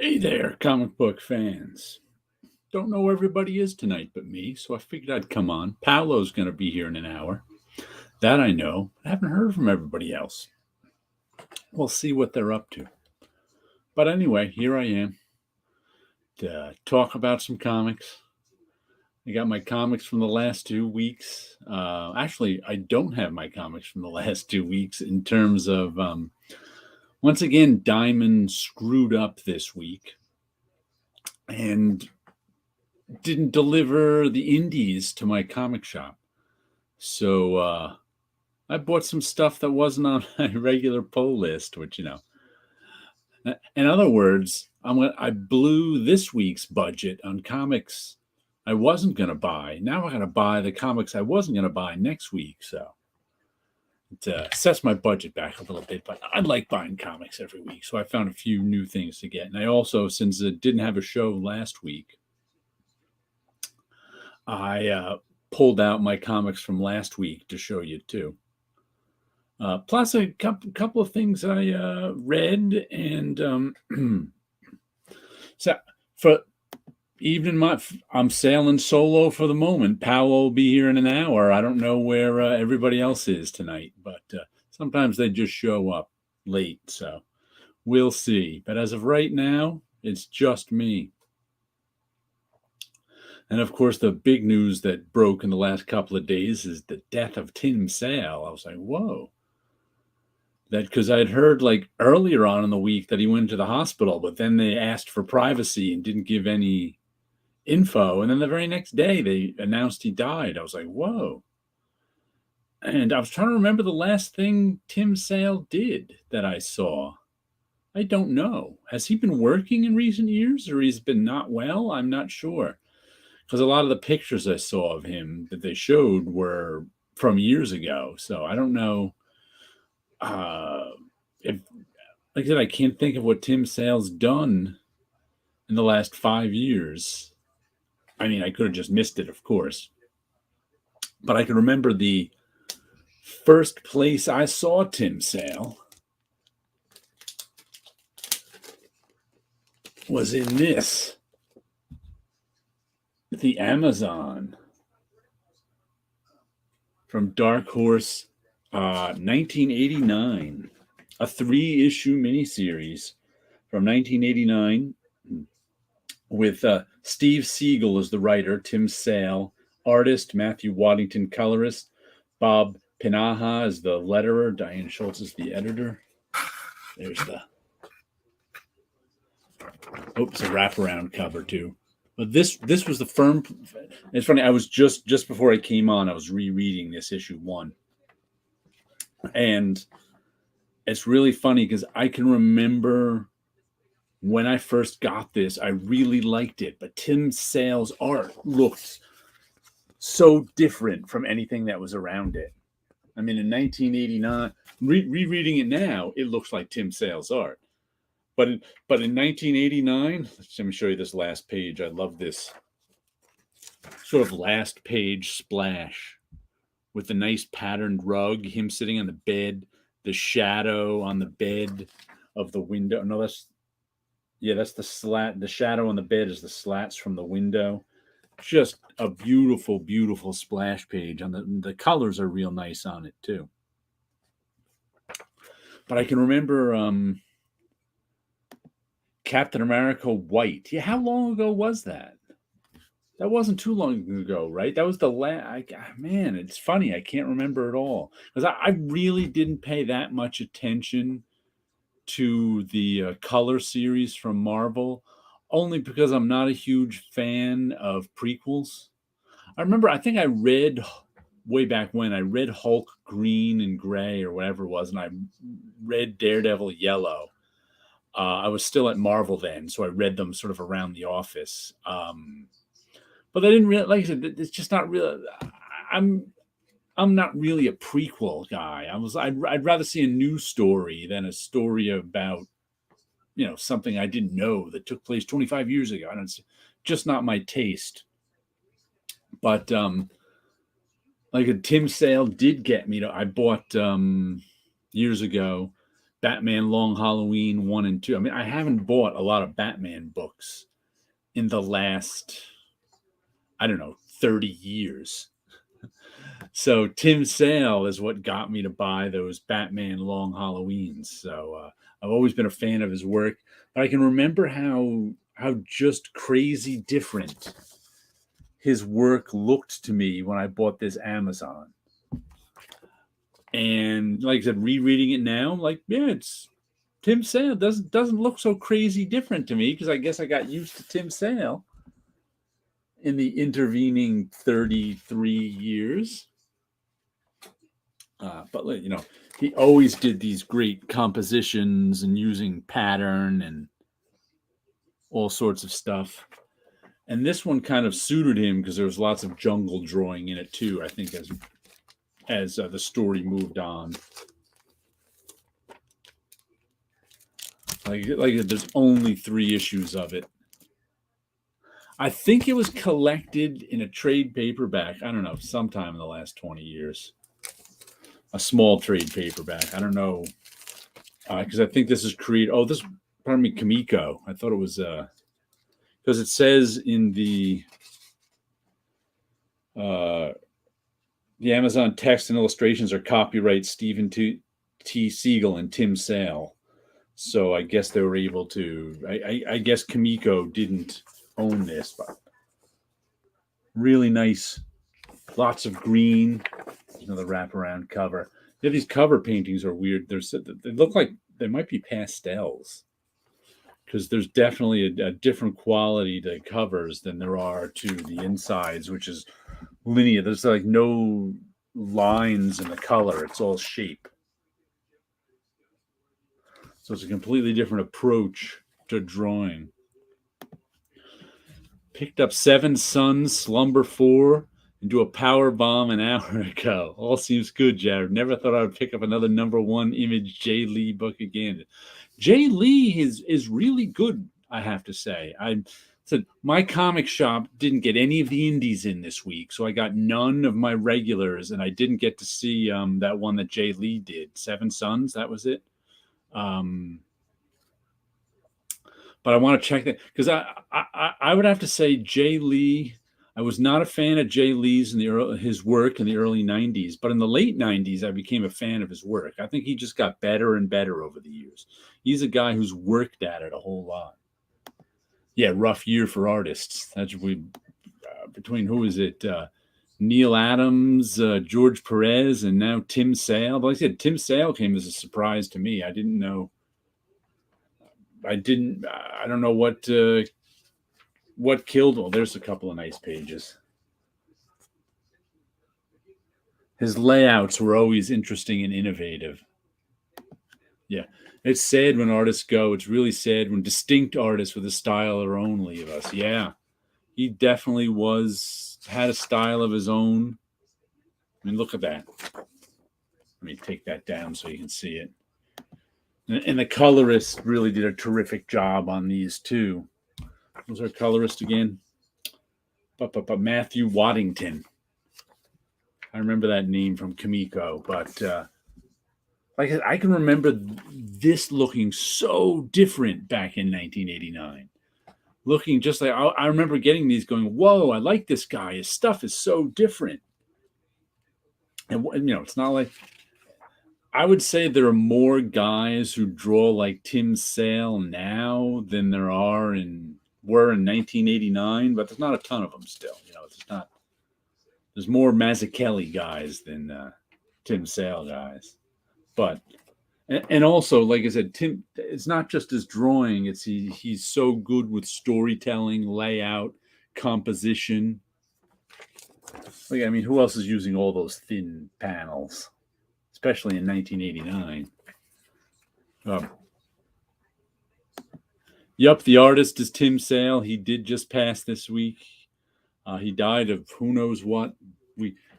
Hey there, comic book fans. Don't know where everybody is tonight but me, so I figured I'd come on. Paulo's going to be here in an hour. That I know. I haven't heard from everybody else. We'll see what they're up to. But anyway, here I am to talk about some comics. I got my comics from the last 2 weeks. Actually, I don't have my comics from the last 2 weeks in terms of, once again, Diamond screwed up this week and didn't deliver the indies to my comic shop. So I bought some stuff that wasn't on my regular pull list, which, in other words, I blew this week's budget on comics I wasn't going to buy. Now I'm going to buy the comics I wasn't going to buy next week. So it sets my budget back a little bit, but I like buying comics every week. So I found a few new things to get. And I also, since it didn't have a show last week, I pulled out my comics from last week to show you too. Plus a couple of things I read, and so for I'm sailing solo for the moment. Paulo will be here in an hour. I don't know where everybody else is tonight, but sometimes they just show up late, so we'll see. But as of right now, it's just me. And of course, the big news that broke in the last couple of days is the death of Tim Sale. I was like, whoa. That because I'd heard like earlier on in the week that he went to the hospital, but then they asked for privacy and didn't give any info. And then the very next day they announced he died. I was like, whoa. And I was trying to remember the last thing Tim Sale did that I saw. I don't know. Has he been working in recent years, or he's been not well? I'm not sure. Because a lot of the pictures I saw of him that they showed were from years ago. So I don't know if, like I said, I can't think of what Tim Sale's done in the last 5 years. I mean, I could have just missed it, of course. But I can remember the first place I saw Tim Sale was in this. The Amazon from Dark Horse, 1989, a 3-issue miniseries from 1989 with Steve Siegel as the writer, Tim Sale, artist, Matthew Waddington, colorist, Bob Pinaha as the letterer, Diane Schultz is the editor. There's a wraparound cover too. But this was the firm. It's funny. I was just before I came on, I was rereading this issue 1, and it's really funny because I can remember when I first got this, I really liked it, but Tim Sale's art looked so different from anything that was around it. I mean, in 1989, rereading it now, it looks like Tim Sale's art. But in 1989, let me show you this last page. I love this sort of last page splash with the nice patterned rug, him sitting on the bed, the shadow on the bed of the window. No, that's the slat. The shadow on the bed is the slats from the window. Just a beautiful, beautiful splash page. On the colors are real nice on it too. But I can remember Captain America White. Yeah, how long ago was that? That wasn't too long ago, right? That was the last. Man, it's funny. I can't remember at all because I really didn't pay that much attention to the color series from Marvel, only because I'm not a huge fan of prequels. I think I read way back when I read Hulk Green and Gray or whatever it was, and I read Daredevil Yellow. I was still at Marvel then, so I read them sort of around the office. But I didn't really, like I said, it's just not real. I'm not really a prequel guy. I'd rather see a new story than a story about, something I didn't know that took place 25 years ago. And it's just not my taste. But like a Tim Sale did get me. I bought years ago Batman Long Halloween 1 and 2. I mean, I haven't bought a lot of Batman books in the last, I don't know, 30 years. So Tim Sale is what got me to buy those Batman Long Halloweens. So I've always been a fan of his work, but I can remember how just crazy different his work looked to me when I bought this Amazon. And like I said, rereading it now, like, yeah, it's Tim Sale doesn't look so crazy different to me, because I guess I got used to Tim Sale in the intervening 33 years. But he always did these great compositions and using pattern and all sorts of stuff. And this one kind of suited him because there was lots of jungle drawing in it too, I think, as the story moved on. Like there's only 3 issues of it. I think it was collected in a trade paperback, I don't know, sometime in the last 20 years. A small trade paperback. I don't know. Because I think this is Kamiko. I thought it was, because it says in the Amazon text and illustrations are copyright Stephen T. Siegel and Tim Sale. So I guess they were able to, I guess Kamiko didn't own this, but really nice. Lots of green. Another wraparound cover. Yeah, these cover paintings are weird. They look like they might be pastels, because there's definitely a different quality to covers than there are to the insides, which is linear. There's like no lines in the color. It's all shape. So it's a completely different approach to drawing. Picked up Seven Sons, Slumber 4, and do a power bomb an hour ago. All seems good, Jared. Never thought I would pick up another #1 Image Jay Lee book again. Jay Lee is really good, I have to say. I said my comic shop didn't get any of the indies in this week, so I got none of my regulars, and I didn't get to see that one that Jay Lee did, Seven Sons. That was it. But I want to check that, because I would have to say Jay Lee. I was not a fan of Jay Lee's his work in the early 90s, but in the late 90s, I became a fan of his work. I think he just got better and better over the years. He's a guy who's worked at it a whole lot. Yeah, rough year for artists. That's between who is it? Neil Adams, George Perez, and now Tim Sale. But like I said, Tim Sale came as a surprise to me. I didn't know. I don't know what killed. Well, there's a couple of nice pages. His layouts were always interesting and innovative. Yeah. It's sad when artists go. It's really sad when distinct artists with a style of their own leave us. Yeah. He definitely had a style of his own. I mean, look at that. Let me take that down so you can see it. And the colorist really did a terrific job on these too. Who's our colorist again? But Matthew Waddington. I remember that name from Kamiko, but like I can remember this looking so different back in 1989. Looking just like I remember getting these, going, "Whoa, I like this guy. His stuff is so different." And it's not like, I would say there are more guys who draw like Tim Sale now than there were in 1989, but there's not a ton of them still. There's more Mazzucchelli guys than Tim Sale guys. But and also, like I said, Tim, it's not just his drawing. It's he's so good with storytelling, layout, composition. Like, I mean, who else is using all those thin panels, especially in 1989? Yup, the artist is Tim Sale. He did just pass this week. He died of who knows what.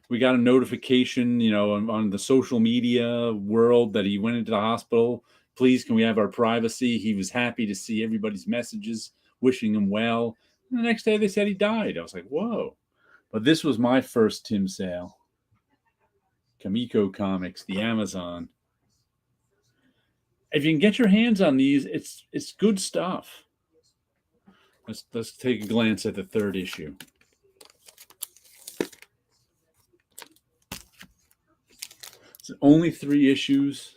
We got a notification, on the social media world that he went into the hospital. Please, can we have our privacy? He was happy to see everybody's messages wishing him well. And the next day they said he died. I was like, whoa. But this was my first Tim Sale. Kamiko Comics, the Amazon. if you can get your hands on these, it's good stuff. Let's take a glance at the third issue. It's only 3 issues.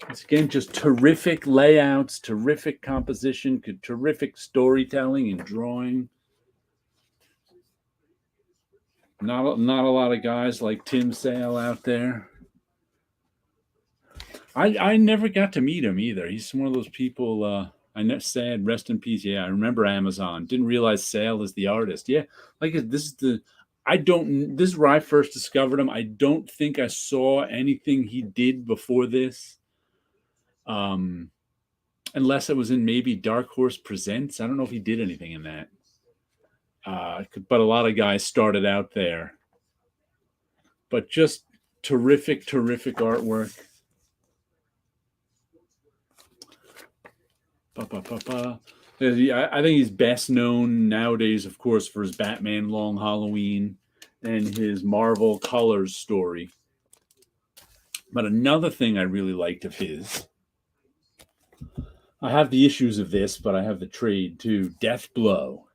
It's again just terrific layouts, terrific composition, terrific storytelling and drawing. Not a lot of guys like Tim Sale out there. I never got to meet him either. He's one of those people. Sad, rest in peace. Yeah, I remember Amazon. Didn't realize Sale is the artist. Yeah, like this is the. This is where I first discovered him. I don't think I saw anything he did before this. Unless it was in maybe Dark Horse Presents. I don't know if he did anything in that. But a lot of guys started out there. But just terrific artwork. I think he's best known nowadays, of course, for his Batman Long Halloween and his Marvel Colors story. But another thing I really liked of his, I have the issues of this, but I have the trade too. Death Blow.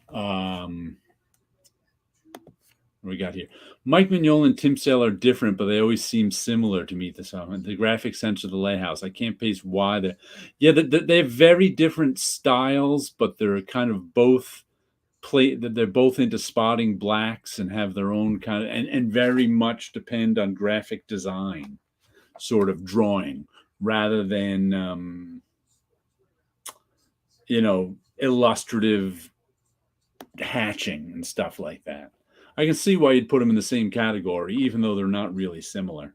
What we got here? Mike Mignola and Tim Sale are different, but they always seem similar to me. The graphic sense of the Layhouse. I can't place why they have very different styles, but they're kind of both they're both into spotting blacks and have their own kind of and very much depend on graphic design, sort of drawing rather than illustrative hatching and stuff like that. I can see why you'd put them in the same category, even though they're not really similar.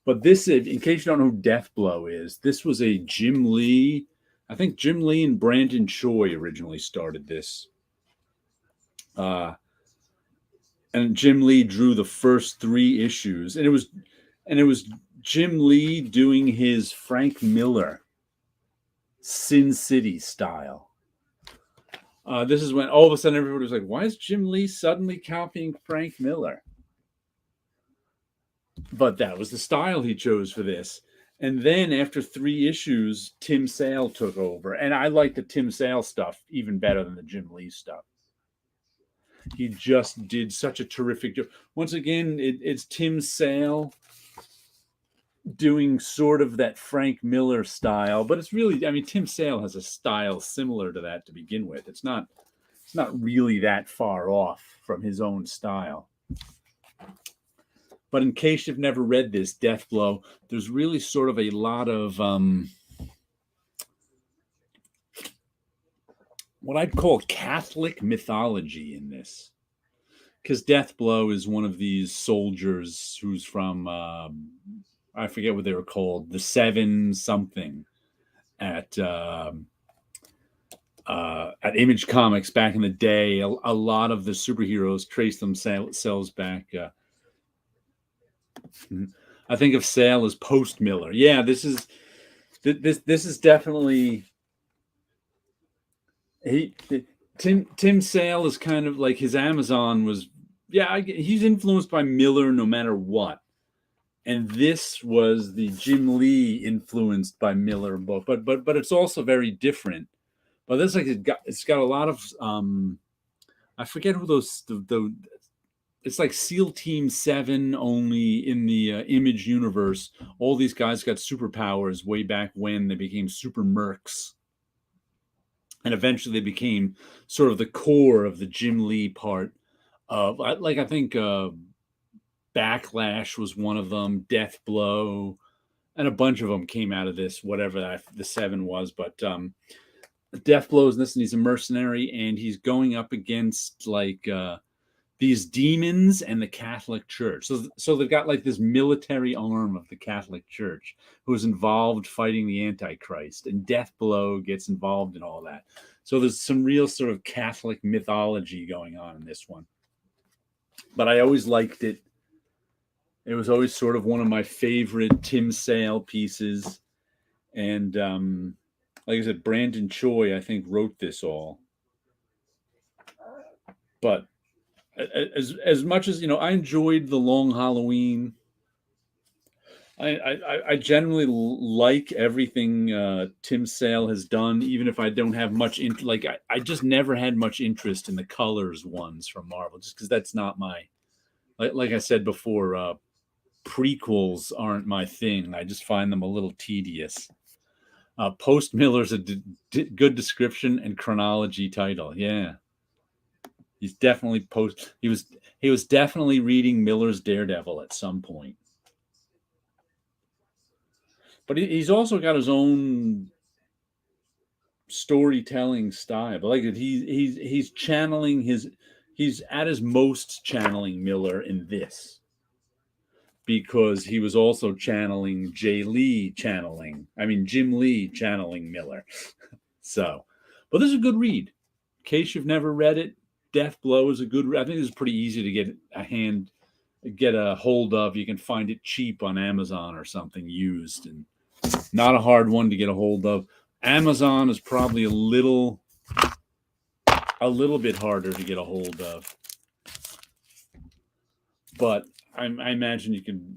But this, in case you don't know who Death Blow is, this was a Jim Lee. I think Jim Lee and Brandon Choi originally started this. And Jim Lee drew the first 3 issues. And it was Jim Lee doing his Frank Miller Sin City style. This is when all of a sudden everybody was like, why is Jim Lee suddenly copying Frank Miller? But that was the style he chose for this. And then after 3 issues, Tim Sale took over. And I like the Tim Sale stuff even better than the Jim Lee stuff. He just did such a terrific job. Once again, it's Tim Sale doing sort of that Frank Miller style, but it's really, Tim Sale has a style similar to that to begin with. It's not really that far off from his own style. But in case you've never read this, Death Blow, there's really sort of a lot of what I'd call Catholic mythology in this. Because Death Blow is one of these soldiers who's from I forget what they were called, the 7 something at Image Comics back in the day. A lot of the superheroes trace themselves back. I think of Sale as post Miller. Yeah, this is definitely Tim Sale is kind of like his Amazon was. Yeah, he's influenced by Miller no matter what. And this was the Jim Lee influenced by Miller book, but it's also very different. But this it's got a lot of I forget who those it's like SEAL Team 7 only in the Image universe. All these guys got superpowers way back when they became super mercs, and eventually they became sort of the core of the Jim Lee part of I think. Backlash was one of them, Death Blow, and a bunch of them came out of this, whatever the 7 was. But Death Blow is this, and he's a mercenary, and he's going up against these demons and the Catholic Church. So they've got like this military arm of the Catholic Church who's involved fighting the Antichrist, and Death Blow gets involved in all that. So there's some real sort of Catholic mythology going on in this one. But I always liked it. It was always sort of one of my favorite Tim Sale pieces. And like I said, Brandon Choi, I think, wrote this all. But as much as I enjoyed the Long Halloween. I generally like everything Tim Sale has done, even if I don't have much like I just never had much interest in the colors ones from Marvel, just because that's not my like I said before. Prequels aren't my thing. I just find them a little tedious. Post Miller's a good description and chronology title. Yeah, he's definitely post. He was definitely reading Miller's Daredevil at some point, but he's also got his own storytelling style. But like he's channeling his. He's at his most channeling Miller in this, because he was also channeling Jim Lee channeling Miller. So, but this is a good read. In case you've never read it, Death Blow is a good read. I think this is pretty easy to get a hold of. You can find it cheap on Amazon or something used, and not a hard one to get a hold of. Amazon is probably a little bit harder to get a hold of, but I imagine you can,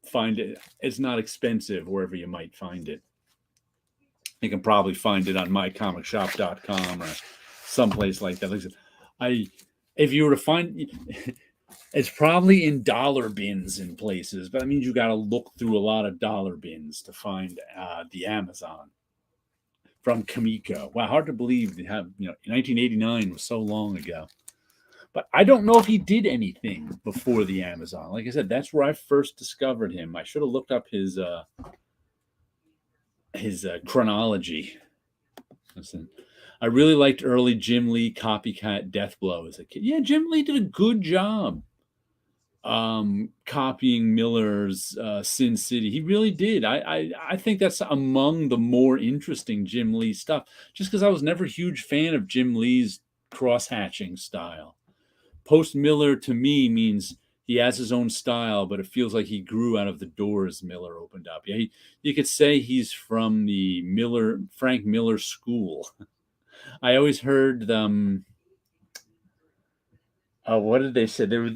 find it. It's not expensive wherever you might find it. You can probably find it on mycomicshop.com or someplace like that. Like I said, if you were to find, it's probably in dollar bins in places, but that means you got to look through a lot of dollar bins to find the Amazon from Kamiko. Wow, hard to believe they have, 1989 was so long ago. But I don't know if he did anything before the Amazon. Like I said, that's where I first discovered him. I should have looked up his chronology. Listen, I really liked early Jim Lee copycat Death Blow as a kid. Yeah, Jim Lee did a good job copying Miller's Sin City. He really did. I think that's among the more interesting Jim Lee stuff, just because I was never a huge fan of Jim Lee's cross-hatching style. Post Miller to me means he has his own style, but it feels like he grew out of the doors Miller opened up. Yeah, you could say he's from the Frank Miller school. I always heard them. What did they say? They were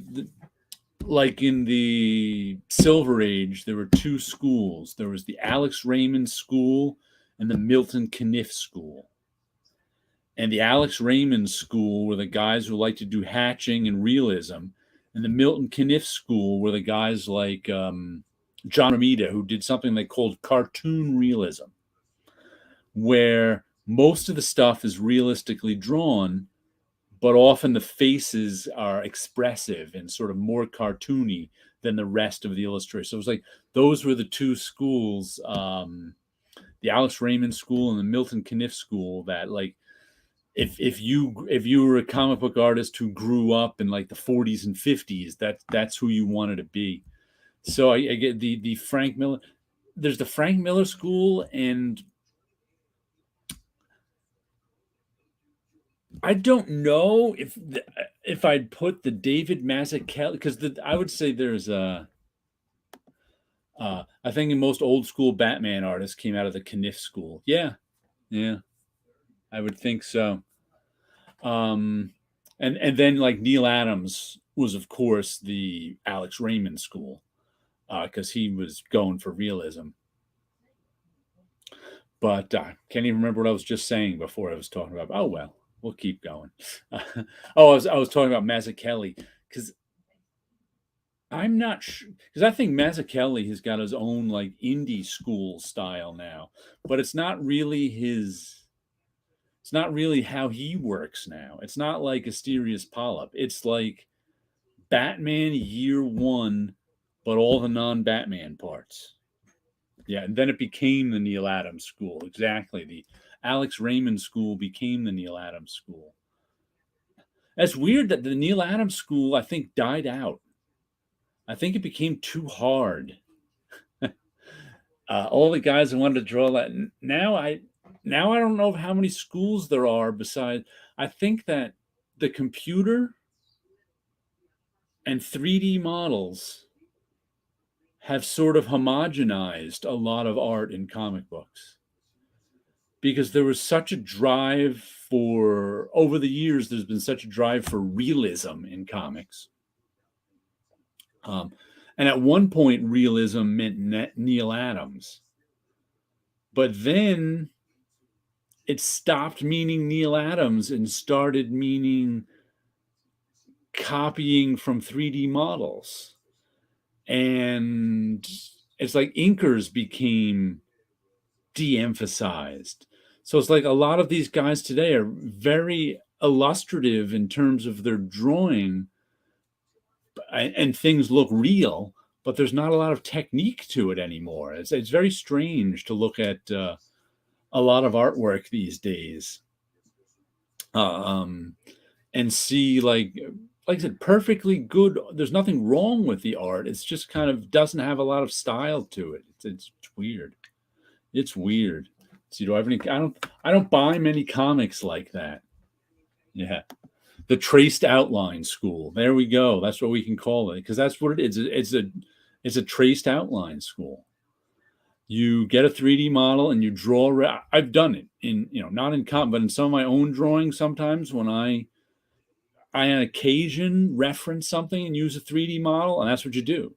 like in the Silver Age. There were two schools. There was the Alex Raymond School and the Milton Caniff School. And the Alex Raymond School were the guys who like to do hatching and realism, and the Milton Caniff School were the guys like John Romita, who did something they called cartoon realism, where most of the stuff is realistically drawn, but often the faces are expressive and sort of more cartoony than the rest of the illustration. So it was like those were the two schools, the Alex Raymond School and the Milton Caniff School, that like if you were a comic book artist who grew up in like the 40s and 50s, that's who you wanted to be. So I get the Frank Miller. There's the Frank Miller School, and I don't know if I'd put the David Mazzucchelli, because I would say there's I think the most old school Batman artists came out of the Caniff School. Yeah, I would think so. And then like Neil Adams was of course the Alex Raymond School, because he was going for realism. But can't even remember what I was just saying before I was talking about. Oh well, we'll keep going. I was talking about Mazzucchelli, because I'm not sure, because I think Mazzucchelli has got his own like indie school style now, but it's not really his. It's not really how he works now. It's not like Asterius Polyp. It's like Batman Year One, but all the non-Batman parts. Yeah, and then it became the Neil Adams School. Exactly, the Alex Raymond School became the Neil Adams School. That's weird that the Neil Adams School, I think, died out. I think it became too hard. All the guys who wanted to draw that now I don't know how many schools there are besides. I think that the computer and 3D models have sort of homogenized a lot of art in comic books, because there was such a drive for, over the years, there's been such a drive for realism in comics. And at one point, realism meant Neil Adams. But then it stopped meaning Neil Adams and started meaning copying from 3D models. And it's like inkers became de-emphasized. So it's like a lot of these guys today are very illustrative in terms of their drawing, and things look real, but there's not a lot of technique to it anymore. It's very strange to look at a lot of artwork these days, and see, like I said, perfectly good. There's nothing wrong with the art. It's just kind of doesn't have a lot of style to it. It's weird. It's weird. See, do I have any? I don't buy many comics like that. Yeah. The traced outline school. There we go. That's what we can call it, because that's what it is. It's a traced outline school. You get a 3D model and you draw. I've done it in, not in comp, but in some of my own drawings. Sometimes when I on occasion reference something and use a 3D model, and that's what you do.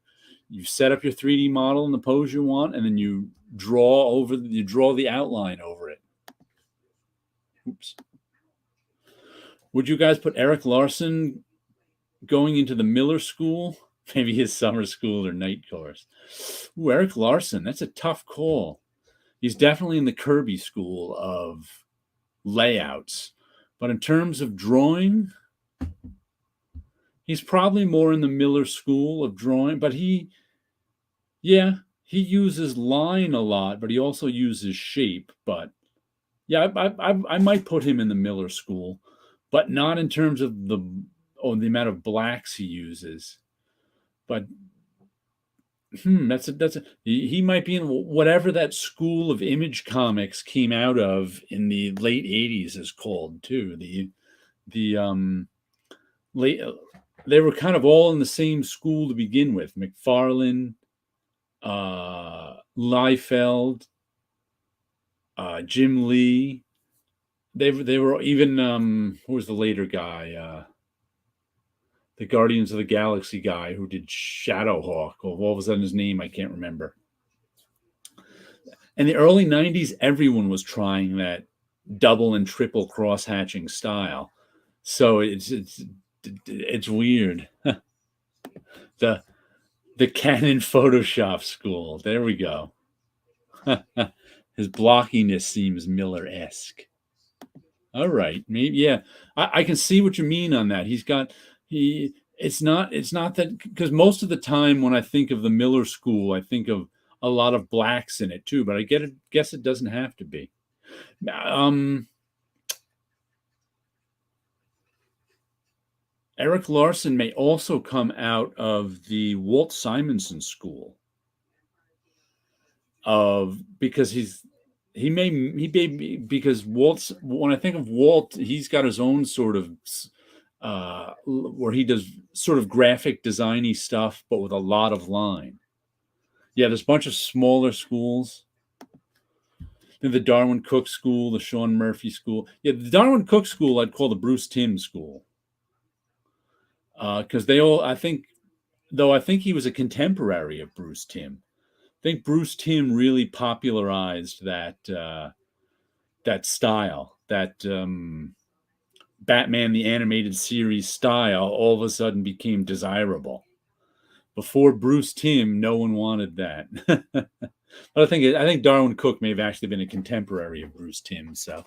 You set up your 3D model in the pose you want, and then you draw the outline over it. Oops. Would you guys put Eric Larson going into the Miller School? Maybe his summer school or night course. Ooh, Eric Larson, that's a tough call. He's definitely in the Kirby school of layouts. But in terms of drawing, he's probably more in the Miller school of drawing. But he uses line a lot, but he also uses shape. But yeah, I might put him in the Miller school, but not in terms of the amount of blacks he uses. But he might be in whatever that school of Image Comics came out of in the late 80s is called too. They were kind of all in the same school to begin with. McFarlane, Liefeld, Jim Lee. They were even who was the later guy? The Guardians of the Galaxy guy who did Shadowhawk, or what was that his name? I can't remember. In the early 90s, everyone was trying that double and triple cross-hatching style. So it's weird. The Canon Photoshop school. There we go. His blockiness seems Miller-esque. All right, maybe, yeah. I can see what you mean on that. It's not that, because most of the time when I think of the Miller School, I think of a lot of blacks in it too, but I guess it doesn't have to be. Eric Larson may also come out of the Walt Simonson school because because when I think of Walt, he's got his own sort of where he does sort of graphic designy stuff, but with a lot of line. Yeah, there's a bunch of smaller schools. The Darwin Cook School, the Sean Murphy School. Yeah, the Darwin Cook School I'd call the Bruce Timm School. Because I think he was a contemporary of Bruce Timm. I think Bruce Timm really popularized that style, that Batman the Animated Series style all of a sudden became desirable. Before Bruce Timm, no one wanted that. But I think Darwin Cook may have actually been a contemporary of Bruce Timm. So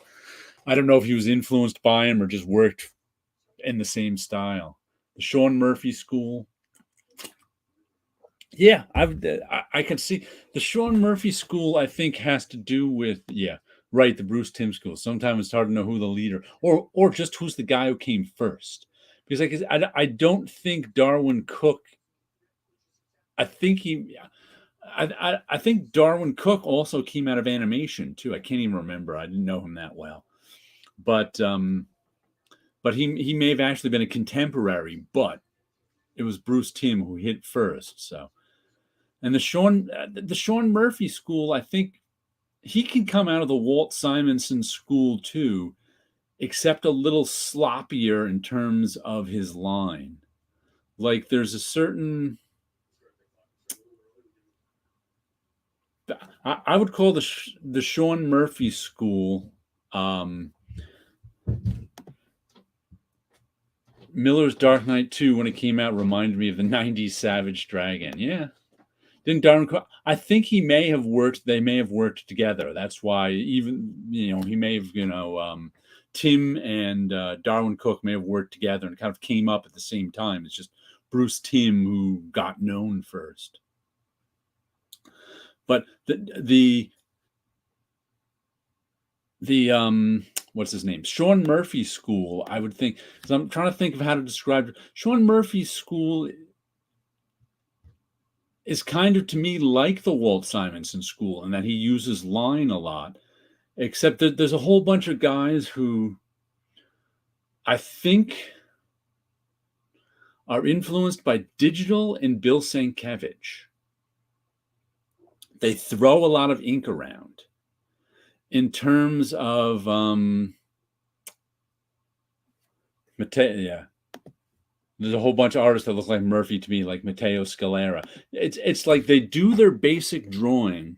I don't know if he was influenced by him or just worked in the same style. The Sean Murphy School. Yeah, I can see the Sean Murphy School. I think has to do with the Bruce Timm School. Sometimes it's hard to know who the leader or just who's the guy who came first, because I don't think Darwin Cook. I think Darwin Cook also came out of animation too. I can't even remember. I didn't know him that well, but he may have actually been a contemporary, but it was Bruce Timm who hit first. So, and the Sean Murphy School, I think he can come out of the Walt Simonson school too, except a little sloppier in terms of his line. Like there's a certain, I would call the Sean Murphy school. Um, Miller's Dark Knight 2, when it came out, reminded me of the 90s Savage Dragon. Yeah. Didn't Darwin Cook? I think he may have worked, they may have worked together. That's why, even, he may have, Tim and Darwin Cook may have worked together and kind of came up at the same time. It's just Bruce Timm who got known first. But the what's his name? Sean Murphy school, I would think, because I'm trying to think of how to describe it. Sean Murphy's school is kind of, to me, like the Walt Simonson school in that he uses line a lot, except that there's a whole bunch of guys who I think are influenced by Digital and Bill Sienkiewicz. They throw a lot of ink around. In terms of yeah, there's a whole bunch of artists that look like Murphy to me, like Matteo Scalera. It's like they do their basic drawing,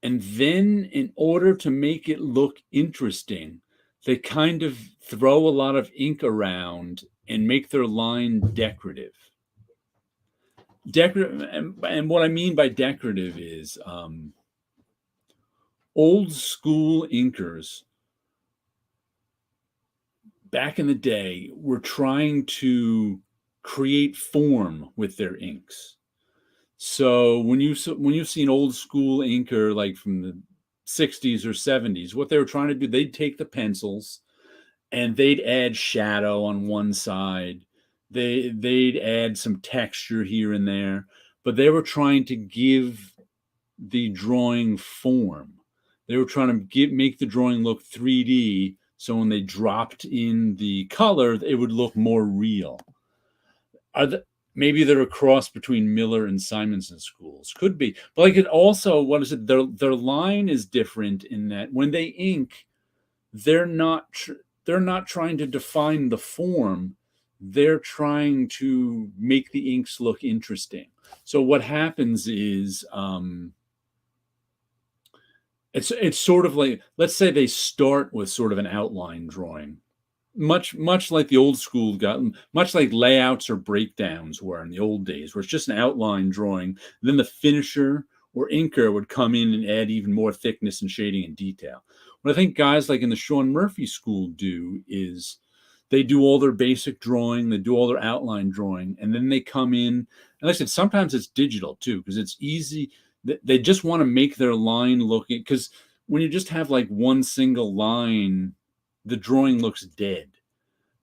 and then in order to make it look interesting, they kind of throw a lot of ink around and make their line decorative. And what I mean by decorative is old school inkers back in the day were trying to create form with their inks. So when you see an old school inker like from the 60s or 70s, what they were trying to do, they'd take the pencils and they'd add shadow on one side. They'd add some texture here and there, but they were trying to give the drawing form. They were trying to make the drawing look 3D, so when they dropped in the color, it would look more real. Maybe they're a cross between Miller and Simonson schools. Could be. But like it also, what is it? Their line is different in that when they ink, they're not trying to define the form. They're trying to make the inks look interesting. So what happens is it's sort of like, let's say they start with sort of an outline drawing, much like the old school much like layouts or breakdowns were in the old days, where it's just an outline drawing. Then the finisher or inker would come in and add even more thickness and shading and detail. What I think guys like in the Sean Murphy school do is they do all their basic drawing, they do all their outline drawing, and then they come in. And like I said, sometimes it's digital too, because it's easy. They just want to make their line look, because when you just have like one single line, the drawing looks dead.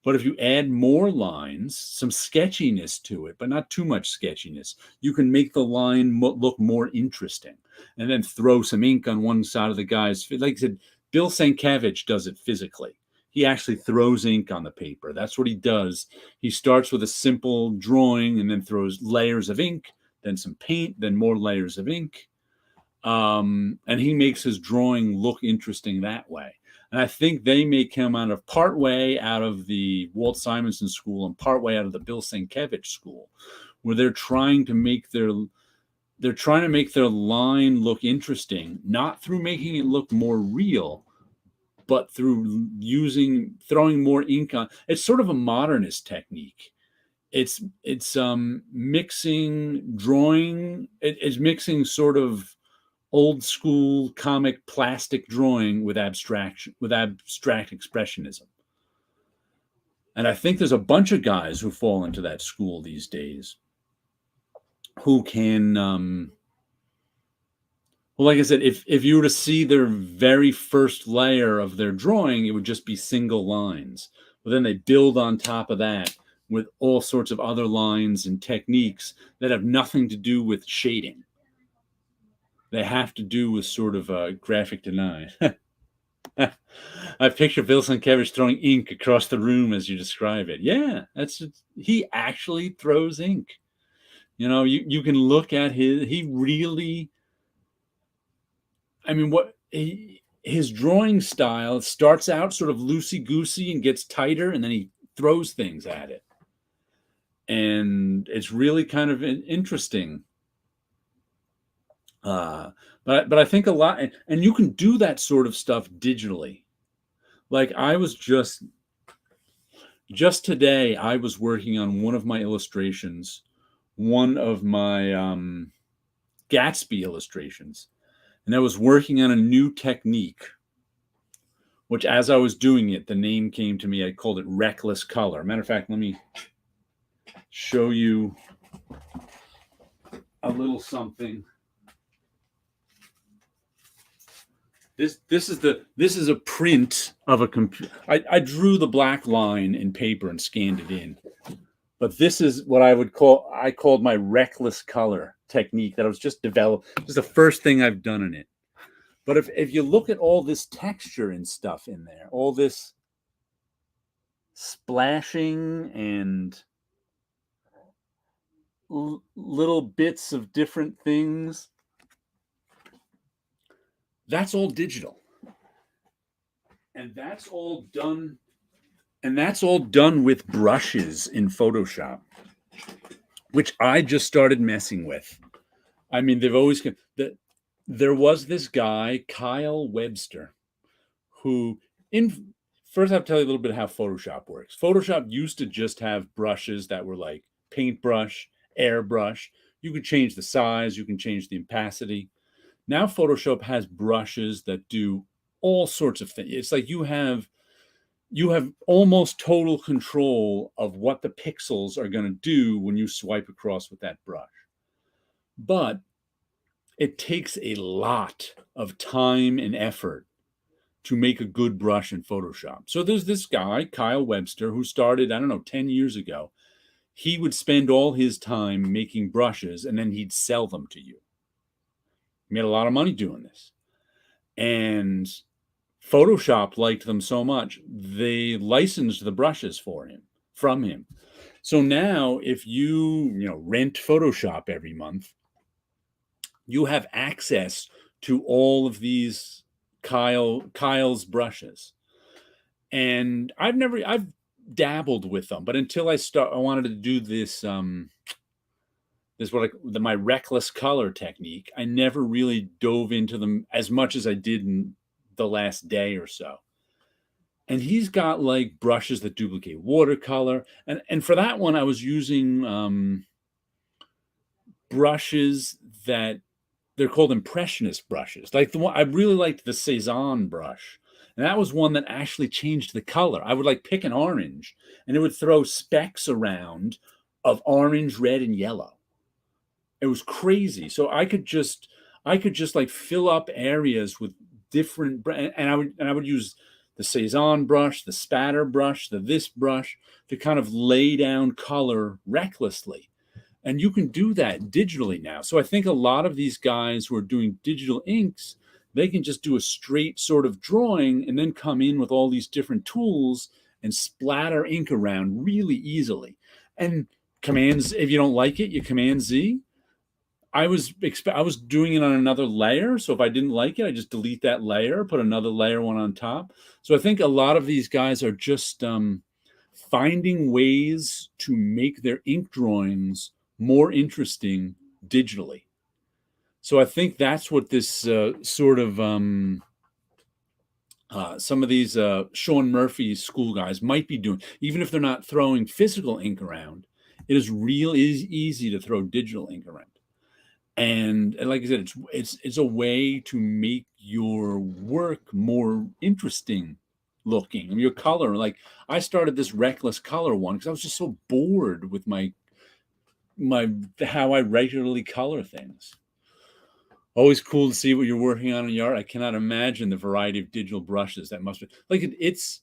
But if you add more lines, some sketchiness to it, but not too much sketchiness, you can make the line look more interesting. And then throw some ink on one side of the guy's. Like I said, Bill Sienkiewicz does it physically. He actually throws ink on the paper. That's what he does. He starts with a simple drawing and then throws layers of ink, then some paint, then more layers of ink. And he makes his drawing look interesting that way. And I think they may come out of partway out of the Walt Simonson school and partway out of the Bill Sienkiewicz school, where they're trying to make their line look interesting, not through making it look more real, but through throwing more ink on. It's sort of a modernist technique. It's mixing drawing. It's mixing sort of old school comic plastic drawing with abstract expressionism. And I think there's a bunch of guys who fall into that school these days who can, well, like I said, if you were to see their very first layer of their drawing, it would just be single lines. But then they build on top of that with all sorts of other lines and techniques that have nothing to do with shading. They have to do with sort of graphic design. I picture Bill Sienkiewicz throwing ink across the room as you describe it. Yeah, he actually throws ink. You can look at he really, I mean, his drawing style starts out sort of loosey goosey and gets tighter, and then he throws things at it, and it's really kind of interesting. But I think a lot, and you can do that sort of stuff digitally. Like I was just today, I was working on one of my illustrations, one of my Gatsby illustrations, and I was working on a new technique, which as I was doing it, the name came to me. I called it reckless color. Matter of fact, let me show you a little something. This is a print of a computer. I drew the black line in paper and scanned it in. But this is what I called my reckless color technique that I was just developed. This is the first thing I've done in it. But if you look at all this texture and stuff in there, all this splashing and little bits of different things, that's all digital. And that's all done with brushes in Photoshop, which I just started messing with. I mean, there was this guy, Kyle Webster, who first I have to tell you a little bit how Photoshop works. Photoshop used to just have brushes that were like paintbrush, airbrush. You could change the size, you can change the opacity. Now Photoshop has brushes that do all sorts of things. It's like you have almost total control of what the pixels are going to do when you swipe across with that brush. But it takes a lot of time and effort to make a good brush in Photoshop. So there's this guy, Kyle Webster, who started, 10 years ago. He would spend all his time making brushes and then he'd sell them to you. He made a lot of money doing this. And Photoshop liked them so much, they licensed the brushes from him. So now if you rent Photoshop every month, you have access to all of these Kyle's brushes. And I've dabbled with them, but until I wanted to do this my reckless color technique, I never really dove into them as much as I did in the last day or so. And he's got like brushes that duplicate watercolor, and for that one I was using brushes that they're called impressionist brushes. Like the one I really liked, the Cezanne brush, and that was one that actually changed the color. I would like pick an orange and it would throw specks around of orange, red, and yellow. It was crazy. So I could just like fill up areas with different, and I would use the Cezanne brush, the spatter brush, this brush to kind of lay down color recklessly. And you can do that digitally now. So I think a lot of these guys who are doing digital inks, they can just do a straight sort of drawing and then come in with all these different tools and splatter ink around really easily. And commands, if you don't like it, you Command Z. I was doing it on another layer. So if I didn't like it, I just delete that layer, put another layer one on top. So I think a lot of these guys are just finding ways to make their ink drawings more interesting digitally. So I think that's what this sort of some of these Sean Murphy school guys might be doing. Even if they're not throwing physical ink around, it is easy to throw digital ink around. And like I said, it's a way to make your work more interesting looking. I mean, your color, like I started this reckless color one because I was just so bored with my how I regularly color things. Always cool to see what you're working on in your art. I cannot imagine the variety of digital brushes that must be like it's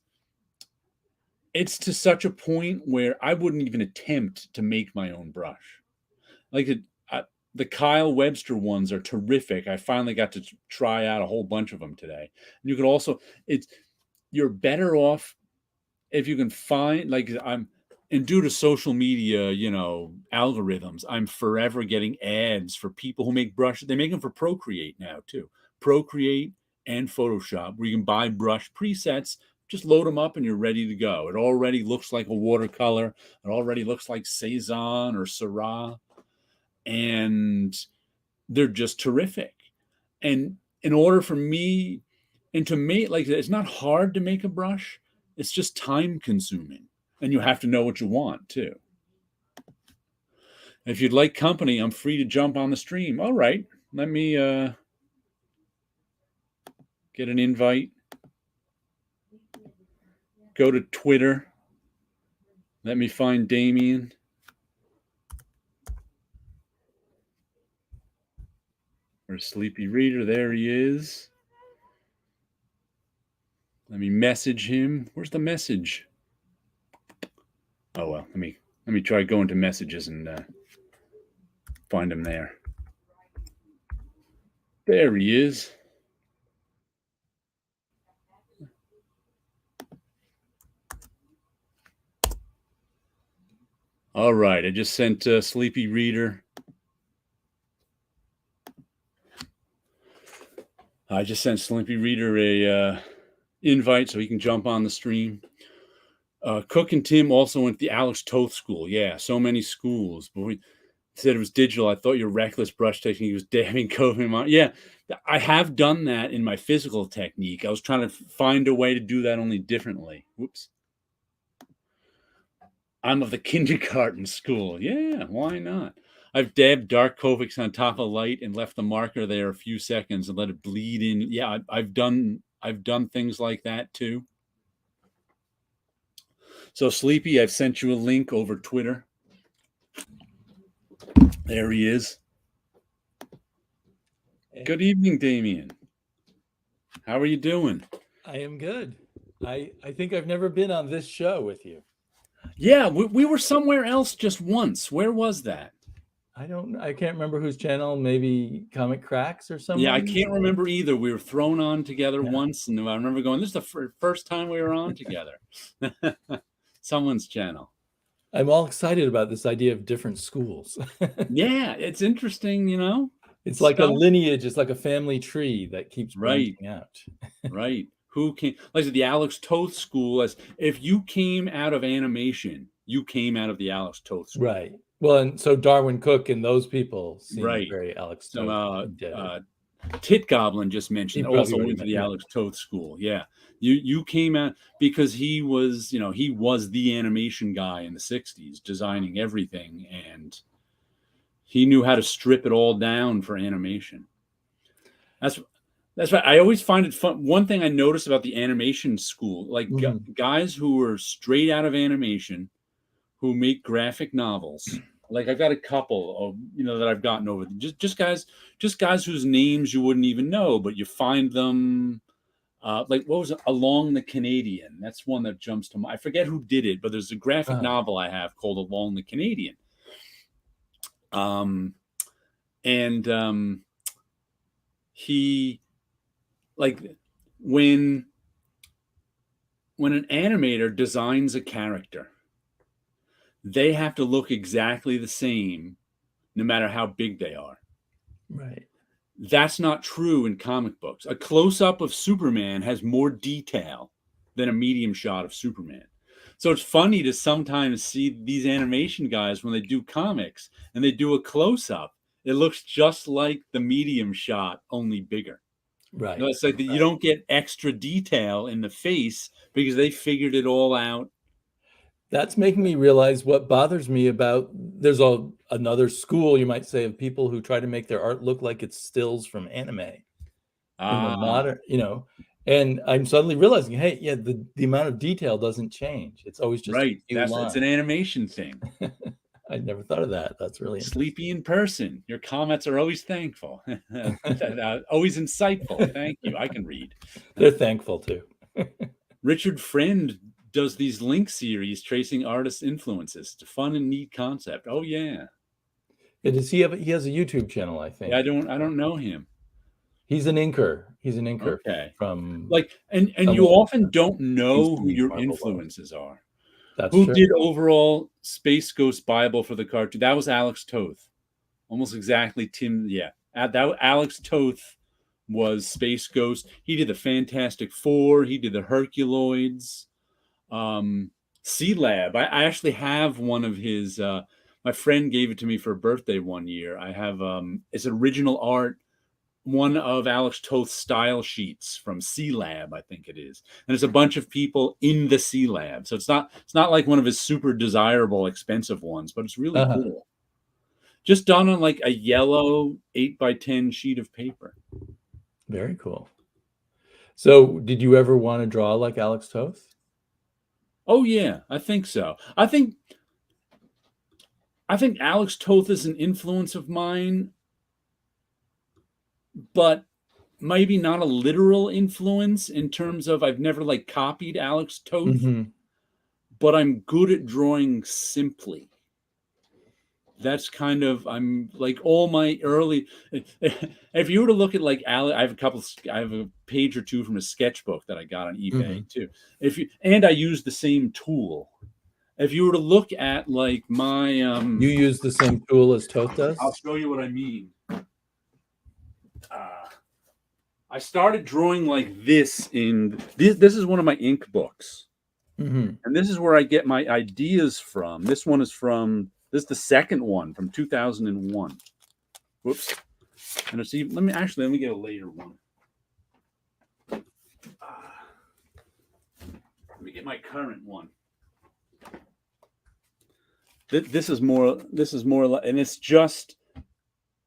to such a point where I wouldn't even attempt to make my own brush. Like the Kyle Webster ones are terrific. I finally got to try out a whole bunch of them today. And you could also, you're better off if you can find, like and due to social media, algorithms, I'm forever getting ads for people who make brushes. They make them for Procreate now too. Procreate and Photoshop, where you can buy brush presets, just load them up and you're ready to go. It already looks like a watercolor. It already looks like Cezanne or Seurat. And they're just terrific. And in order for me, and to make, like, it's not hard to make a brush, it's just time consuming. And you have to know what you want too. If you'd like company, I'm free to jump on the stream. All right, let me get an invite. Go to Twitter. Let me find Damien. Or Sleepy Reader. There he is. Let me message him. Where's the message? Oh well, let me try going to messages and find him there. There he is. All right, I just sent Sleepy Reader. I just sent Sleepy Reader a invite so he can jump on the stream. Cook and Tim also went to the Alex Toth School. Yeah, so many schools. But we said it was digital. I thought your reckless brush technique was dabbing COVID on. Yeah, I have done that in my physical technique. I was trying to find a way to do that only differently. Whoops. I'm of the kindergarten school. Yeah, why not? I've dabbed dark Covics on top of light and left the marker there a few seconds and let it bleed in. Yeah, I've done things like that too. So Sleepy, I've sent you a link over Twitter. There he is. Good evening, Damien. How are you doing? I am good. I think I've never been on this show with you. Yeah, we were somewhere else just once. Where was that? I can't remember whose channel, maybe Comic Cracks or something. Yeah, I can't remember either. We were thrown on together once, and I remember going, this is the first time we were on together. Someone's channel. I'm all excited about this idea of different schools. Yeah, it's interesting, you know? It's like a lineage. It's like a family tree that keeps branching out. Right. Who came, like I said, the Alex Toth School, as if you came out of animation, you came out of the Alex Toth School. Right. Well, and so Darwin Cook and those people seem very Alex Toth. Tit Goblin just mentioned also went to the Alex Toth School. Yeah. You came out because he was, he was the animation guy in the 60s, designing everything, and he knew how to strip it all down for animation. That's right. I always find it fun. One thing I noticed about the animation school, like guys who are straight out of animation, who make graphic novels. Like I've got a couple of, that I've gotten over. Just guys whose names you wouldn't even know, but you find them. Like what was it? Along the Canadian? That's one that jumps to mind. I forget who did it, but there's a graphic novel I have called Along the Canadian. He, like, when an animator designs a character, they have to look exactly the same no matter how big they are. Right. That's not true in comic books. A close-up of Superman has more detail than a medium shot of Superman. So it's funny to sometimes see these animation guys when they do comics and they do a close-up. It looks just like the medium shot, only bigger. Right. It's like you don't get extra detail in the face because they figured it all out. That's making me realize what bothers me about, there's another school, you might say, of people who try to make their art look like it's stills from anime. Modern, and I'm suddenly realizing, hey, yeah, the amount of detail doesn't change. It's always just right. It's an animation thing. I never thought of that. That's really Sleepy in person. Your comments are always thankful. Always insightful. Thank you. I can read. They're thankful too. Richard Friend does these link series tracing artists' influences. It's a fun and neat concept. Oh yeah. Does he has a YouTube channel, I think. Yeah, I don't know him. He's an inker. Okay. From and you often don't know who your influences are. That's who true. Did overall Space Ghost Bible for the cartoon? That was Alex Toth. Almost exactly Tim. Yeah. That Alex Toth was Space Ghost. He did the Fantastic Four. He did the Herculoids. C Lab. I actually have one of his. My friend gave it to me for a birthday one year. I have it's original art, one of Alex Toth's style sheets from C Lab, I think it is, and it's a bunch of people in the C Lab. So it's not like one of his super desirable, expensive ones, but it's really cool. Just done on like a yellow 8x10 sheet of paper. Very cool. So, did you ever want to draw like Alex Toth? Oh yeah, I think so. I think Alex Toth is an influence of mine, but maybe not a literal influence in terms of I've never like copied Alex Toth, but I'm good at drawing simply. That's kind of, I'm like all my early, if you were to look at like I have a page or two from a sketchbook that I got on eBay too. And I use the same tool. If you were to look at like my you use the same tool as Toth does? I'll show you what I mean. I started drawing like this in this is one of my ink books. And this is where I get my ideas from. This is the second one from 2001. Whoops. And it's even, let me get a later one. Let me get my current one. This is more and it's just,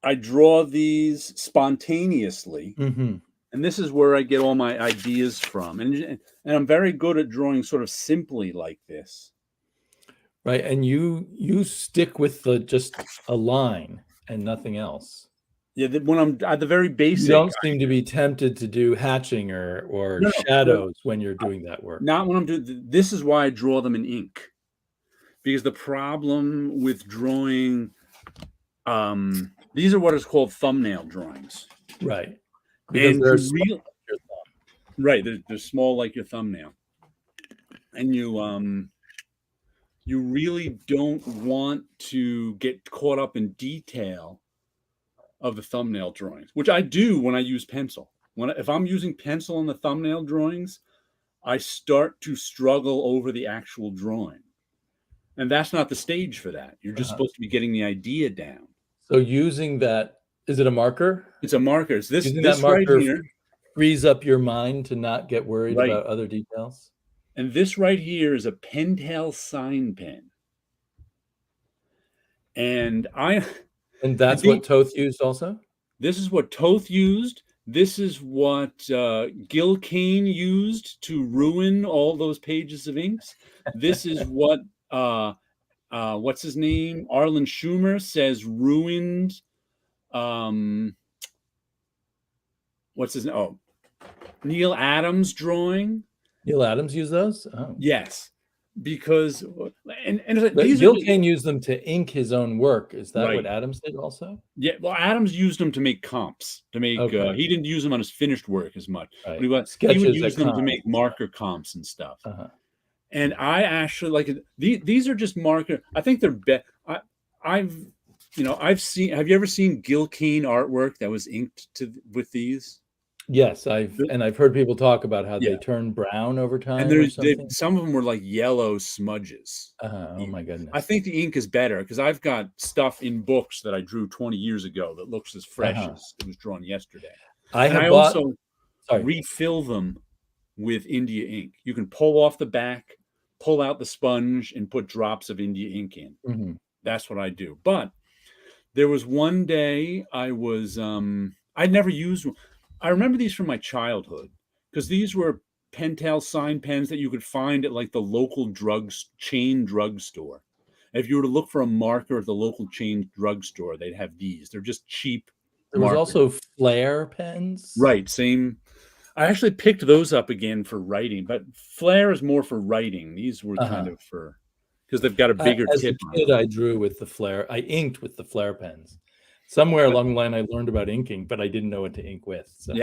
I draw these spontaneously. And this is where I get all my ideas from. And I'm very good at drawing sort of simply like this. Right. And you stick with just a line and nothing else. Yeah, when I'm at the very basic. You don't seem to be tempted to do hatching or shadows when you're doing that work. Not when I'm doing, this is why I draw them in ink. Because the problem with drawing, these are what is called thumbnail drawings. Right. Because they're real, right, they're small like your thumbnail. And you really don't want to get caught up in detail of the thumbnail drawings, which I do when I use pencil. If I'm using pencil on the thumbnail drawings, I start to struggle over the actual drawing. And that's not the stage for that. You're just supposed to be getting the idea down. So using that, is it a marker? It's a marker. It's this marker right here frees up your mind to not get worried about other details. And this right here is a Pentel sign pen. And that's what Toth used also? This is what Toth used. This is what Gil Kane used to ruin all those pages of inks. This is what what's his name? Arlen Schumer says ruined. What's his name? Oh, Neil Adams drawing. Neil Adams used those? Oh. Yes. Because Gil Kane used them to ink his own work. Is that what Adams did also? Yeah, well, Adams used them to make comps. To make he didn't use them on his finished work as much. Right. But he would use them to make marker comps and stuff. And I actually like it. These are just marker. I think they're better. I've seen. Have you ever seen Gil Kane artwork that was inked with these? Yes, I've heard people talk about how they turn brown over time. And some of them were like yellow smudges. Oh my goodness! I think the ink is better because I've got stuff in books that I drew 20 years ago that looks as fresh as it was drawn yesterday. I also refill them with India ink. You can pull off the back, pull out the sponge, and put drops of India ink in. That's what I do. But there was one day I was I'd never used one. I remember these from my childhood because these were Pentel sign pens that you could find at like the local chain drugstore. If you were to look for a marker at the local chain drugstore, they'd have these. They're just cheap. There was also Flair pens. Right, same. I actually picked those up again for writing, but Flair is more for writing. These were kind of for, because they've got a bigger tip. As a kid, I drew with the Flair. I inked with the Flair pens. Somewhere along the line, I learned about inking, but I didn't know what to ink with. So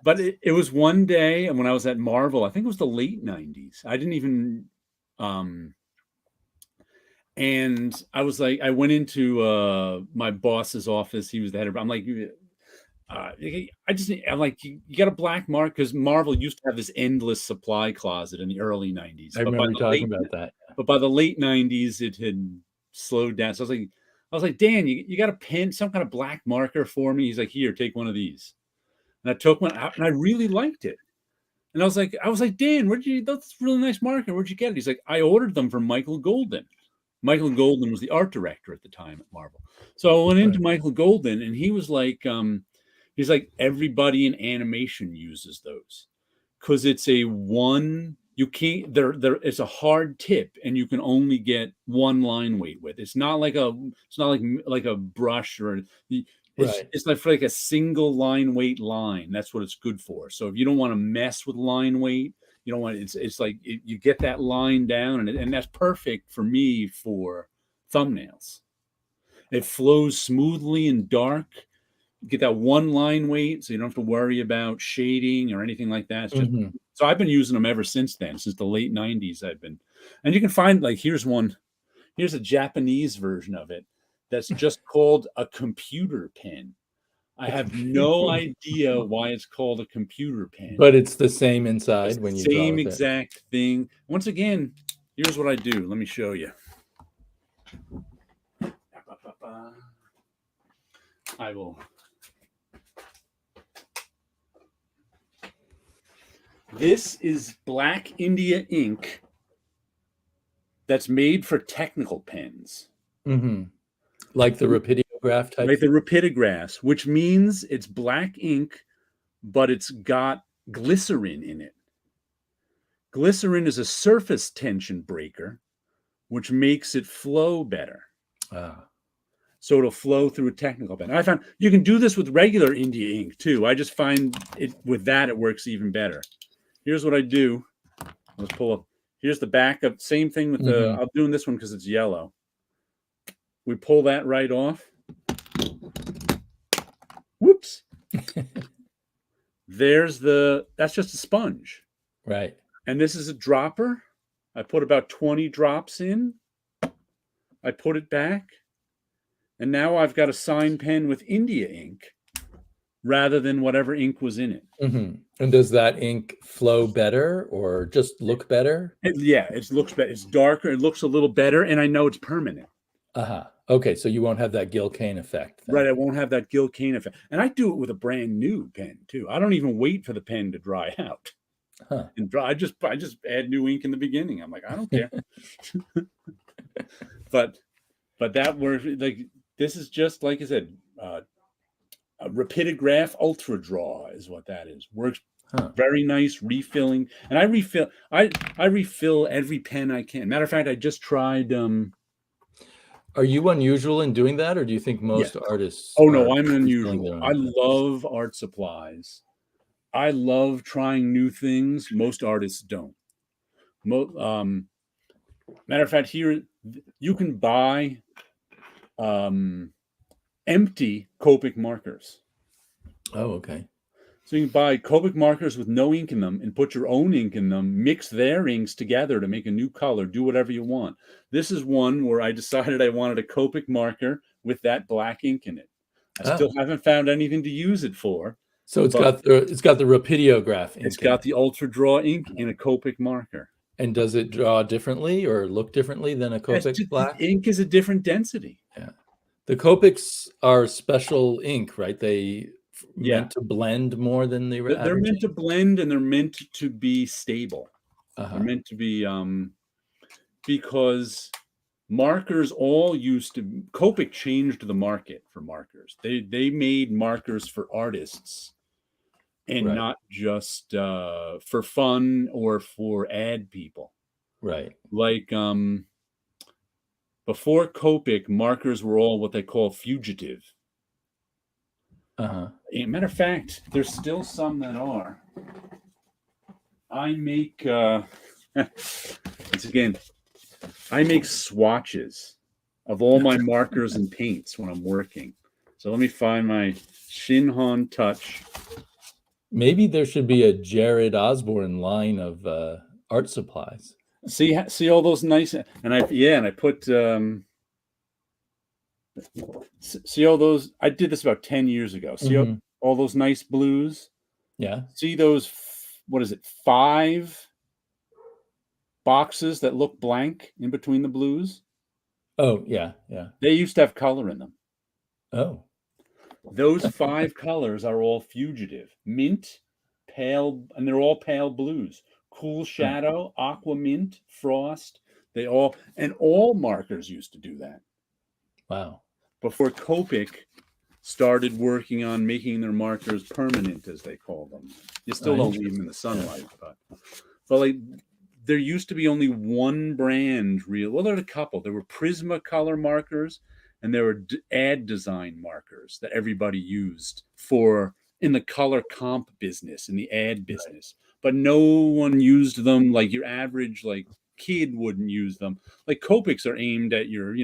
But it was one day, and when I was at Marvel, I think it was the late 90s. I didn't even, and I was like, I went into my boss's office. He was the head of, I'm like, I'm like, you got a black mark because Marvel used to have this endless supply closet in the early 90s, I remember you talking about that. but by the late 90s, it had slowed down. So I was like, Dan, you got a pen, some kind of black marker for me? He's like, here, take one of these. And I took one out and I really liked it. And I was like, Dan, that's a really nice marker. Where'd you get it? He's like, I ordered them from Michael Golden. Michael Golden was the art director at the time at Marvel. So I went into Michael Golden and he was like, he's like, everybody in animation uses those because it's you can't, it's a hard tip and you can only get one line weight with. It's not like a brush or it's like a single line weight line. That's what it's good for. So if you don't want to mess with line weight, you don't want it's like you get that line down and that's perfect for me for thumbnails. It flows smoothly and dark. You get that one line weight, so you don't have to worry about shading or anything like that. It's just so I've been using them ever since then, since the late 90s. And you can find like here's a Japanese version of it that's just called a computer pen. I have no idea why it's called a computer pen. But it's the same inside when you draw same exact thing. Once again, here's what I do. Let me show you. I will. This is Black India ink that's made for technical pens. Like the rapidograph type? Like the rapidographs, which means it's black ink, but it's got glycerin in it. Glycerin is a surface tension breaker, which makes it flow better. So it'll flow through a technical pen. I found you can do this with regular India ink too. I just find it with that it works even better. Here's what I do. Let's pull up. Here's the back of same thing with the. I'm doing this one because it's yellow. We pull that right off. Whoops. That's just a sponge. Right. And this is a dropper. I put about 20 drops in. I put it back. And now I've got a sign pen with India ink rather than whatever ink was in it. And does that ink flow better or just look better? It looks better. It's darker. It looks a little better. And I know it's permanent. Okay, so you won't have that Gil Kane effect. Then. Right, I won't have that Gil Kane effect. And I do it with a brand new pen too. I don't even wait for the pen to dry out. And I just add new ink in the beginning. I'm like, I don't care. but that works. Like this is just like I said, a rapidograph ultra draw is what that is. Works very nice refilling. And I refill every pen I can. Matter of fact, I just tried. Are you unusual in doing that, or do you think most artists? Oh no, I'm unusual. I love art supplies. I love trying new things. Most artists don't. Matter of fact, here you can buy empty Copic markers. Oh, okay. So you can buy Copic markers with no ink in them and put your own ink in them, mix their inks together to make a new color, do whatever you want. This is one where I decided I wanted a Copic marker with that black ink in it. I still haven't found anything to use it for. So it's got the rapidograph ink. It's got the ultra draw ink in a Copic marker. And does it draw differently or look differently than a Copic black? The ink is a different density. Yeah. The Copics are special ink, right? They meant to blend more than the average. They're meant to blend and they're meant to be stable. They're meant to be because markers all used to Copic changed the market for markers. They made markers for artists and not just for fun or for ad people. Right. Like before Copic, markers were all what they call fugitive. Matter of fact, there's still some that are. I make once again, I make swatches of all my markers and paints when I'm working. So let me find my Shinhan Touch. Maybe there should be a Jared Osborne line of art supplies. See all those nice and I put see all those. I did this about 10 years ago. See all those nice blues. Yeah. See those, 5 boxes that look blank in between the blues? Oh, yeah, yeah. They used to have color in them. Oh, Those 5 colors are all fugitive. Mint, pale, and they're all pale blues. Cool shadow, aqua mint, frost. All markers used to do that. wow. Before Copic started working on making their markers permanent, as they call them. You still don't leave them in the sunlight, but like there used to be only one brand real. Well, there were a couple. There were Prisma color markers, and there were ad design markers that everybody used for in the color comp business, in the ad business. But no one used them like your average like kid wouldn't use them. Like Copics are aimed at your,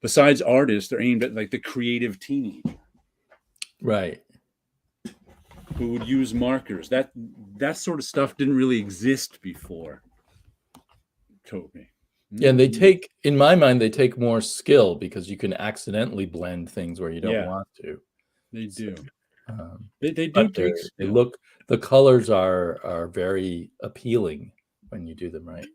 besides artists, they're aimed at like the creative teenager. Right. Who would use markers. That sort of stuff didn't really exist before Copic. Yeah, and they take, in my mind, they take more skill because you can accidentally blend things where you don't want to. They do. So, they do take skill. They look, the colors are very appealing when you do them right.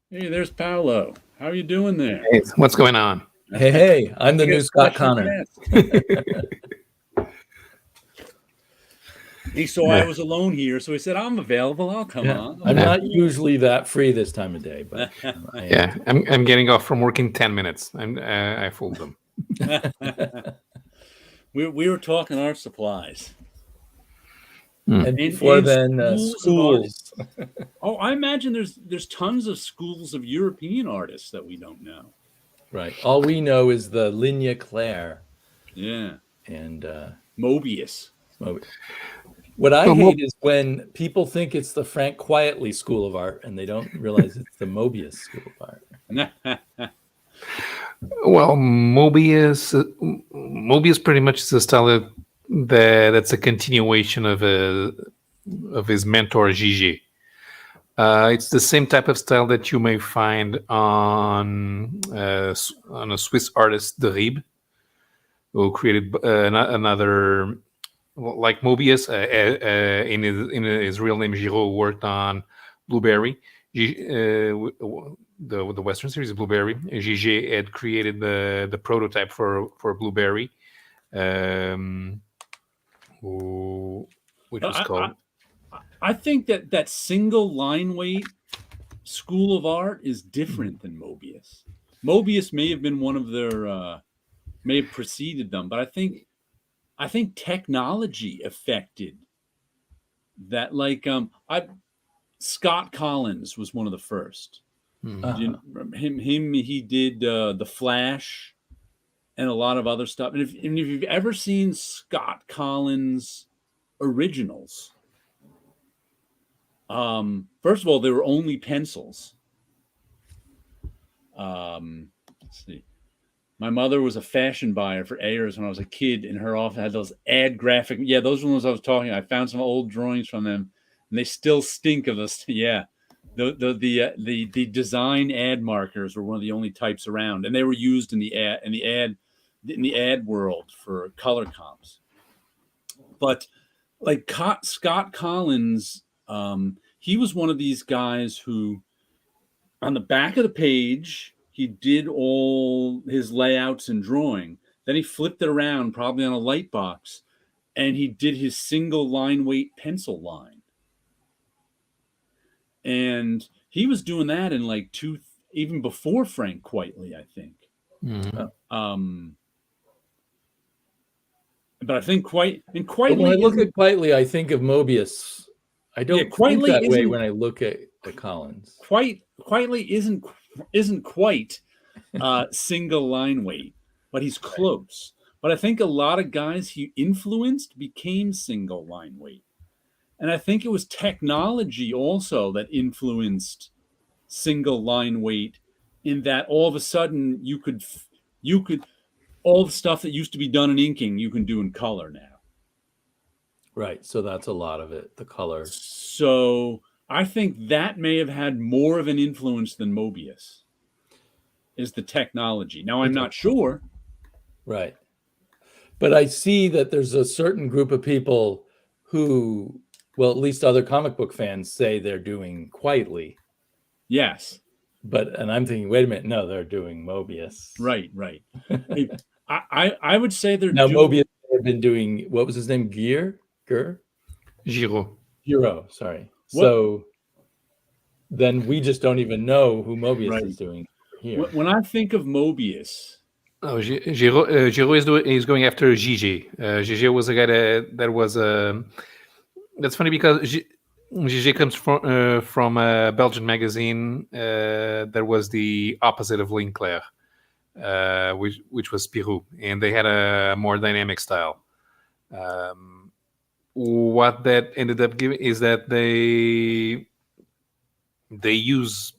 Hey, there's Paulo. How are you doing there? Hey, what's going on? Hey, I'm the new Scott Connor. He saw I was alone here, so he said, "I'm available. I'll come on." I'm not usually that free this time of day, but I'm getting off from work in 10 minutes. I fooled them. we were talking art supplies, and before then, schools. Oh, I imagine there's tons of schools of European artists that we don't know. Right. All we know is the Ligne Claire. Yeah. And Mobius. What I hate is when people think it's the Frank Quietly School of Art and they don't realize it's the Mobius School of Art. Well, Mobius pretty much is a style that's a continuation of his mentor Gigi. It's the same type of style that you may find on a Swiss artist, Derib, who created another. Like Mobius, in his real name, Giraud worked on Blueberry, the Western series of Blueberry. Gigi had created the prototype for Blueberry, which was called. I think that single line weight school of art is different than Mobius. Mobius may have been one of their, may have preceded them, but I think technology affected that. Like Scott Collins was one of the first. He did the Flash and a lot of other stuff. And if you've ever seen Scott Collins originals, first of all, they were only pencils. Let's see. My mother was a fashion buyer for Ayers when I was a kid, and her office had those ad graphic. Yeah, those are the ones I was talking about. I found some old drawings from them, and they still stink of us. Yeah, the design ad markers were one of the only types around, and they were used in the ad world for color comps. But like Scott Collins, he was one of these guys who, on the back of the page, he did all his layouts and drawing. Then he flipped it around, probably on a light box, and he did his single line weight pencil line. And he was doing that in like even before Frank Quietly, I think. Mm-hmm. But I think Quietly. When I look at Quietly, I think of Mobius. I don't think that way when I look at Collins. Quietly isn't quite single line weight, but he's close. But I think a lot of guys he influenced became single line weight. And I think it was technology also that influenced single line weight, in that all of a sudden you could all the stuff that used to be done in inking, you can do in color now. Right. So that's a lot of it, the color. So I think that may have had more of an influence than Mobius, is the technology. Now, I'm not sure. Right. But I see that there's a certain group of people who, well, at least other comic book fans say they're doing quietly. Yes. And I'm thinking, wait a minute, no, they're doing Mobius. Right. Hey, I would say they're now doing. Mobius have been doing, what was his name? Giro, sorry. What? So then we just don't even know who Mobius is doing here. When I think of Mobius, Giro is going after GG. GG was a guy that was that's funny because GG comes from a Belgian magazine that was the opposite of Linclair, which was Spirou, and they had a more dynamic style. What that ended up giving is that they use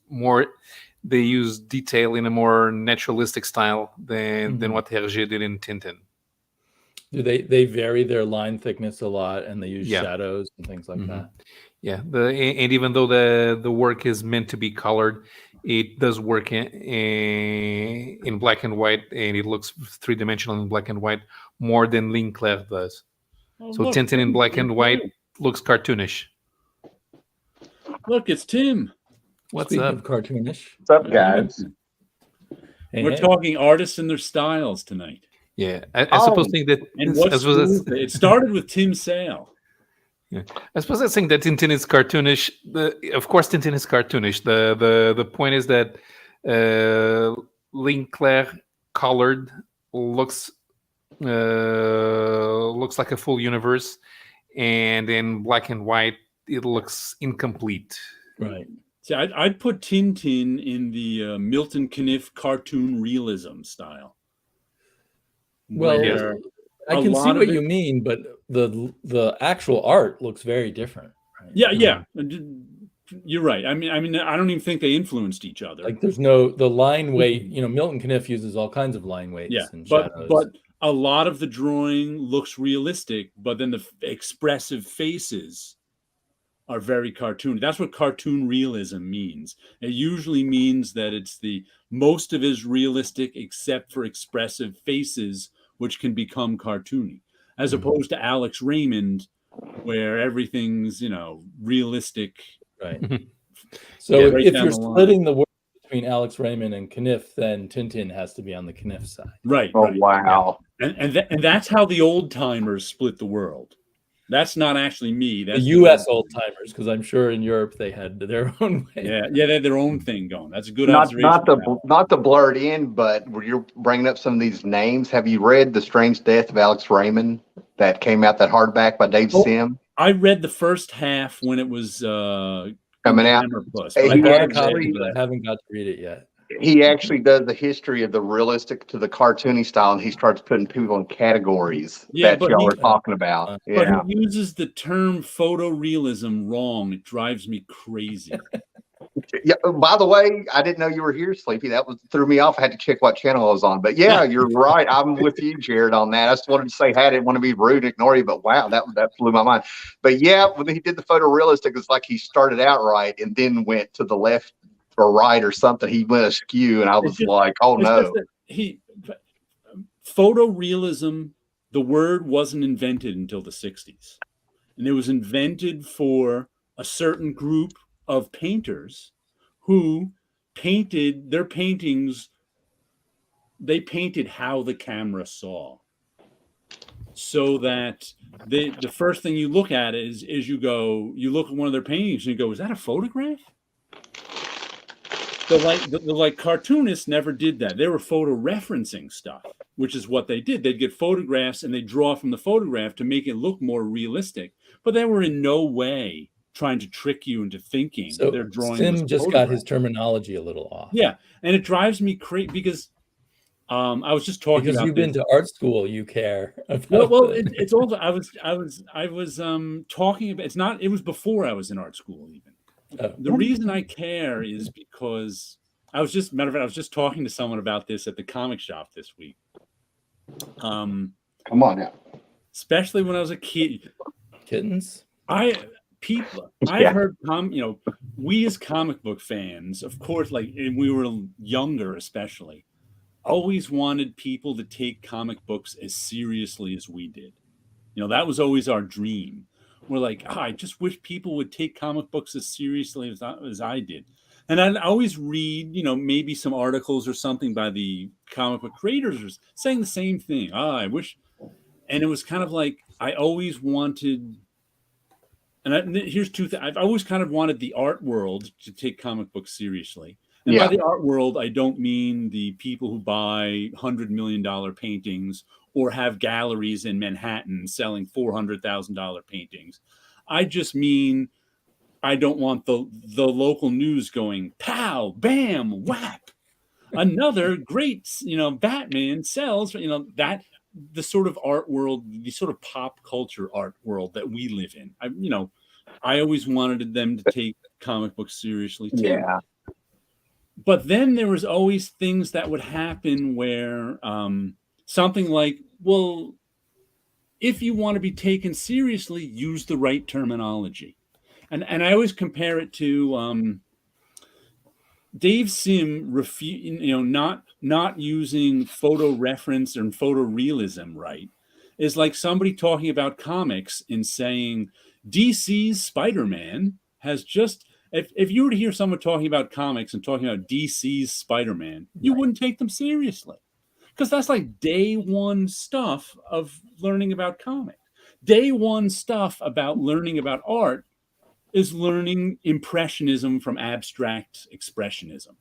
detail in a more naturalistic style than what Hergé did in Tintin. Do they vary their line thickness a lot, and they use shadows and things like that? Yeah, and even though the work is meant to be colored, it does work in black and white, and it looks three-dimensional in black and white more than Linclair does. So look, Tintin in black and white looks cartoonish. Look, it's Tim. Speaking of cartoonish. What's up, guys? We're talking artists and their styles tonight. Yeah, I suppose think that it started with Tim Sale. Yeah, I suppose I think that Tintin is cartoonish. Of course, Tintin is cartoonish. The point is that Linclair colored looks like a full universe, and in black and white it looks incomplete. Right. See, I'd put Tintin in the Milton Caniff cartoon realism style. Well, I can see what you mean, but the actual art looks very different. Right? Yeah. You're right. I mean, I don't even think they influenced each other. Like, there's the line weight. Milton Caniff uses all kinds of line weights and shadows. But a lot of the drawing looks realistic, but then the expressive faces are very cartoon. That's what cartoon realism means. It usually means that it's most of it is realistic except for expressive faces, which can become cartoony, as opposed to Alex Raymond, where everything's, realistic. Right. So if you're splitting the work between Alex Raymond and Caniff, then Tintin has to be on the Caniff side. Right. Oh, right. wow. Yeah. And that's how the old timers split the world. That's not actually me. That's the U.S. old timers, because I'm sure in Europe they had their own way. Yeah, they had their own thing going. That's a good observation. Not to blur it in, but you're bringing up some of these names. Have you read The Strange Death of Alex Raymond that came out, that hardback by Dave Sim? I read the first half when it was coming out. I haven't got to read it yet. He actually does the history of the realistic to the cartoony style, and he starts putting people in categories that y'all are talking about. But he uses the term photorealism wrong. It drives me crazy. Yeah. By the way, I didn't know you were here, Sleepy. That threw me off. I had to check what channel I was on. But yeah, you're right. I'm with you, Jared, on that. I just wanted to say, I didn't want to be rude and ignore you, but wow, that blew my mind. But yeah, when he did the photorealistic, it's like he started out right and then went to the left or right or something. He went askew, and I was like, oh no. Photorealism, the word wasn't invented until the 60s. And it was invented for a certain group of painters who painted their paintings. They painted how the camera saw. So that the first thing you look at is you look at one of their paintings and you go, is that a photograph? The cartoonists never did that. They were photo referencing stuff, which is what they did. They'd get photographs and they'd draw from the photograph to make it look more realistic. But they were in no way trying to trick you into thinking that they're drawing. Sim just got his terminology a little off. Yeah, and it drives me crazy because I was just talking because about you've been to art school. You care. About it's also I was talking about. It's not. It was before I was in art school even. The reason I care is because I was just talking to someone about this at the comic shop this week. Come on now. Especially when I was a kid. Kittens? I've heard we as comic book fans, of course, like when we were younger especially, always wanted people to take comic books as seriously as we did. That was always our dream. We're like, I just wish people would take comic books as seriously as I did. And I'd always read, maybe some articles or something by the comic book creators saying the same thing. I wish. And it was kind of like, I always wanted, here's two things. I've always kind of wanted the art world to take comic books seriously. And by the art world, I don't mean the people who buy $100 million paintings or have galleries in Manhattan selling $400,000 paintings. I just mean I don't want the local news going, pow, bam, whap. Another great, Batman sells, that the sort of art world, the sort of pop culture art world that we live in. I always wanted them to take comic books seriously too. Yeah. But then there was always things that would happen where something like, well, if you want to be taken seriously, use the right terminology. And I always compare it to Dave Sim not using photo reference and photorealism right is like somebody talking about comics and saying DC's Spider-Man has just. If you were to hear someone talking about comics and talking about DC's Spider-Man, you wouldn't take them seriously. Because that's like day one stuff of learning about comics. Day one stuff about learning about art is learning impressionism from abstract expressionism.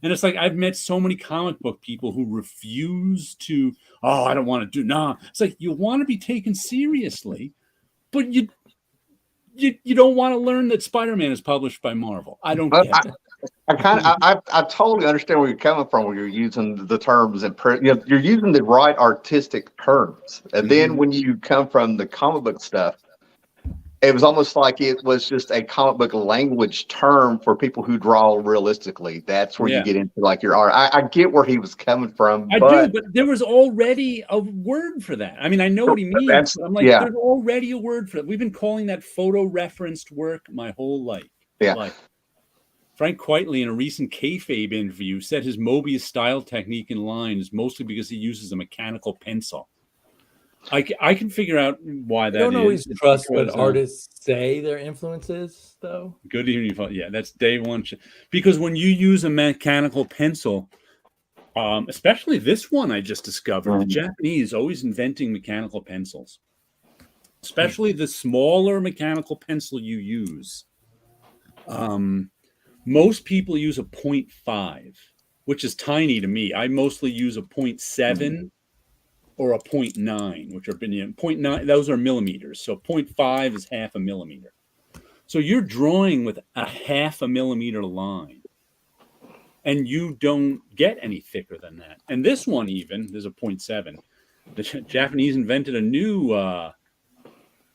And it's like, I've met so many comic book people who refuse to, I don't want to do, It's like, you want to be taken seriously, but you don't want to learn that Spider-Man is published by Marvel. I don't get it. I totally understand where you're coming from when you're using the terms and you're using the right artistic terms. And then when you come from the comic book stuff, it was almost like it was just a comic book language term for people who draw realistically. That's where you get into like your art. I get where he was coming from. I do, but there was already a word for that. I mean, I know what he means. But I'm like, there's already a word for it. We've been calling that photo-referenced work my whole life. Yeah. Frank Quitely, in a recent kayfabe interview, said his Mobius style technique in line is mostly because he uses a mechanical pencil. I can figure out why that is. I don't always trust what artists say their influence is, though. Good to hear you. Yeah, that's day one. Because when you use a mechanical pencil, especially this one I just discovered, the Japanese always inventing mechanical pencils. Especially the smaller mechanical pencil you use. Most people use a 0.5, which is tiny to me. I mostly use a 0.7. Or a 0.9, which are 0.9, those are millimeters. So 0.5 is half a millimeter. So you're drawing with a half a millimeter line, and you don't get any thicker than that. And this one there's a 0.7. The Japanese invented a new,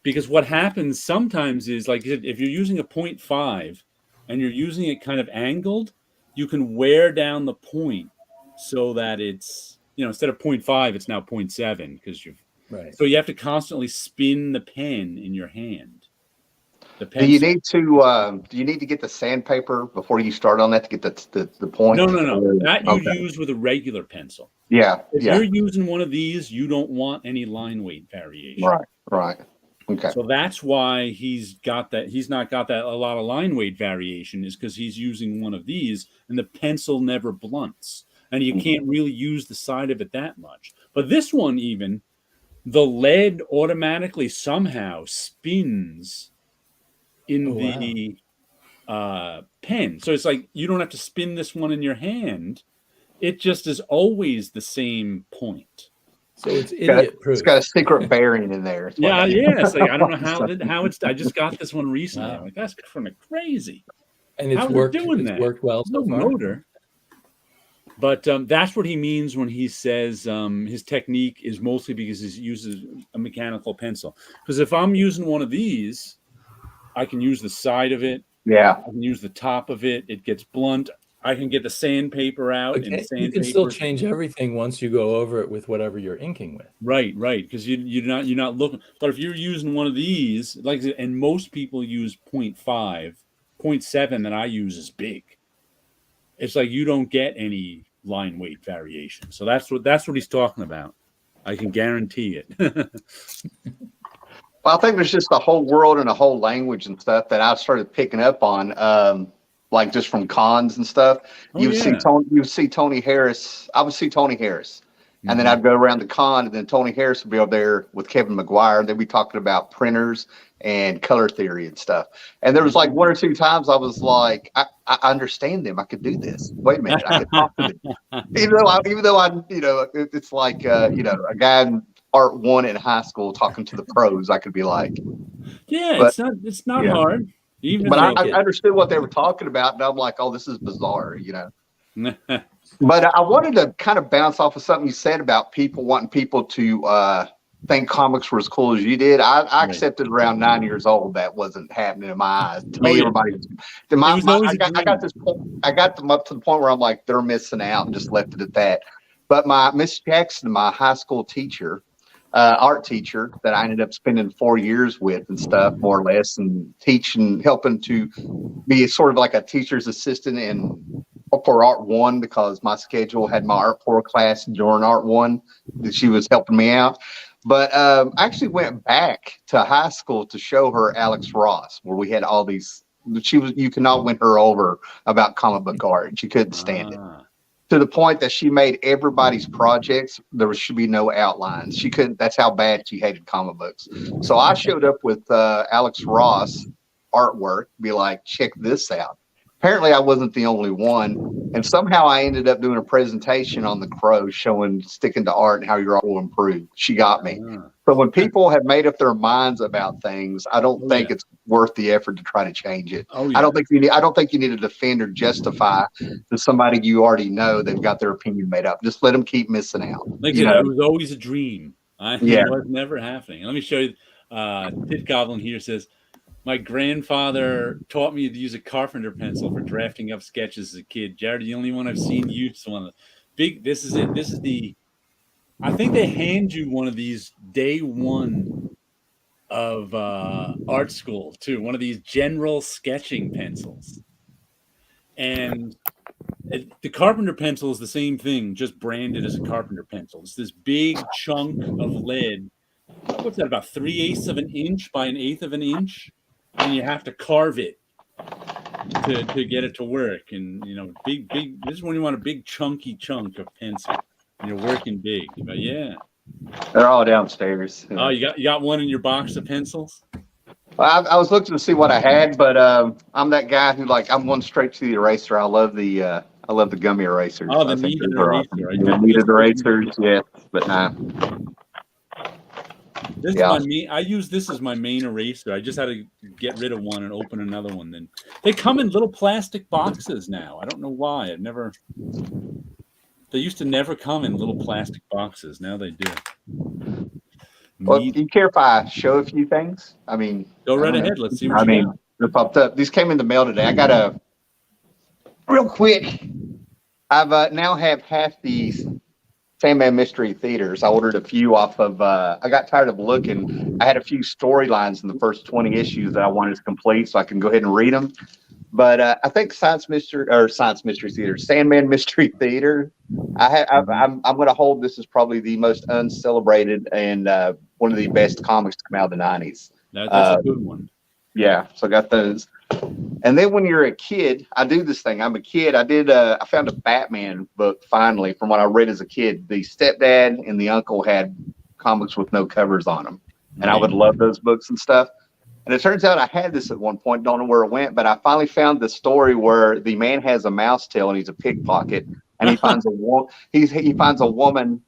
because what happens sometimes is like if you're using a 0.5 and you're using it kind of angled, you can wear down the point so that it's, instead of 0.5, it's now 0.7 because so you have to constantly spin the pen in your hand. Do you need to get the sandpaper before you start on that to get the point? No. That you use with a regular pencil. Yeah. If you're using one of these, you don't want any line weight variation. Right. Okay. So that's why he's got that. He's not got that a lot of line weight variation is because he's using one of these and the pencil never blunts. And you can't really use the side of it that much. But this one, even, the lead automatically somehow spins in the pen. So it's like you don't have to spin this one in your hand. It just is always the same point. So it's idiot proof. It's got a secret bearing in there. Yeah. It's like I don't know how it's. I just got this one recently. I'm like, that's kind of crazy. And it's worked well so far. Motor. But that's what he means when he says his technique is mostly because he uses a mechanical pencil. Because if I'm using one of these, I can use the side of it. Yeah. I can use the top of it. It gets blunt. I can get the sandpaper out. Okay. And you can still change everything once you go over it with whatever you're inking with. Right. Because you're not looking. But if you're using one of these, and most people use 0.5, 0.7 that I use is big. It's like you don't get any line weight variation. So that's what he's talking about. I can guarantee it. Well, I think there's just a whole world and a whole language and stuff that I started picking up on, like just from cons and stuff. Oh, You would yeah. see Tony Harris. I would see Tony Harris, and then Mhm. I'd go around the con, and then Tony Harris would be over there with Kevin McGuire. They'd be talking about printers and color theory and stuff. And there was like one or two times I was like, I understand them. I could do this. Wait a minute, I could talk to them. Even though I, it's like, a guy in Art 1 in high school talking to the pros. I could be like, Yeah, But- it's not yeah. hard. Even but though, I understood what they were talking about, and I'm like, oh, this is bizarre. But I wanted to kind of bounce off of something you said about people wanting people to think comics were as cool as you did. I Right. accepted around 9 years old that wasn't happening in my eyes. To Oh, me, yeah. everybody was. was always a I got dream. this point. I got them up to the point where I'm like, they're missing out, and just left it at that. But my Miss Jackson, my high school teacher, art teacher that I ended up spending 4 years with and stuff, more or less, and teaching, helping to be sort of like a teacher's assistant for Art 1, because my schedule had my Art 4 class during Art 1 that she was helping me out. But I actually went back to high school to show her Alex Ross, where we had all these. You cannot win her over about comic book art. She couldn't stand it. To the point that she made everybody's projects, should be no outlines. She couldn't, that's how bad she hated comic books. So I showed up with Alex Ross artwork, be like, check this out. Apparently I wasn't the only one. And somehow I ended up doing a presentation on the Crow showing sticking to art and how your art will improve. She got me. But when people have made up their minds about things, I don't think it's worth the effort to try to change it. Oh, yeah. I don't think you need to defend or justify to somebody you already know they've got their opinion made up. Just let them keep missing out. Like I said, it was always a dream. Yeah. It was never happening. Let me show you. Tit Goblin here says, my grandfather taught me to use a carpenter pencil for drafting up sketches as a kid. Jared, the only one I've seen use one. This is it. This is I think they hand you one of these day one of art school too. One of these general sketching pencils. And the carpenter pencil is the same thing, just branded as a carpenter pencil. It's this big chunk of lead. What's that, about 3/8 of an inch by 1/8 of an inch? And you have to carve it to get it to work. And, big, this is when you want a big chunky chunk of pencil. And you're working big. But yeah. They're all downstairs. Oh, you got one in your box of pencils? Well, I was looking to see what I had, but I'm that guy who I'm going straight to the eraser. I love the gummy erasers. Oh, the I think kneaded those are eraser. awesome. The kneaded erasers, yes, but nah. This is my main. I use this as my main eraser. I just had to get rid of one and open another one. Then they come in little plastic boxes now. I don't know why. They used to never come in little plastic boxes. Now they do. Well, do you care if I show a few things? I mean, go right ahead. Let's see what you got. They popped up. These came in the mail today. I got a real quick. I've now have half these Sandman Mystery Theaters. I ordered a few off of. I got tired of looking. I had a few storylines in the first 20 issues that I wanted to complete, so I can go ahead and read them. But I think Sandman Mystery Theater. I'm going to hold this as probably the most uncelebrated and one of the best comics to come out of the 90s. That's a good one. Yeah, so I got those. And then when you're a kid, I do this thing. I'm a kid. I found a Batman book finally from what I read as a kid. The stepdad and the uncle had comics with no covers on them. And I would love those books and stuff. And it turns out I had this at one point, don't know where it went, but I finally found the story where the man has a mouse tail and he's a pickpocket, and he finds he finds a woman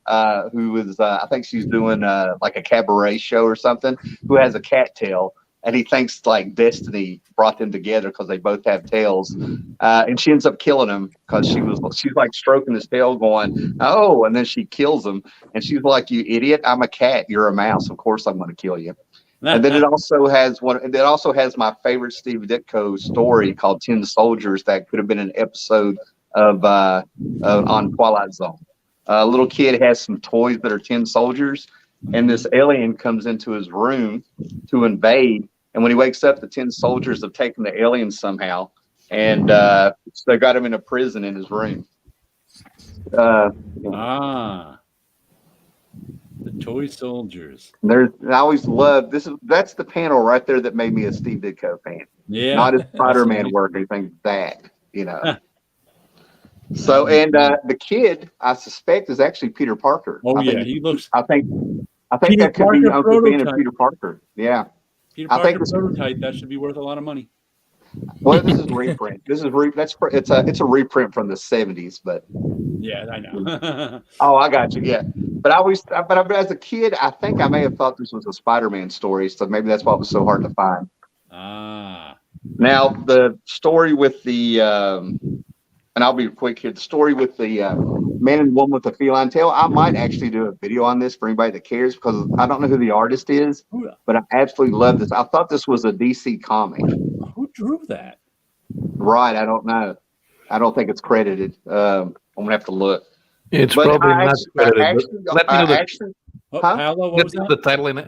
who is I think she's doing like a cabaret show or something, who has a cat tail, and he thinks destiny brought them together because they both have tails, and she ends up killing him because she's stroking his tail, going, oh, and then she kills him, and she's like, you idiot, I'm a cat, you're a mouse, of course I'm going to kill you. And then it also has my favorite Steve Ditko story called 10 Soldiers that could have been an episode of on Twilight Zone. A little kid has some toys that are 10 soldiers, and this alien comes into his room to invade. And when he wakes up, the 10 soldiers have taken the alien somehow, and they got him in a prison in his room. Uh, The toy soldiers. I always loved that's the panel right there that made me a Steve Ditko fan. Yeah. Not his Spider-Man Awesome. work or anything, So, and the kid, I suspect, is actually Peter Parker. Oh, I think, he looks. I think Peter that could be Parker Uncle Ben and prototype. Peter Parker. Yeah. Peter I think Parker prototype. That should be worth a lot of money. Well, this is reprint. It's a reprint from the 70s, but Yeah, I know. oh, I got you. Yeah, but as a kid, I think I may have thought this was a Spider-Man story, so maybe that's why it was so hard to find. Now the story with the and I'll be quick here. The story with the man and woman with the feline tail. I might actually do a video on this for anybody that cares because I don't know who the artist is, but I absolutely love this. I thought this was a DC comic. Who drew that? Right, I don't know. I don't think it's credited. I'm gonna have to look. It's probably not credited. Let me know Paulo, what was that? The title and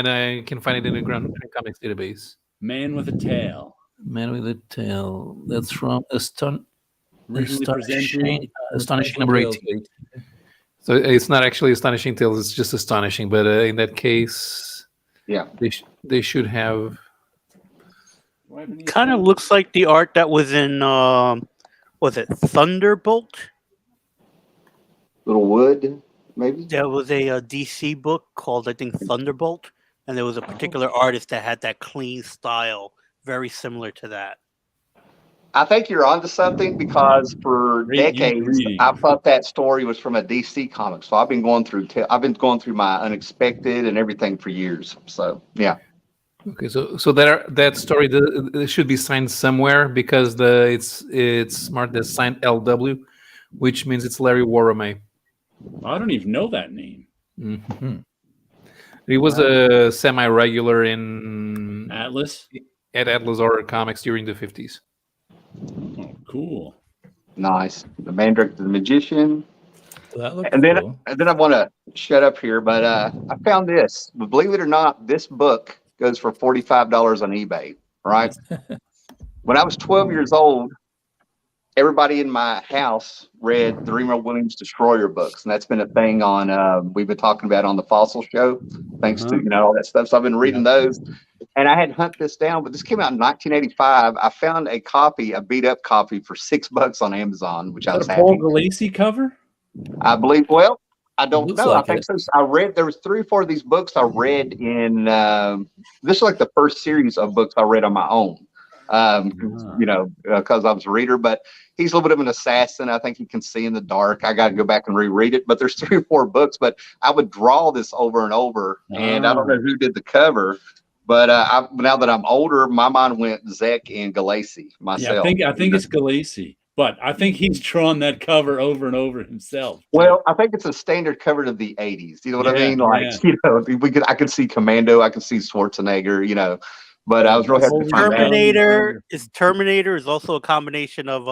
I can find it in the Ground Comics database. Man with a Tail. Man with a Tail. That's from Astonishing number 18. So it's not actually Astonishing Tales, it's just Astonishing. But in that case, yeah, they should have. Kind of looks like the art that was in, was it Thunderbolt? Little Wood, maybe? There was a DC book called, I think, Thunderbolt. And there was a particular artist that had that clean style, very similar to that. I think you're onto something because for decades I thought that story was from a DC comic. So I've been going through my Unexpected and everything for years. So yeah. Okay, so that story it should be signed somewhere because it's marked as signed LW, which means it's Larry Warame. I don't even know that name. Mm-hmm. He was a semi-regular in Atlas at Atlas Horror Comics during the 50s. Oh, cool! Nice. The Mandrake the Magician. Well, that looks cool. And then I want to shut up here, but I found this. Believe it or not, this book goes for $45 on eBay. Right. When I was 12 years old, everybody in my house read the Remo Williams Destroyer books, and that's been a thing on. We've been talking about on the Fossil Show, thanks to all that stuff. So I've been reading those, and I had to hunt this down. But this came out in 1985. I found a beat up copy for $6 on Amazon, which I was happy. Paul Galassi cover? I believe. Well, I don't know. Like I think so. I read there was 3 or 4 of these books I read in. This is like the first series of books I read on my own. Because I was a reader, but he's a little bit of an assassin. I think he can see in the dark. I got to go back and reread it, but there's 3 or 4 books, but I would draw this over and over, and I don't know who did the cover, but now that I'm older, my mind went Zek and Galassi myself. Yeah, I think it's Galassi, but I think he's drawn that cover over and over himself. Well, I think it's a standard cover of the 80s. You know what I mean? Like, I could see Commando, I could see Schwarzenegger, but I was really happy to find Terminator is also a combination of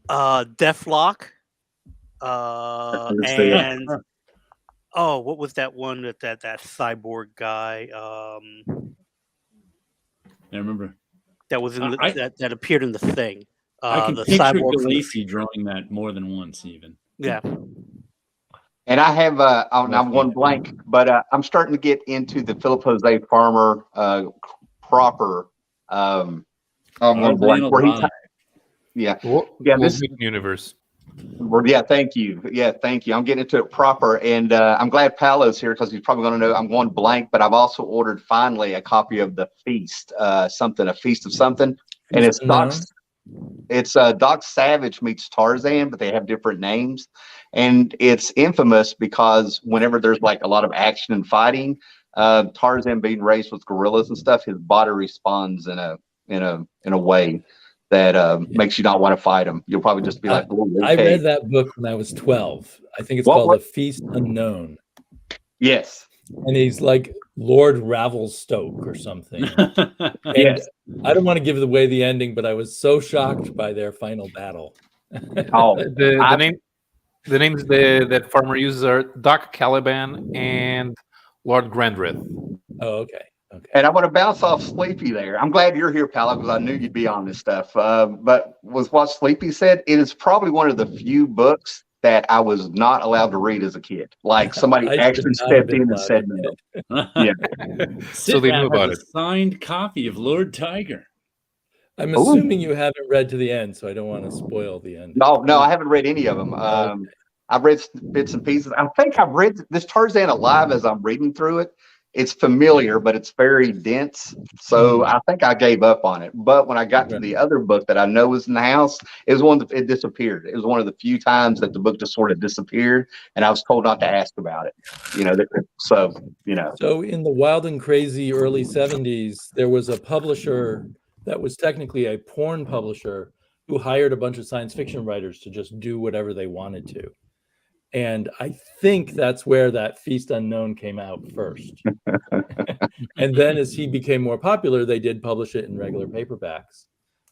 Deathlock and what was that one that cyborg guy? I remember that was in that appeared in the Thing. I can the picture cyborg Galassi drawing that more than once, even. Yeah. And I have I'm one blank, but I'm starting to get into the Philip Jose Farmer proper. I'm one blank where he's this universe. Yeah, thank you. Yeah, thank you. I'm getting into it proper, and I'm glad Paulo's here because he's probably going to know I'm going blank. But I've also ordered finally a copy of The Feast, a Feast of something, and it's Doc Savage meets Tarzan, but they have different names. And it's infamous because whenever there's like a lot of action and fighting, Tarzan being raised with gorillas and stuff, his body responds in a way that makes you not want to fight him. You'll probably just be like, oh, okay. I read that book when I was 12. I think it's called The Feast Unknown. Yes. And he's like Lord Ravelstoke or something. Yes. I don't want to give away the ending, but I was so shocked by their final battle. The names that Farmer uses are Doc Caliban and Lord Grandrith. Oh, okay. Okay. And I want to bounce off Sleepy there. I'm glad you're here, Paulo, because I knew you'd be on this stuff. But with what Sleepy said, it is probably one of the few books that I was not allowed to read as a kid. Like somebody I should actually not have stepped been in and allowed said to. no. Yeah. So they knew Sitrat about has it. a signed copy of Lord Tiger. I'm Ooh. assuming you haven't read to the end, so I don't want to spoil the end. No, I haven't read any of them. I've read bits and pieces. I think I've read this Tarzan Alive as I'm reading through it. It's familiar, but it's very dense. So I think I gave up on it. But when I got to the other book that I know was in the house, it was one that it disappeared. It was one of the few times that the book just sort of disappeared, and I was told not to ask about it. So in the wild and crazy early 70s, there was a publisher that was technically a porn publisher who hired a bunch of science fiction writers to just do whatever they wanted to. And I think that's where that Feast Unknown came out first. And then as he became more popular, they did publish it in regular paperbacks.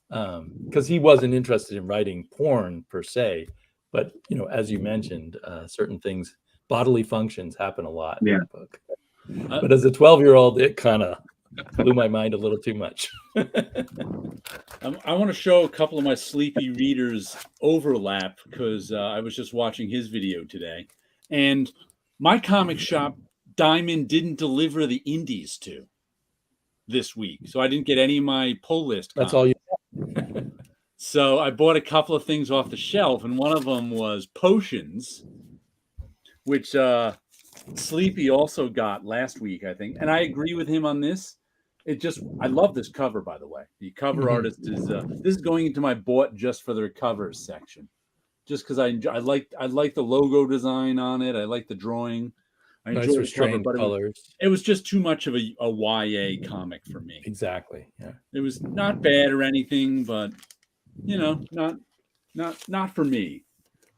Because he wasn't interested in writing porn per se. But, as you mentioned, certain things, bodily functions happen a lot in the book. But as a 12-year-old, it kind of blew my mind a little too much. I want to show a couple of my Sleepy readers overlap because I was just watching his video today. And my comic shop, Diamond, didn't deliver the indies to this week. So I didn't get any of my pull list comics. That's all you So I bought a couple of things off the shelf, and one of them was Potions, which Sleepy also got last week, I think. And I agree with him on this. I love this cover, by the way. The cover artist is this is going into my bought just for their covers section, just because I like the logo design on it. I like the drawing. I nice enjoy the restrained cover, but colors. it was just too much of a YA comic for me. Exactly. Yeah. It was not bad or anything, but not for me.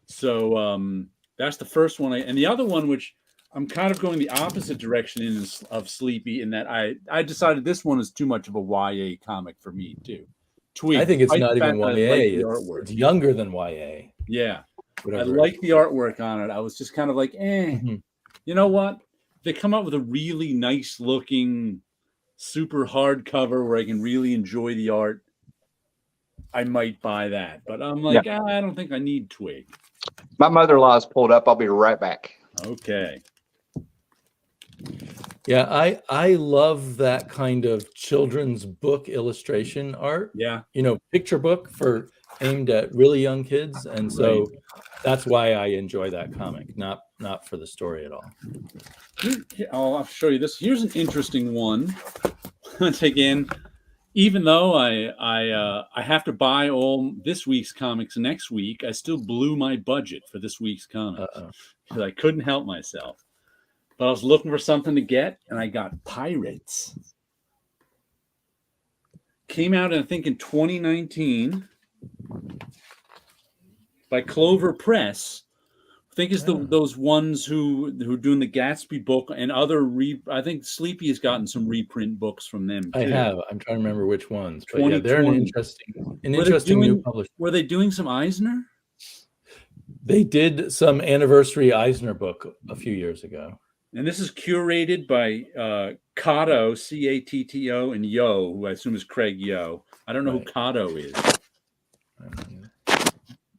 So that's the first one. And the other one, which I'm kind of going the opposite direction of Sleepy, in that I decided this one is too much of a YA comic for me too. Twig. I think it's not even YA. Like it's younger than YA. Yeah. Whatever. I like the artwork on it. I was just kind of like, You know what? They come up with a really nice looking, super hardcover where I can really enjoy the art. I might buy that. But I'm like, I don't think I need Twig. My mother-in-law's pulled up. I'll be right back. Okay. Yeah, I love that kind of children's book illustration art. Yeah. Picture book aimed at really young kids. And so that's why I enjoy that comic, not for the story at all. I'll show you this. Here's an interesting one. Once again, even though I have to buy all this week's comics next week, I still blew my budget for this week's comics because I couldn't help myself. But I was looking for something to get, and I got Pirates. Came out, I think, in 2019 by Clover Press. I think it's those ones who doing the Gatsby book and other I think Sleepy has gotten some reprint books from them too. I have. I'm trying to remember which ones. But yeah, they're an interesting new publisher. Were they doing some Eisner? They did some anniversary Eisner book a few years ago. And this is curated by Cato, Catto, and Yo, who I assume is Craig Yo. I don't know who Cato is.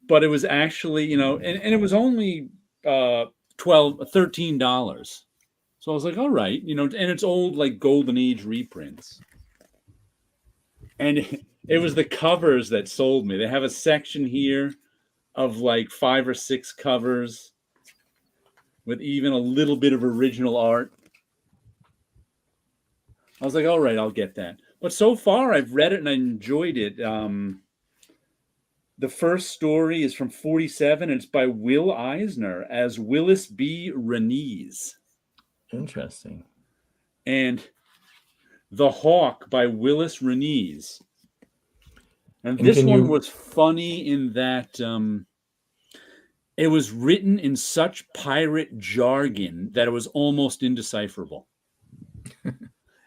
But it was actually, and it was only $13. So I was like, all right, and it's old, like Golden Age reprints. And it was the covers that sold me. They have a section here of like 5 or 6 covers with even a little bit of original art. I was like, all right, I'll get that. But so far, I've read it and I enjoyed it. The first story is from 1947, and it's by Will Eisner as Willis B. Renese. Interesting. And The Hawk by Willis Renese. And this one was funny in that it was written in such pirate jargon that it was almost indecipherable.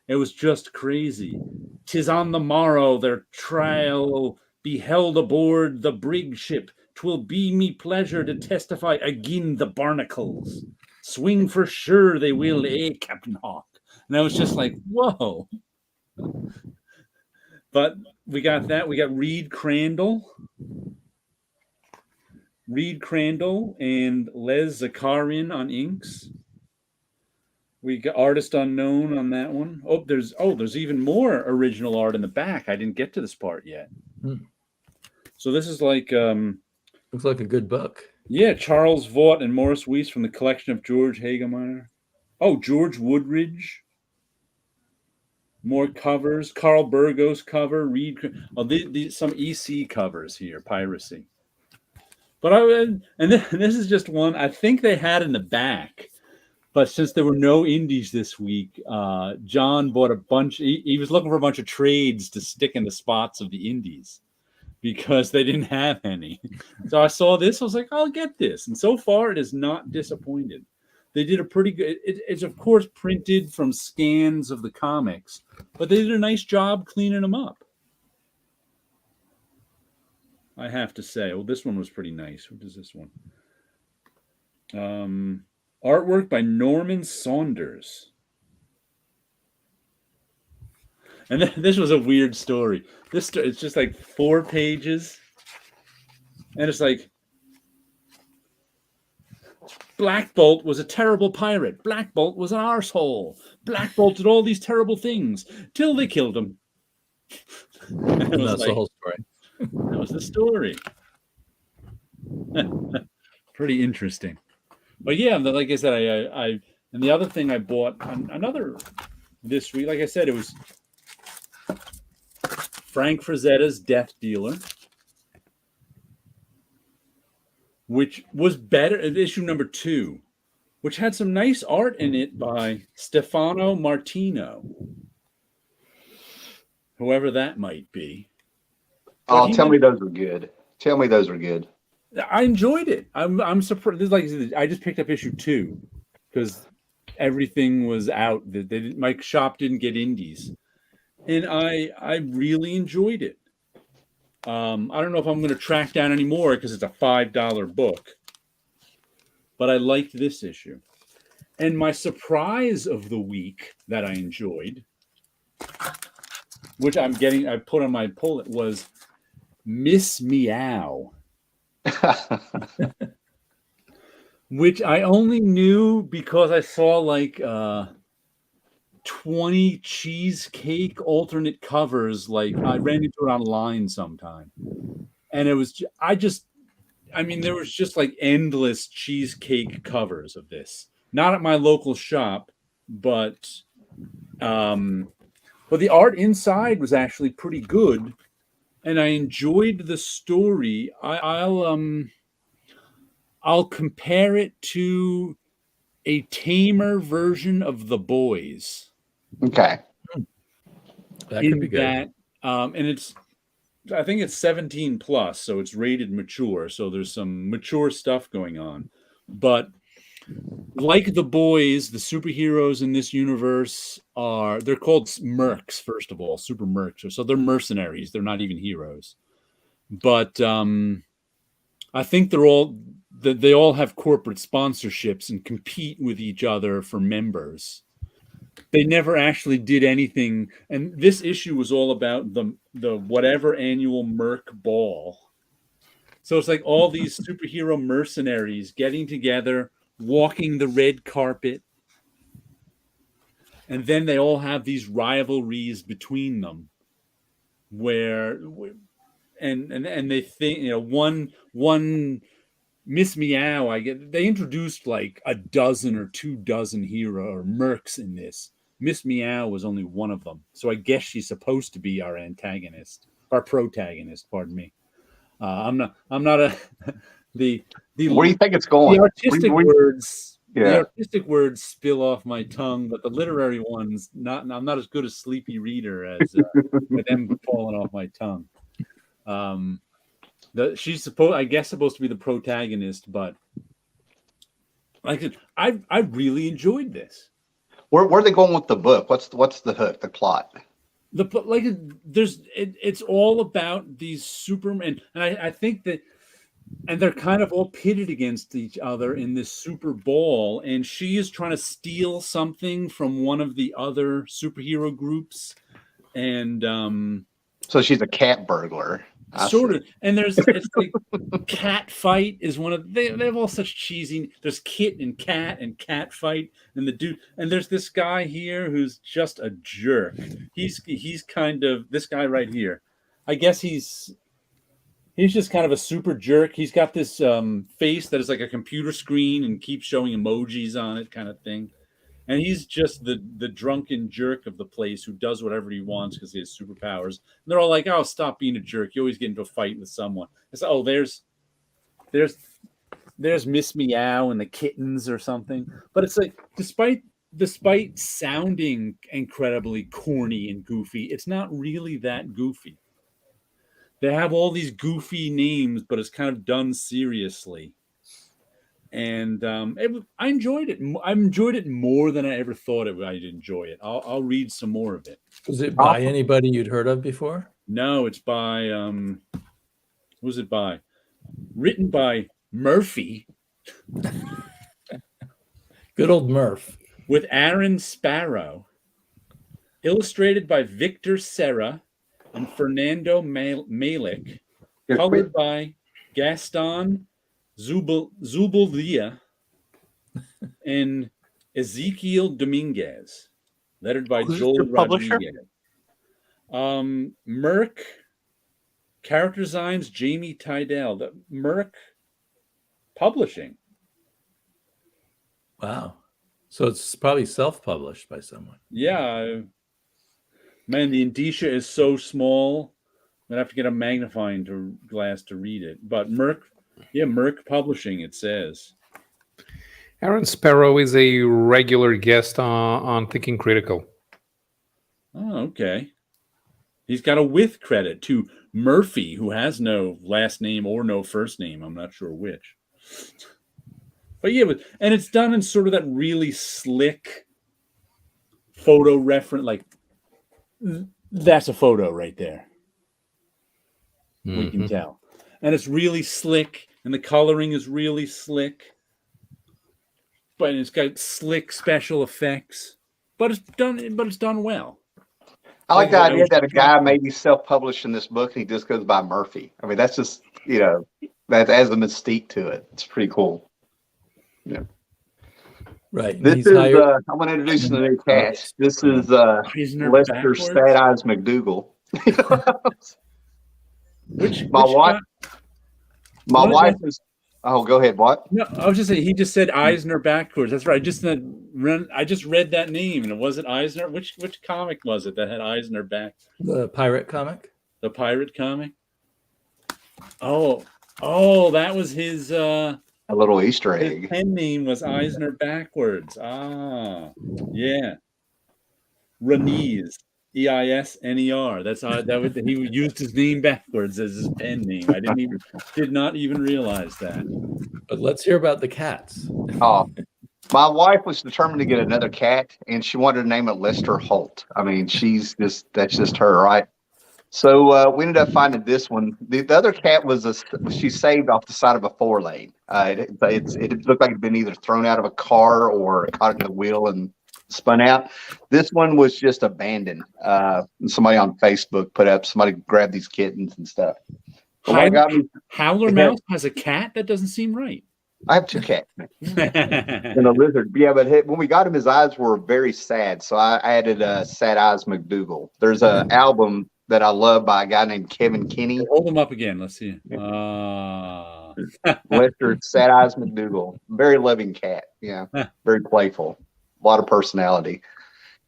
It was just crazy. 'Tis on the morrow their trial be held aboard the brig ship. 'Twill be me pleasure to testify agin the barnacles. Swing for sure they will, Captain Hawk. And I was just like, whoa. But we got that. We got Reed Crandall and Les Zakarian on inks. We got Artist Unknown on that one. There's even more original art in the back. I didn't get to this part yet. So this is like looks like a good book. Yeah, Charles Vaught and Morris Weiss from the collection of George Hagemeyer. Oh, George Woodridge. More covers. Carl Burgos cover. Reed. Oh, these some EC covers here. Piracy. But this is just one I think they had in the back. But since there were no indies this week, John bought a bunch. He was looking for a bunch of trades to stick in the spots of the indies because they didn't have any. So I saw this. I was like, I'll get this. And so far, it is not disappointed. They did a pretty good. It's of course printed from scans of the comics, but they did a nice job cleaning them up. I have to say. Well, this one was pretty nice. What is this one? Artwork by Norman Saunders. And this was a weird story. It's just like 4 pages. And it's like, Black Bolt was a terrible pirate. Black Bolt was an arsehole. Black Bolt did all these terrible things till they killed him. And that's the whole story. That was the story. Pretty interesting. But yeah, like I said, I and the other thing I bought another this week. Like I said, it was Frank Frazetta's Death Dealer, which was better at issue number 2, which had some nice art in it by Stefano Martino, whoever that might be. Oh, tell me those were good. Tell me those were good. I enjoyed it. I'm surprised. Like I just picked up issue 2 because everything was out. My shop didn't get indies, and I really enjoyed it. I don't know if I'm going to track down any more because it's a $5 book, but I liked this issue. And my surprise of the week that I enjoyed, which I put on my pull, it was Miss Meow. Which I only knew because I saw like 20 cheesecake alternate covers. Like I ran into it online sometime, and it was there was just like endless cheesecake covers of this. Not at my local shop, but the art inside was actually pretty good. And I enjoyed the story. I'll compare it to a tamer version of The Boys. Okay, that could be good. And I think it's 18 plus, so it's rated mature. So there's some mature stuff going on. But like The Boys, the superheroes in this universe they're called mercs, first of all, super mercs. So they're mercenaries. They're not even heroes. But I think they all have corporate sponsorships and compete with each other for members. They never actually did anything. And this issue was all about the whatever annual merc ball. So it's like all these superhero mercenaries getting together, walking the red carpet, and then they all have these rivalries between them, where and they think one Miss Meow. They introduced like a dozen or 24 hero or mercs in this. Miss Meow was only one of them, so I guess she's supposed to be our protagonist. Pardon me. I'm not the. Where do you think it's going? The artistic words, yeah. The artistic words spill off my tongue, but the literary ones, I'm not as good a sleepy reader as with them falling off my tongue. She's supposed to be the protagonist, but like I really enjoyed this. Where are they going with the book? What's the hook? The plot? It's all about these Superman, and I think that and they're kind of all pitted against each other in this super ball, and she is trying to steal something from one of the other superhero groups, and So she's a cat burglar. sort of. And it's like cat fight is one of they have all such cheesy. There's kit and cat fight, and the dude, and there's this guy here who's just a jerk. He's kind of this guy right here. I guess he's just kind of a super jerk. He's got this face that is like a computer screen and keeps showing emojis on it, kind of thing. And he's just the drunken jerk of the place who does whatever he wants because he has superpowers. And they're all like, "Oh, stop being a jerk. You always get into a fight with someone." It's oh, there's Miss Meow and the kittens or something. But it's like, despite sounding incredibly corny and goofy, it's not really that goofy. They have all these goofy names, but it's kind of done seriously. And I enjoyed it. I enjoyed it more than I ever thought I'd enjoy it. I'll read some more of it. Was it by anybody you'd heard of before? No, it's by who's it by? Written by Murphy. Good old Murph. With Aaron Sparrow. Illustrated by Victor Serra and Fernando Malik. Colored by Gaston Zubildia and Ezekiel Dominguez, lettered by Who's Joel the publisher? Rodriguez. Merck, character designs Jamie Tydell. The Merck Publishing. Wow. So it's probably self-published by someone. Yeah. Man, the indicia is so small. I'm gonna have to get a magnifying glass to read it. But Merck Publishing, it says. Aaron Sparrow is a regular guest on Thinking Critical. Oh, okay. He's got a with credit to Murphy, who has no last name or no first name. I'm not sure which. But yeah, and it's done in sort of that really slick photo reference. Like, that's a photo right there. We can tell. And it's really slick, and the coloring is really slick. But it's got slick special effects. But it's done well. I like the idea that a guy may be self-publishing this book and he just goes by Murphy. I mean, that's just, that adds a mystique to it. It's pretty cool. Yeah. Right. This is, I'm going to introduce the new cast. This is Lester Sad Eyes McDougal. My wife is. Oh, go ahead. What? No, I was just saying. He just said Eisner backwards. That's right. I just read that name, and it wasn't Eisner. Which comic was it that had Eisner back? The pirate comic. The pirate comic. Oh, that was his. A little Easter egg. His pen name was Eisner backwards. Ah, yeah. Ranese. Eisner. That's how he used his name backwards as his pen name. I did not even realize that. But let's hear about the cats. Oh, my wife was determined to get another cat, and she wanted to name it Lester Holt. I mean, that's just her, right? So we ended up finding this one. The other cat she saved off the side of a 4-lane. It looked like it'd been either thrown out of a car or caught in a wheel and spun out. This one was just abandoned. Somebody on Facebook put up, somebody grabbed these kittens and stuff. Howler Mouse has a cat? That doesn't seem right. I have 2 cats and a lizard. Yeah, but when we got him, his eyes were very sad. So I added Sad Eyes McDougal. There's an album that I love by a guy named Kevin Kinney. Hold him up again. Let's see. Lester Sad Eyes McDougal. Very loving cat. Yeah, very playful. A lot of personality.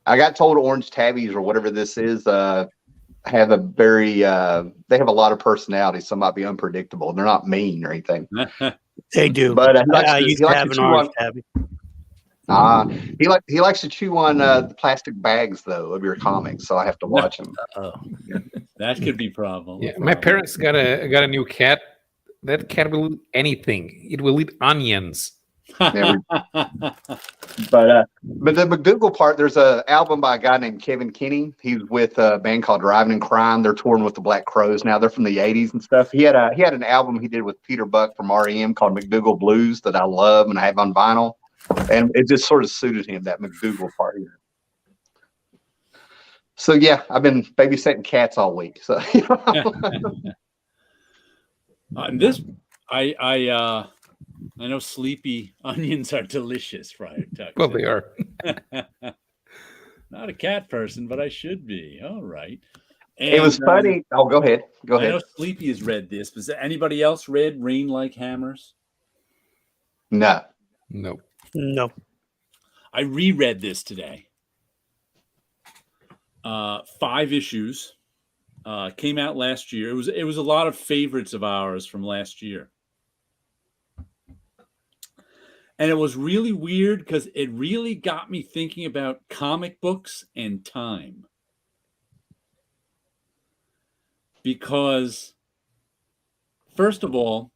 I got told orange tabbies or whatever this is have a very they have a lot of personality. Some might be unpredictable. They're not mean or anything. They do. But I used to have an orange tabby. He likes to chew on the plastic bags though of your comics, so I have to watch him. That could be a problem. Yeah, my parents got a new cat. That cat will eat anything. It will eat onions. But But the McDougal part, there's a album by a guy named Kevin Kinney. He's with a band called Driving in Crime. They're touring with the Black Crowes now. They're from the '80s and stuff. He had an album he did with Peter Buck from REM called McDougal Blues that I love and I have on vinyl, and it just sort of suited him, that McDougal part. So yeah, I've been babysitting cats all week. So I know sleepy onions are delicious, Friar Tuck. Well, they are. Not a cat person, but I should be. All right. And, it was funny. Oh, go ahead. Go I ahead. know Sleepy has read this. Has anybody else read Rain Like Hammers? No. No. No. I reread this today. 5 issues. Came out last year. It was a lot of favorites of ours from last year. And it was really weird because it really got me thinking about comic books and time. Because, first of all,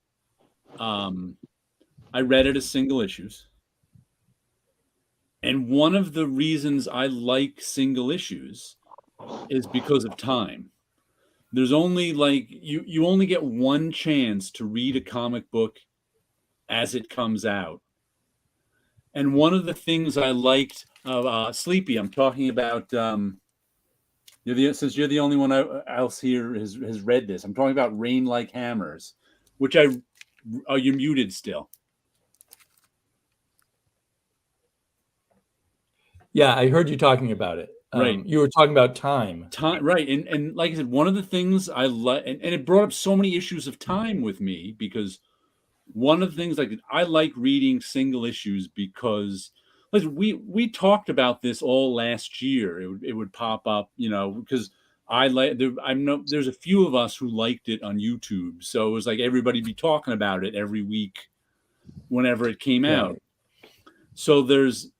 I read it as single issues. And one of the reasons I like single issues is because of time. There's only you only get one chance to read a comic book as it comes out. And one of the things I liked of Sleepy, I'm talking about, since you're the only one else here has read this, I'm talking about Rain Like Hammers, which are you muted still? Yeah, I heard you talking about it. Right. You were talking about time. Right. And like I said, one of the things I like, and it brought up so many issues of time with me, because one of the things I like reading single issues because we talked about this all last year. It would pop up, because there's a few of us who liked it on YouTube. So it was like everybody be talking about it every week whenever it came out. So there's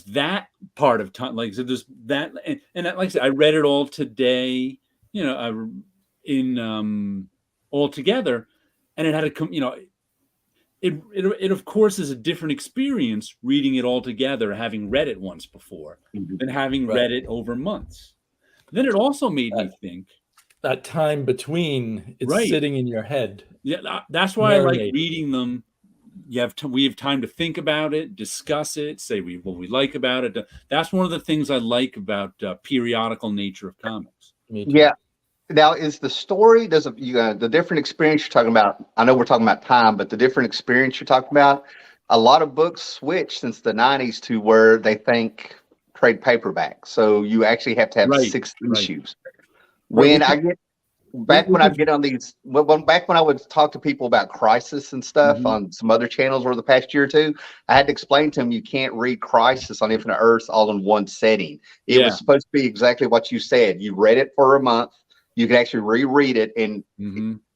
that part of time, like I said, there's that, and like I said, I read it all today, all together, and it had a it of course is a different experience reading it all together, having read it once before, than having read it over months. Then it also made me think that time between it's sitting in your head. Yeah, that's why I like reading them. We have time to think about it, discuss it, say what we like about it. That's one of the things I like about periodical nature of comics. Yeah. Now, is the story, the different experience you're talking about, I know we're talking about time, but the different experience you're talking about, a lot of books switch since the 90s to where they think trade paperback. So you actually have to have 6 issues. When I get back when I get on these, back when I would talk to people about Crisis and stuff on some other channels over the past year or two, I had to explain to them you can't read Crisis on Infinite Earths all in one setting. It was supposed to be exactly what you said. You read it for a month. You could actually reread it, and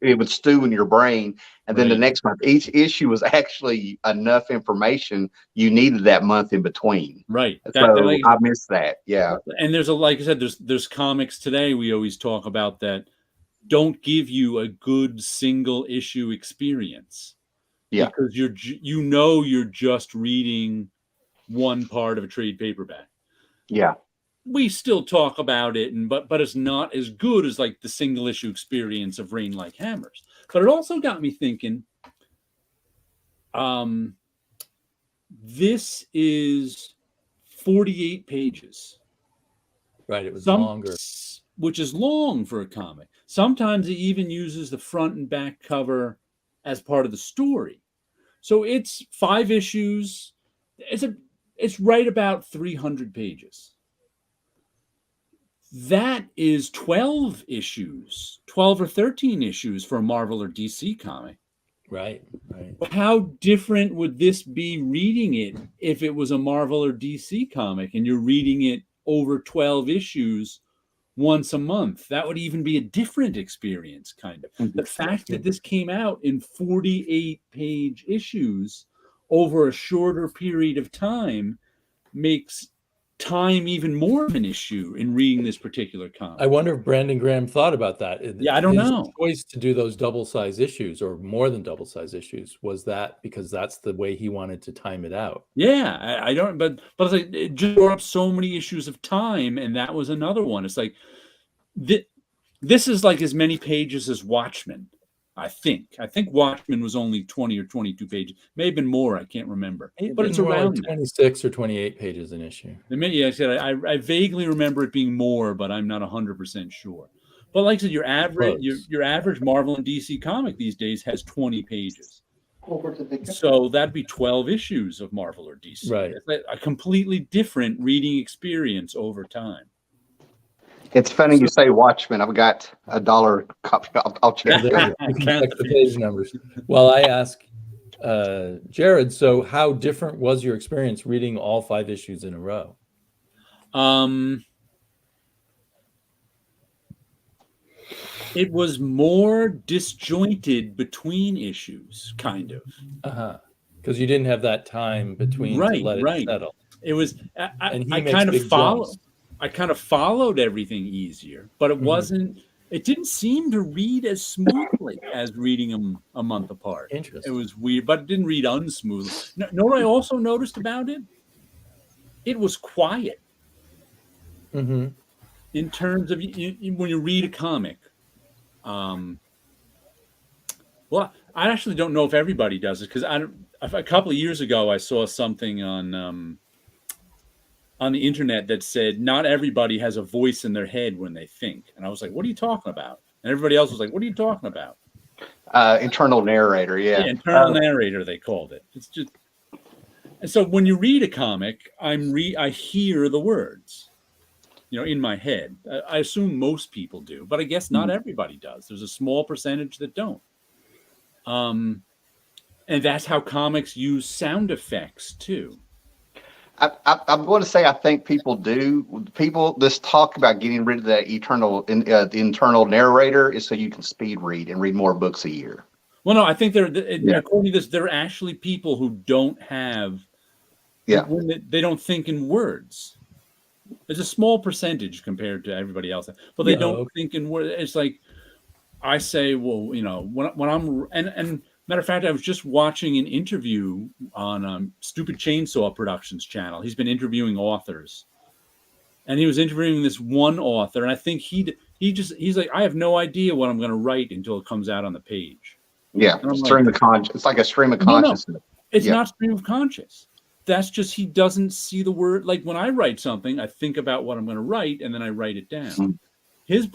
it would stew in your brain. And then the next month, each issue was actually enough information you needed that month in between. Right. So I missed that. Yeah. And like I said, there's comics today we always talk about that don't give you a good single issue experience. Yeah. Because you're just reading one part of a trade paperback. Yeah. We still talk about it, but it's not as good as like the single issue experience of Rain Like Hammers. But it also got me thinking, this is 48 pages. Right, it was longer. Which is long for a comic. Sometimes it even uses the front and back cover as part of the story. So it's 5 issues. It's right about 300 pages. That is 12 issues, 12 or 13 issues for a Marvel or DC comic. Right. How different would this be reading it if it was a Marvel or DC comic and you're reading it over 12 issues once a month? That would even be a different experience, kind of. The fact that this came out in 48-page issues over a shorter period of time makes time even more of an issue in reading this particular comic. I wonder if Brandon Graham thought about that. Yeah, I don't know. His choice to do those double-size issues, or more than double-size issues, was that because that's the way he wanted to time it out. Yeah, I don't, but it's like it just brought up so many issues of time, and that was another one. It's like this is like as many pages as Watchmen. I think Watchmen was only 20 or 22 pages. May have been more. I can't remember. But it's around like 26 or 28 pages an issue. Yeah, I said I vaguely remember it being more, but I'm not 100% sure. But like I said, your average Marvel and DC comic these days has 20 pages. So that'd be 12 issues of Marvel or DC. Right. It's a completely different reading experience over time. It's funny you say Watchmen. I've got $1 copy. I'll check. You can check the page numbers. Well, I ask Jared, so how different was your experience reading all 5 issues in a row? It was more disjointed between issues, kind of. Because you didn't have that time between to let it settle. It was. I kind of followed everything easier, but it wasn't. It didn't seem to read as smoothly as reading them a month apart. Interesting. It was weird, but it didn't read unsmoothly. Know what I also noticed about it? It was quiet. Mm-hmm. In terms of when you read a comic. Well, I actually don't know if everybody does it because a couple of years ago I saw something on the internet that said not everybody has a voice in their head when they think, and I was like, "What are you talking about?" And everybody else was like, "What are you talking about?" Internal narrator, yeah, internal narrator they called it. It's just, and so when you read a comic, I hear the words. In my head. I assume most people do, but I guess not everybody does. There's a small percentage that don't. And that's how comics use sound effects too. I'm going to say I think people do. People just talk about getting rid of that the internal narrator is so you can speed read and read more books a year. Well, no, I think according to this, there are actually people who don't have. Yeah. They don't think in words. There's a small percentage compared to everybody else, but they don't think in words. It's like I say, well, when I'm and matter of fact, I was just watching an interview on Stupid Chainsaw Productions channel. He's been interviewing authors, and he was interviewing this one author, and I think he's like, I have no idea what I'm going to write until it comes out on the page. Yeah, stream of conscious. It's like a stream of consciousness. It's not stream of conscious. That's just he doesn't see the word. Like when I write something, I think about what I'm going to write, and then I write it down. His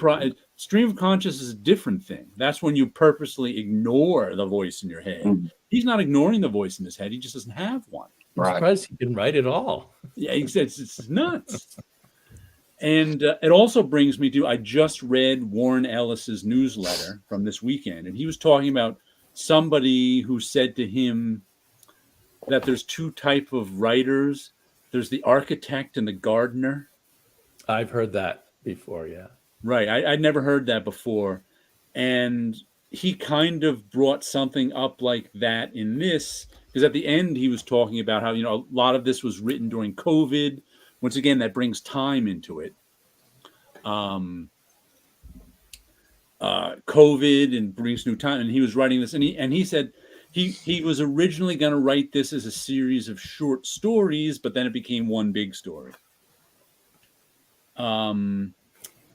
stream of consciousness is a different thing. That's when you purposely ignore the voice in your head. He's not ignoring the voice in his head. He just doesn't have one. I'm surprised he can write it all. Yeah, it's nuts. And it also brings me to, I just read Warren Ellis's newsletter from this weekend, and he was talking about somebody who said to him that there's 2 types of writers. There's the architect and the gardener. I've heard that before, yeah. Right. I'd never heard that before. And he kind of brought something up like that in this, because at the end he was talking about how, a lot of this was written during COVID. Once again, that brings time into it. COVID and brings new time. And he was writing this, and he said he was originally going to write this as a series of short stories, but then it became one big story.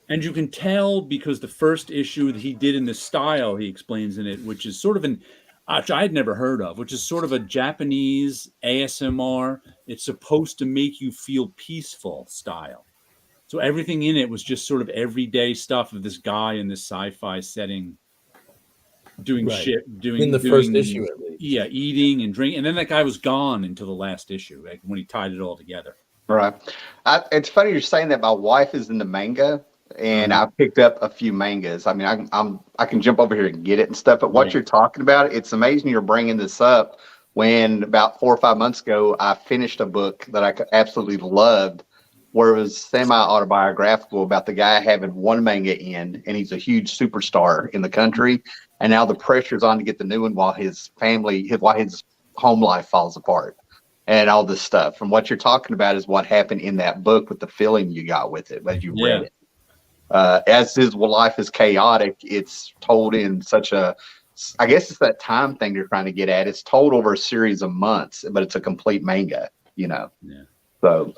And you can tell because the first issue that he did in this style, he explains in it, which is sort of which I had never heard of, which is sort of a Japanese ASMR. It's supposed to make you feel peaceful style. So everything in it was just sort of everyday stuff of this guy in this sci-fi setting doing shit, in the first issue at least. Yeah, eating and drinking. And then that guy was gone until the last issue, like when he tied it all together. Right. It's funny you're saying that. My wife is in the manga, and I picked up a few mangas. I mean, I can jump over here and get it and stuff. But what you're talking about, it's amazing you're bringing this up. When about 4 or 5 months ago, I finished a book that I absolutely loved, where it was semi-autobiographical about the guy having one manga in, and he's a huge superstar in the country, and now the pressure's on to get the new one while his home life falls apart. and all this stuff. And what you're talking about is what happened in that book with the feeling you got with it as you read it. As his life is chaotic, it's told in such a, I guess it's that time thing you're trying to get at. It's told over a series of months, but it's a complete manga, you know. Yeah. So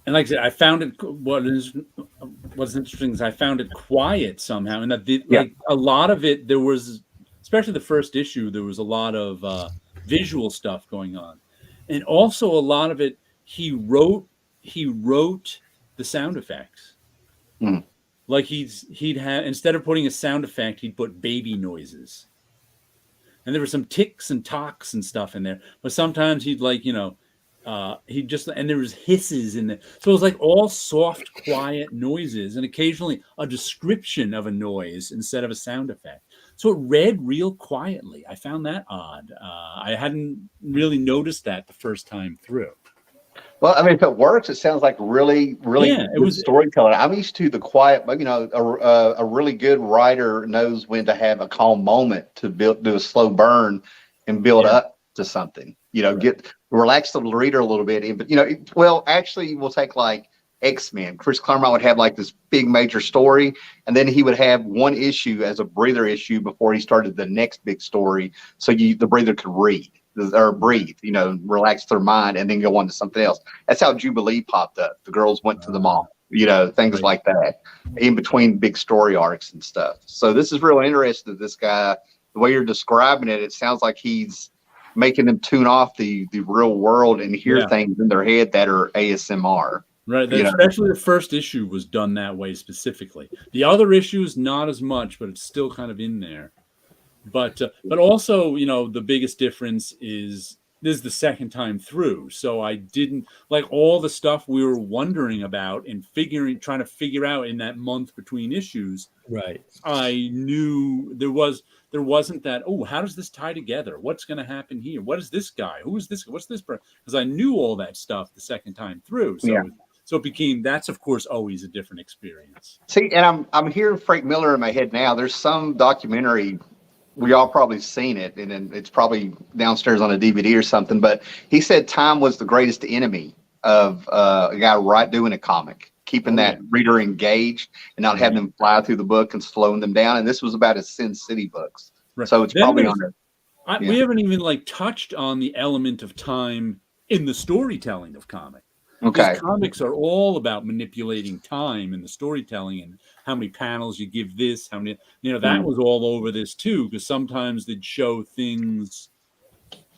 and like I said, I found it. What's interesting is I found it quiet somehow, and that like a lot of it, there was, especially the first issue, there was a lot of visual stuff going on, and also a lot of it. He wrote the sound effects. Like he'd have, instead of putting a sound effect, he'd put baby noises, and there were some ticks and tocks and stuff in there. But sometimes he'd like, you know. He just, and there was hisses in there, so it was like all soft, quiet noises, and occasionally a description of a noise instead of a sound effect. So it read real quietly. I found that odd. I hadn't really noticed that the first time through. Well, I mean, if it works, it sounds like really good storytelling. I'm used to the quiet, but you know, a really good writer knows when to have a calm moment to do a slow burn and build up to something. You know, relax the reader a little bit. But, you know, actually, we'll take like X-Men. Chris Claremont would have like this big major story, and then he would have one issue as a breather issue before he started the next big story. So the breather could read or breathe, you know, relax their mind and then go on to something else. That's how Jubilee popped up. The girls went to the mall, you know, things like that in between big story arcs and stuff. So this is real interesting. This guy, the way you're describing it, it sounds like he's making them tune off the real world and hear things in their head that are ASMR. Right. Especially the first issue was done that way specifically. The other issues, not as much, but it's still kind of in there. But also, you know, the biggest difference is this is the second time through. So I didn't like all the stuff we were wondering about and trying to figure out in that month between issues. Right. I knew there wasn't that, oh, how does this tie together? What's going to happen here? What is this guy? Who is this? What's this? Because I knew all that stuff the second time through. So it became, that's of course always a different experience. See, and I'm hearing Frank Miller in my head now. There's some documentary, we all probably seen it, and it's probably downstairs on a DVD or something, but he said time was the greatest enemy of a guy doing a comic, keeping that reader engaged and not having them fly through the book and slowing them down. And this was about his Sin City books. Right. So it's probably on there. We haven't even like touched on the element of time in the storytelling of comic. Okay. These comics are all about manipulating time in the storytelling and how many panels you give this, how many, you know, that was all over this too, because sometimes they'd show things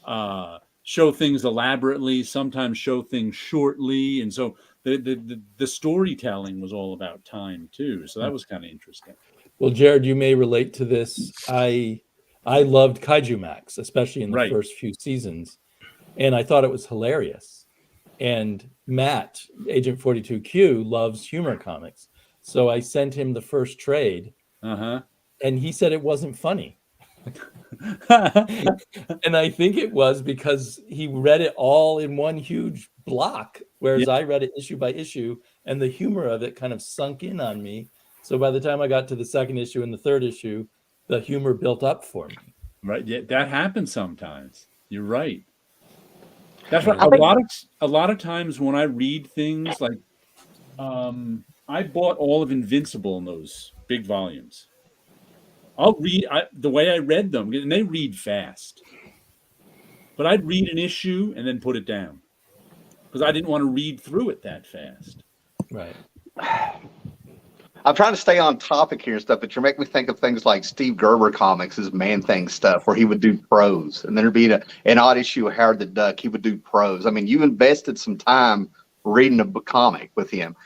elaborately, sometimes show things shortly. And so the storytelling was all about time too. So that was kind of interesting. Well, Jared, you may relate to this. I loved Kaiju Max, especially in the first few seasons, and I thought it was hilarious. And Matt, Agent 42Q, loves humor comics. So I sent him the first trade, and he said it wasn't funny. And I think it was because he read it all in one huge block, whereas I read it issue by issue, and the humor of it kind of sunk in on me. So by the time I got to the second issue and the third issue, the humor built up for me. Right. Yeah, that happens sometimes. You're right. That's what a lot of times when I read things like I bought all of Invincible in those big volumes. I'll read the way I read them, and they read fast. But I'd read an issue and then put it down because I didn't want to read through it that fast. Right. I'm trying to stay on topic here and stuff, but you're making me think of things like Steve Gerber comics, his Man Thing stuff, where he would do prose, and then there'd be an odd issue of Howard the Duck. He would do prose. I mean, you invested some time reading a comic with him.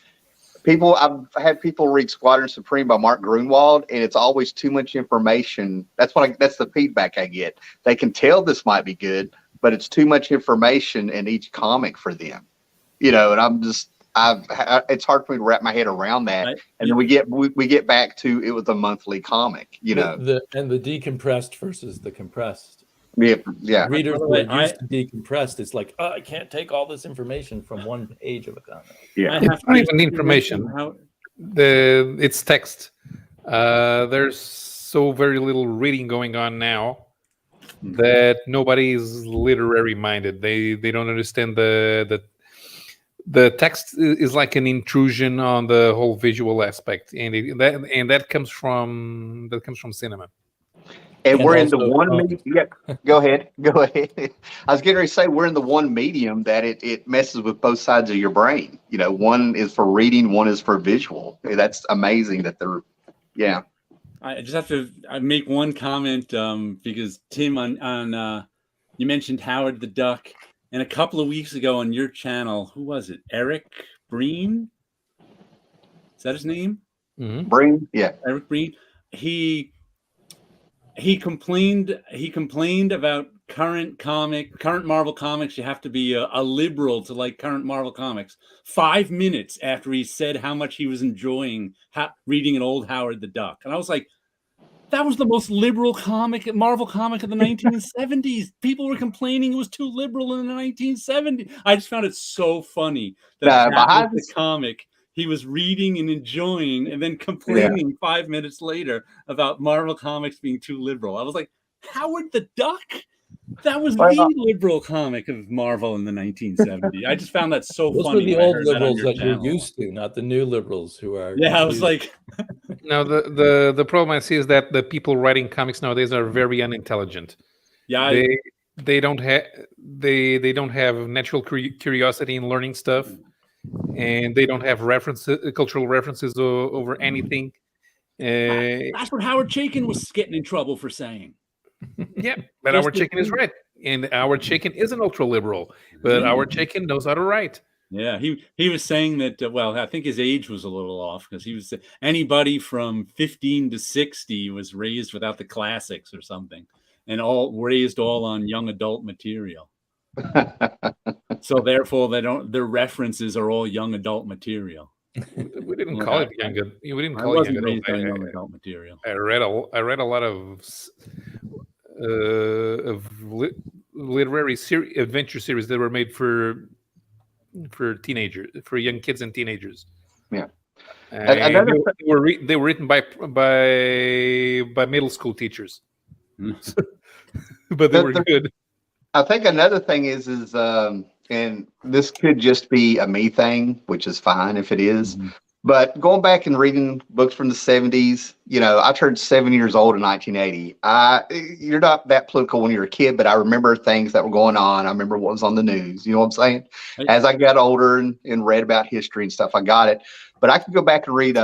I've had people read Squadron Supreme by Mark Grunwald, and it's always too much information. That's the feedback I get. They can tell this might be good, but it's too much information in each comic for them, you know. And it's hard for me to wrap my head around that. Right. And then we get back to it was a monthly comic, you know. The decompressed versus the compressed. Yeah. Readers that used to decompressed, it's like, I can't take all this information from one page of a comic. Yeah, it's not even information. It's text. There's so very little reading going on now that nobody is literary minded. They don't understand the text is like an intrusion on the whole visual aspect, and that comes from cinema. And And we're in the also, one medium. Yeah, go ahead. Go ahead. I was getting ready to say we're in the one medium that it messes with both sides of your brain. You know, one is for reading, one is for visual. That's amazing that they're, yeah. I just have to make one comment because Tim on you mentioned Howard the Duck, and a couple of weeks ago on your channel, who was it? Eric Breen? Is that his name? Mm-hmm. Brain, yeah. Eric Breen. He complained about current Marvel comics. You have to be a liberal to like current Marvel comics. 5 minutes after he said how much he was enjoying reading an old Howard the Duck, and I was like, that was the most liberal Marvel comic of the 1970s. People were complaining it was too liberal in the 1970s. I just found it so funny that was the comic he was reading and enjoying, and then complaining 5 minutes later about Marvel comics being too liberal. I was like, Howard the Duck? That was the liberal comic of Marvel in the 1970s. I just found that so those funny. Those were the old liberals that you're used to, not the new liberals who are. Yeah, I was like. No, the problem I see is that the people writing comics nowadays are very unintelligent. Yeah, they don't have natural curiosity in learning stuff, and they don't have cultural references over anything. That's what Howard Chaykin was getting in trouble for saying. Yeah, but Howard Chaykin is right, and Howard Chaykin is an ultra liberal, but Howard Chaykin knows how to write. Yeah, he was saying that. Well, I think his age was a little off because he was anybody from 15 to 60 was raised without the classics or something, and raised on young adult material. So therefore, their references are all young adult material. We didn't call it young. We didn't call it young adult material. I read a lot of literary adventure series that were made for teenagers, for young kids and teenagers. Yeah, they were written by middle school teachers, but they were good. I think another thing is and this could just be a me thing, which is fine if it is. Mm-hmm. But going back and reading books from the 70s, you know, I turned 7 years old in 1980. You're not that political when you're a kid, but I remember things that were going on. I remember what was on the news. You know what I'm saying? As I got older and read about history and stuff, I got it. But I could go back and read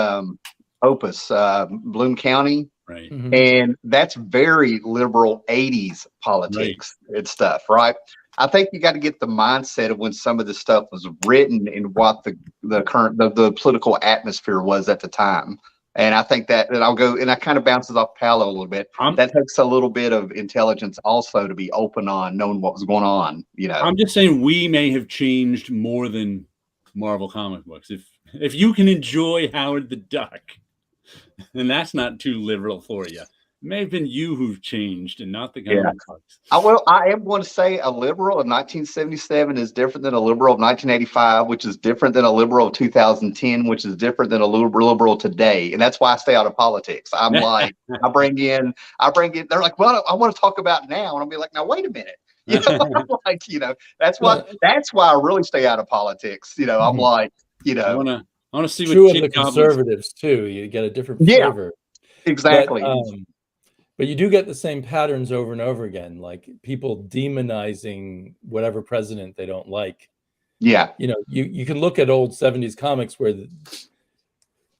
Opus, Bloom County. Right. Mm-hmm. And that's very liberal 80s politics and stuff, right? I think you got to get the mindset of when some of this stuff was written and what the current the political atmosphere was at the time. And I think that I'll go, and that kind of bounces off Paulo a little bit. That takes a little bit of intelligence also to be open on knowing what was going on. You know, I'm just saying we may have changed more than Marvel comic books. If you can enjoy Howard the Duck, and that's not too liberal for you. It may have been you who've changed and not the comic books. I am going to say a liberal of 1977 is different than a liberal of 1985, which is different than a liberal of 2010, which is different than a liberal today. And that's why I stay out of politics. I'm like, I bring in, they're like, well, I want to talk about now. And I'll be like, now, wait a minute. You know, like, you know, that's why I really stay out of politics. You know, I'm like, you know, I want to see true of the conservatives too. You get a different flavor. Exactly. But you do get the same patterns over and over again, like people demonizing whatever president they don't like. Yeah. You know, you can look at old 70s comics where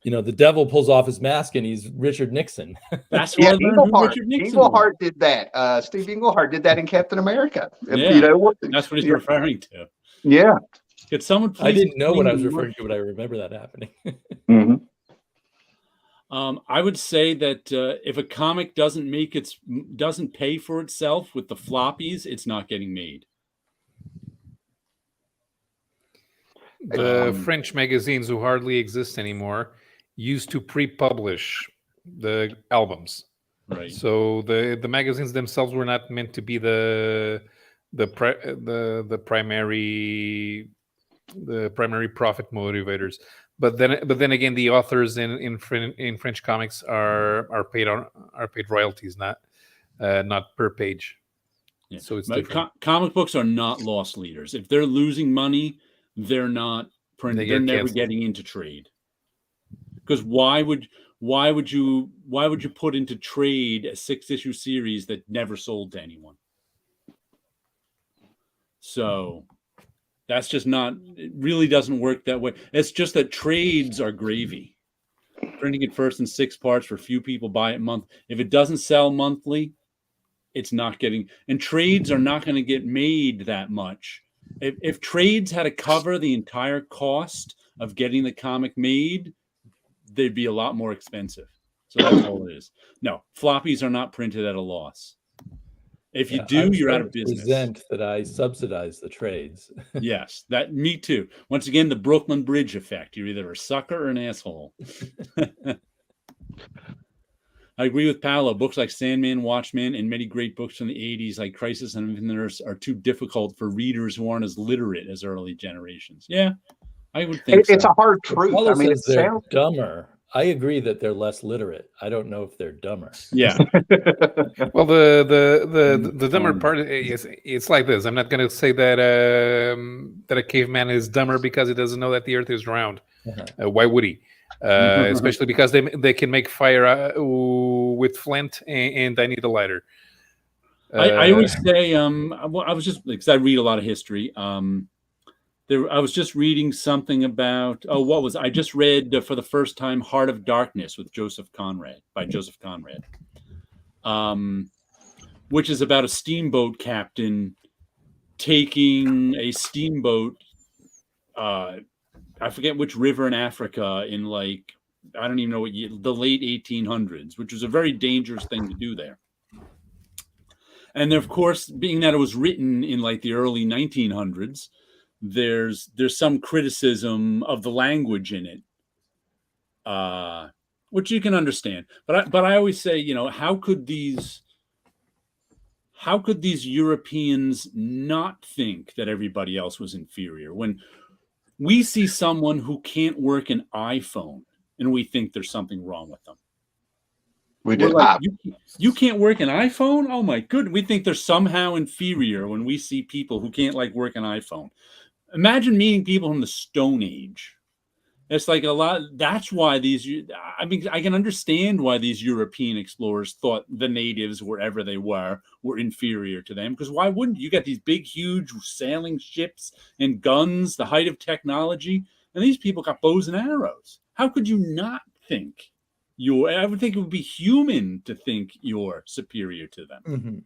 the devil pulls off his mask and he's Richard Nixon. That's why Richard Nixon. Englehart did that. Steve Englehart did that in Captain America. Yeah, you know, that's what he's referring to. Yeah. Could someone please? I didn't know what I was referring to, but I remember that happening. Mm-hmm. I would say that if a comic doesn't pay for itself with the floppies, it's not getting made. The French magazines, who hardly exist anymore, used to pre-publish the albums. Right. So the magazines themselves were not meant to be the primary profit motivators. But then again, the authors in French comics are paid royalties, not per page. Yeah. So it's But different. comic books are not loss leaders. If they're losing money, they're not printing. They They're get never canceled. getting into trade. Because why would you put into trade a 6-issue series that never sold to anyone? So that's just not. It really doesn't work that way. It's just that trades are gravy. Printing it first in 6 parts for few people buy it month. If it doesn't sell monthly, it's not getting. And trades are not going to get made that much. If trades had to cover the entire cost of getting the comic made, they'd be a lot more expensive. So that's all it is. No, floppies are not printed at a loss. If you do, you're out of business. Resent that I subsidize the trades. Yes, me too. Once again, the Brooklyn Bridge effect. You're either a sucker or an asshole. I agree with Paulo. Books like Sandman, Watchmen, and many great books from the 80s, like Crisis on Infinite Earths, are too difficult for readers who aren't as literate as early generations. Yeah, I would think It's so. a hard truth. Paulo I mean, it says they're sounds. dumber. I agree that they're less literate. I don't know if they're dumber. Yeah. Well, the dumber part is it's like this. I'm not going to say that that a caveman is dumber because he doesn't know that the Earth is round. Why would he? Especially because they can make fire with flint, and I need a lighter. I always say I was just because I read a lot of history. I was just reading something about I just read for the first time Heart of Darkness by Joseph Conrad, which is about a steamboat captain taking a steamboat. I forget which river in Africa in I don't even know what year, the late 1800s, which was a very dangerous thing to do there. And of course, being that it was written in the early 1900s, there's some criticism of the language in it, which you can understand. But I always say, how could these Europeans not think that everybody else was inferior when we see someone who can't work an iPhone and we think there's something wrong with them? We do. You can't work an iPhone? Oh my goodness. We think they're somehow inferior when we see people who can't work an iPhone. Imagine meeting people from the Stone Age. It's a lot. That's why I can understand why these European explorers thought the natives, wherever they were inferior to them. Because why wouldn't you? Got these big, huge sailing ships and guns, the height of technology, and these people got bows and arrows. How could you not think I would think it would be human to think you're superior to them. Mm-hmm.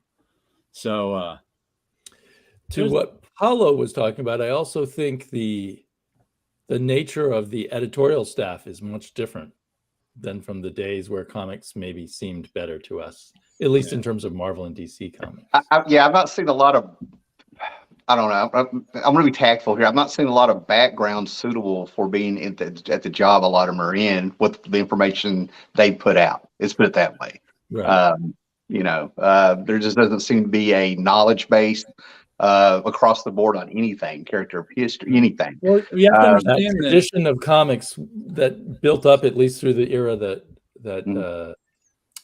So, to what Paulo was talking about, I also think the nature of the editorial staff is much different than from the days where comics maybe seemed better to us, at least in terms of Marvel and DC comics. I've not seen a lot of. I don't know. I'm going to be tactful here. I've not seen a lot of background suitable for being at the job a lot of them are in with the information they put out. Let's put it that way. Right. There just doesn't seem to be a knowledge base across the board on anything, character history, anything. Well, you have to understand that tradition of comics that built up at least through the era that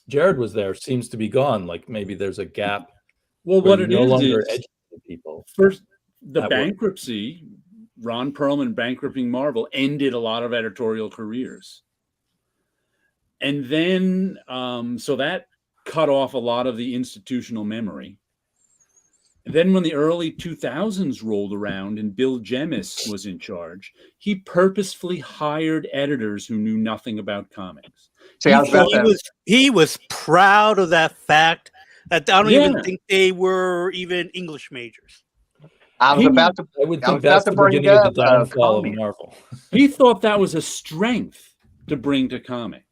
Jared was there seems to be gone. Maybe there's a gap. Well, what it no is longer educating people. First, the bankruptcy, Ron Perlman bankrupting Marvel ended a lot of editorial careers, and then so that cut off a lot of the institutional memory. Then when the early 2000s rolled around and Bill Jemas was in charge, he purposefully hired editors who knew nothing about comics. He was proud of that fact. I don't even think they were even English majors. I was about to bring up the downfall of Marvel. He thought that was a strength to bring to comics.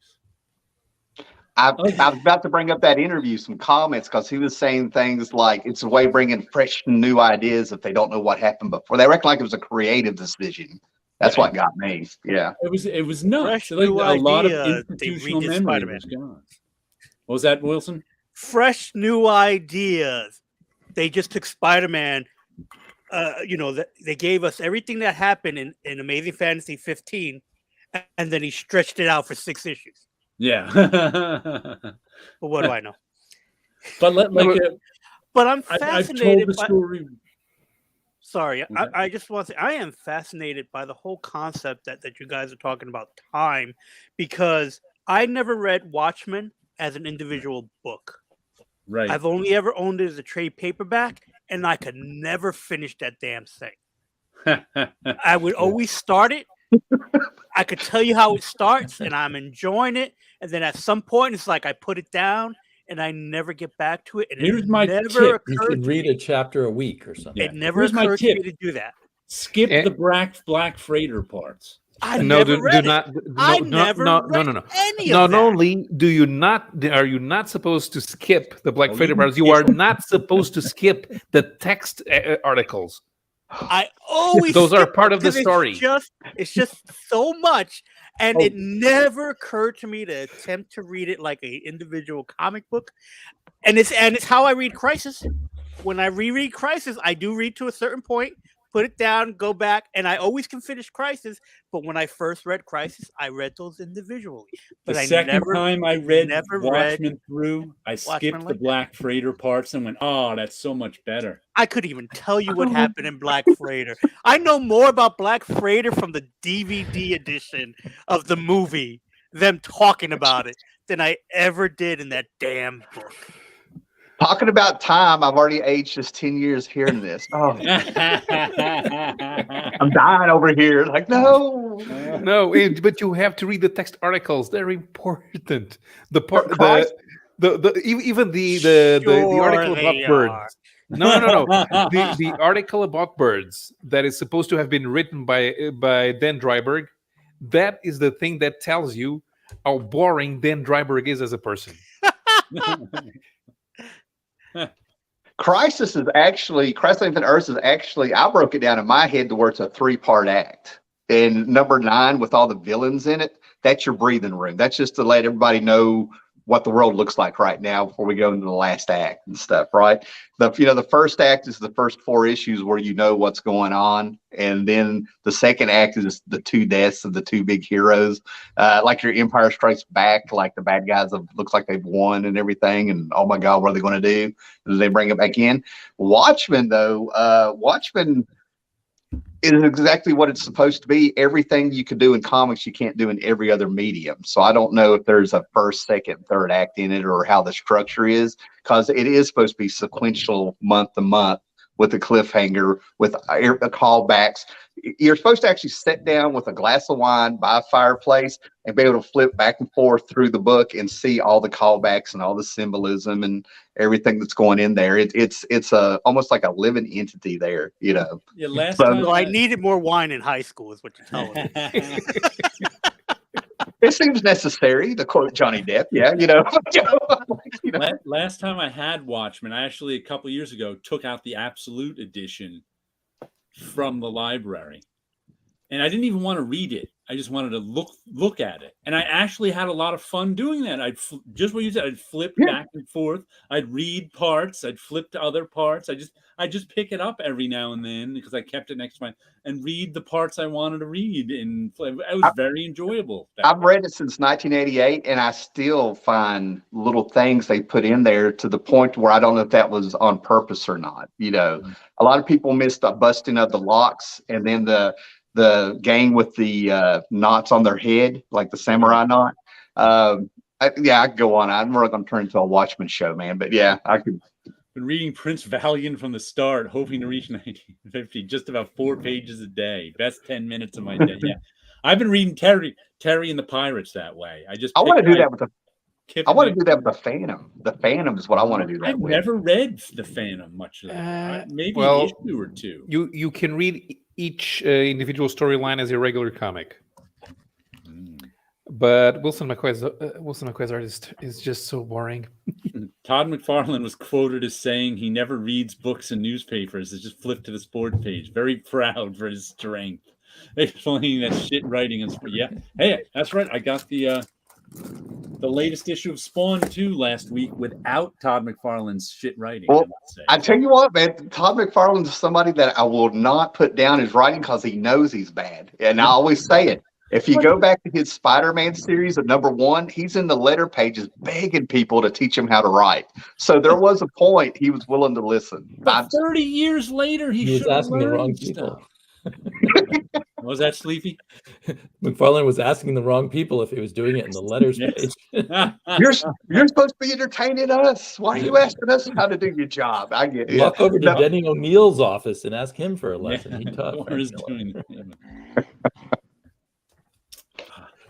I was about to bring up that interview, some comments, because he was saying things like it's a way of bringing fresh new ideas if they don't know what happened before. They reckon it was a creative decision. That's what got me. Yeah, it was nuts. A lot of institutional memory was gone. What was that, Wilson? Fresh new ideas. They just took Spider-Man. They gave us everything that happened in Amazing Fantasy 15, and then he stretched it out for 6 issues. Yeah. But what do I know? But But I'm I've told fascinated the by. story. Sorry, Okay. I just want to say I am fascinated by the whole concept that you guys are talking about time, because I never read Watchmen as an individual book. Right. I've only ever owned it as a trade paperback, and I could never finish that damn thing. I would always start it. I could tell you how it starts, and I'm enjoying it. And then at some point, it's like I put it down, and I never get back to it. And Here's it my never tip. You occurred should to read me. a chapter a week or something. Yeah. It never Here's my occurred to me tip. to do that. Skip Eh. the black freighter parts. I No, never do read it. not. I No, never no, read no. any of Not that. only are you not supposed to skip the Black Oh, Friday you parts, can you are skip. not supposed to skip the text articles. I always Those are skip part them of the 'cause story. It's just so much, and Oh. it never occurred to me to attempt to read it like a individual comic book. And it's how I read Crisis. When I reread Crisis, I do read to a certain point, put it down, go back, and I always can finish Crisis. But when I first read Crisis, I read those individually. But The I second time I read never Watchmen through, I Watchmen skipped the like that. black freighter parts and went, "Oh, that's so much better." I could even tell you what happened in Black Freighter. I know more about Black Freighter from the DVD edition of the movie, them talking about it, than I ever did in that damn book. Talking about time, I've already aged just 10 years hearing this. Oh, I'm dying over here. Like, no. No, but you have to read the text articles. They're important. The part, Christ. even the article Sure about they birds. are. No. The article about birds that is supposed to have been written by Dan Dryberg. That is the thing that tells you how boring Dan Dryberg is as a person. Crisis Infinite Earth is actually, I broke it down in my head to where it's a 3-part act. And number 9, with all the villains in it, that's your breathing room. That's just to let everybody know what the world looks like right now before we go into the last act and stuff, right? The first act is the first 4 issues where you know what's going on, and then the second act is the 2 deaths of the 2 big heroes, like your Empire Strikes Back, like the bad guys looks like they've won and everything, and oh my god, what are they going to do? And they bring it back in. Watchmen, though, Watchmen is exactly what it's supposed to be. Everything you could do in comics, you can't do in every other medium. So I don't know if there's a first, second, third act in it or how the structure is, because it is supposed to be sequential month to month with a cliffhanger, with callbacks. You're supposed to actually sit down with a glass of wine by a fireplace and be able to flip back and forth through the book and see all the callbacks and all the symbolism and everything that's going in there. It's almost like a living entity there, you know. Yeah, last So- time Well, I needed more wine in high school, is what you're telling me. It seems necessary, to quote Johnny Depp. Yeah, you know. Last time I had Watchmen, I actually a couple years ago took out the Absolute edition from the library, and I didn't even want to read it. I just wanted to look at it, and I actually had a lot of fun doing that. Just what you said. I'd flip back and forth. I'd read parts. I'd flip to other parts. I just pick it up every now and then because I kept it next to my and read the parts I wanted to read, and it was very enjoyable. I've read it since 1988, and I still find little things they put in there to the point where I don't know if that was on purpose or not. You know, a lot of people missed the busting of the locks, and then the gang with the knots on their head, like the samurai knot. I could go on. I'm really going to turn into a Watchmen show, man. But yeah, I could. Been reading Prince Valiant from the start, hoping to reach 1950, just about 4 pages a day. Best 10 minutes of my day. Yeah, I've been reading Terry and the Pirates that way. I want to do that with the. I want to do that with the Phantom. The Phantom is what I want to do that I've with. never read the Phantom much of that. Maybe well, an issue or 2. You can read each individual storyline as a regular comic. But Wilson McCoy's artist is just so boring. Todd McFarlane was quoted as saying he never reads books and newspapers. It's just flipped to the sport page. Very proud for his strength. Explaining that shit writing is hey, that's right. I got the latest issue of Spawn 2 last week without Todd McFarlane's shit writing. Well, I tell you what, man, Todd McFarlane's somebody that I will not put down his writing because he knows he's bad. And I always say it. If you go back to his Spider-Man series of #1, he's in the letter pages begging people to teach him how to write. So there was a point he was willing to listen. But 30 years later, he was should have asking the wrong learned people. stuff. Was that Sleepy? McFarlane was asking the wrong people if he was doing it in the letters Yes. page. You're supposed to be entertaining us. Why are you asking us how to do your job? I get it. Walk over to Denny O'Neill's office and ask him for a lesson. He taught Or is Frank doing Miller. it.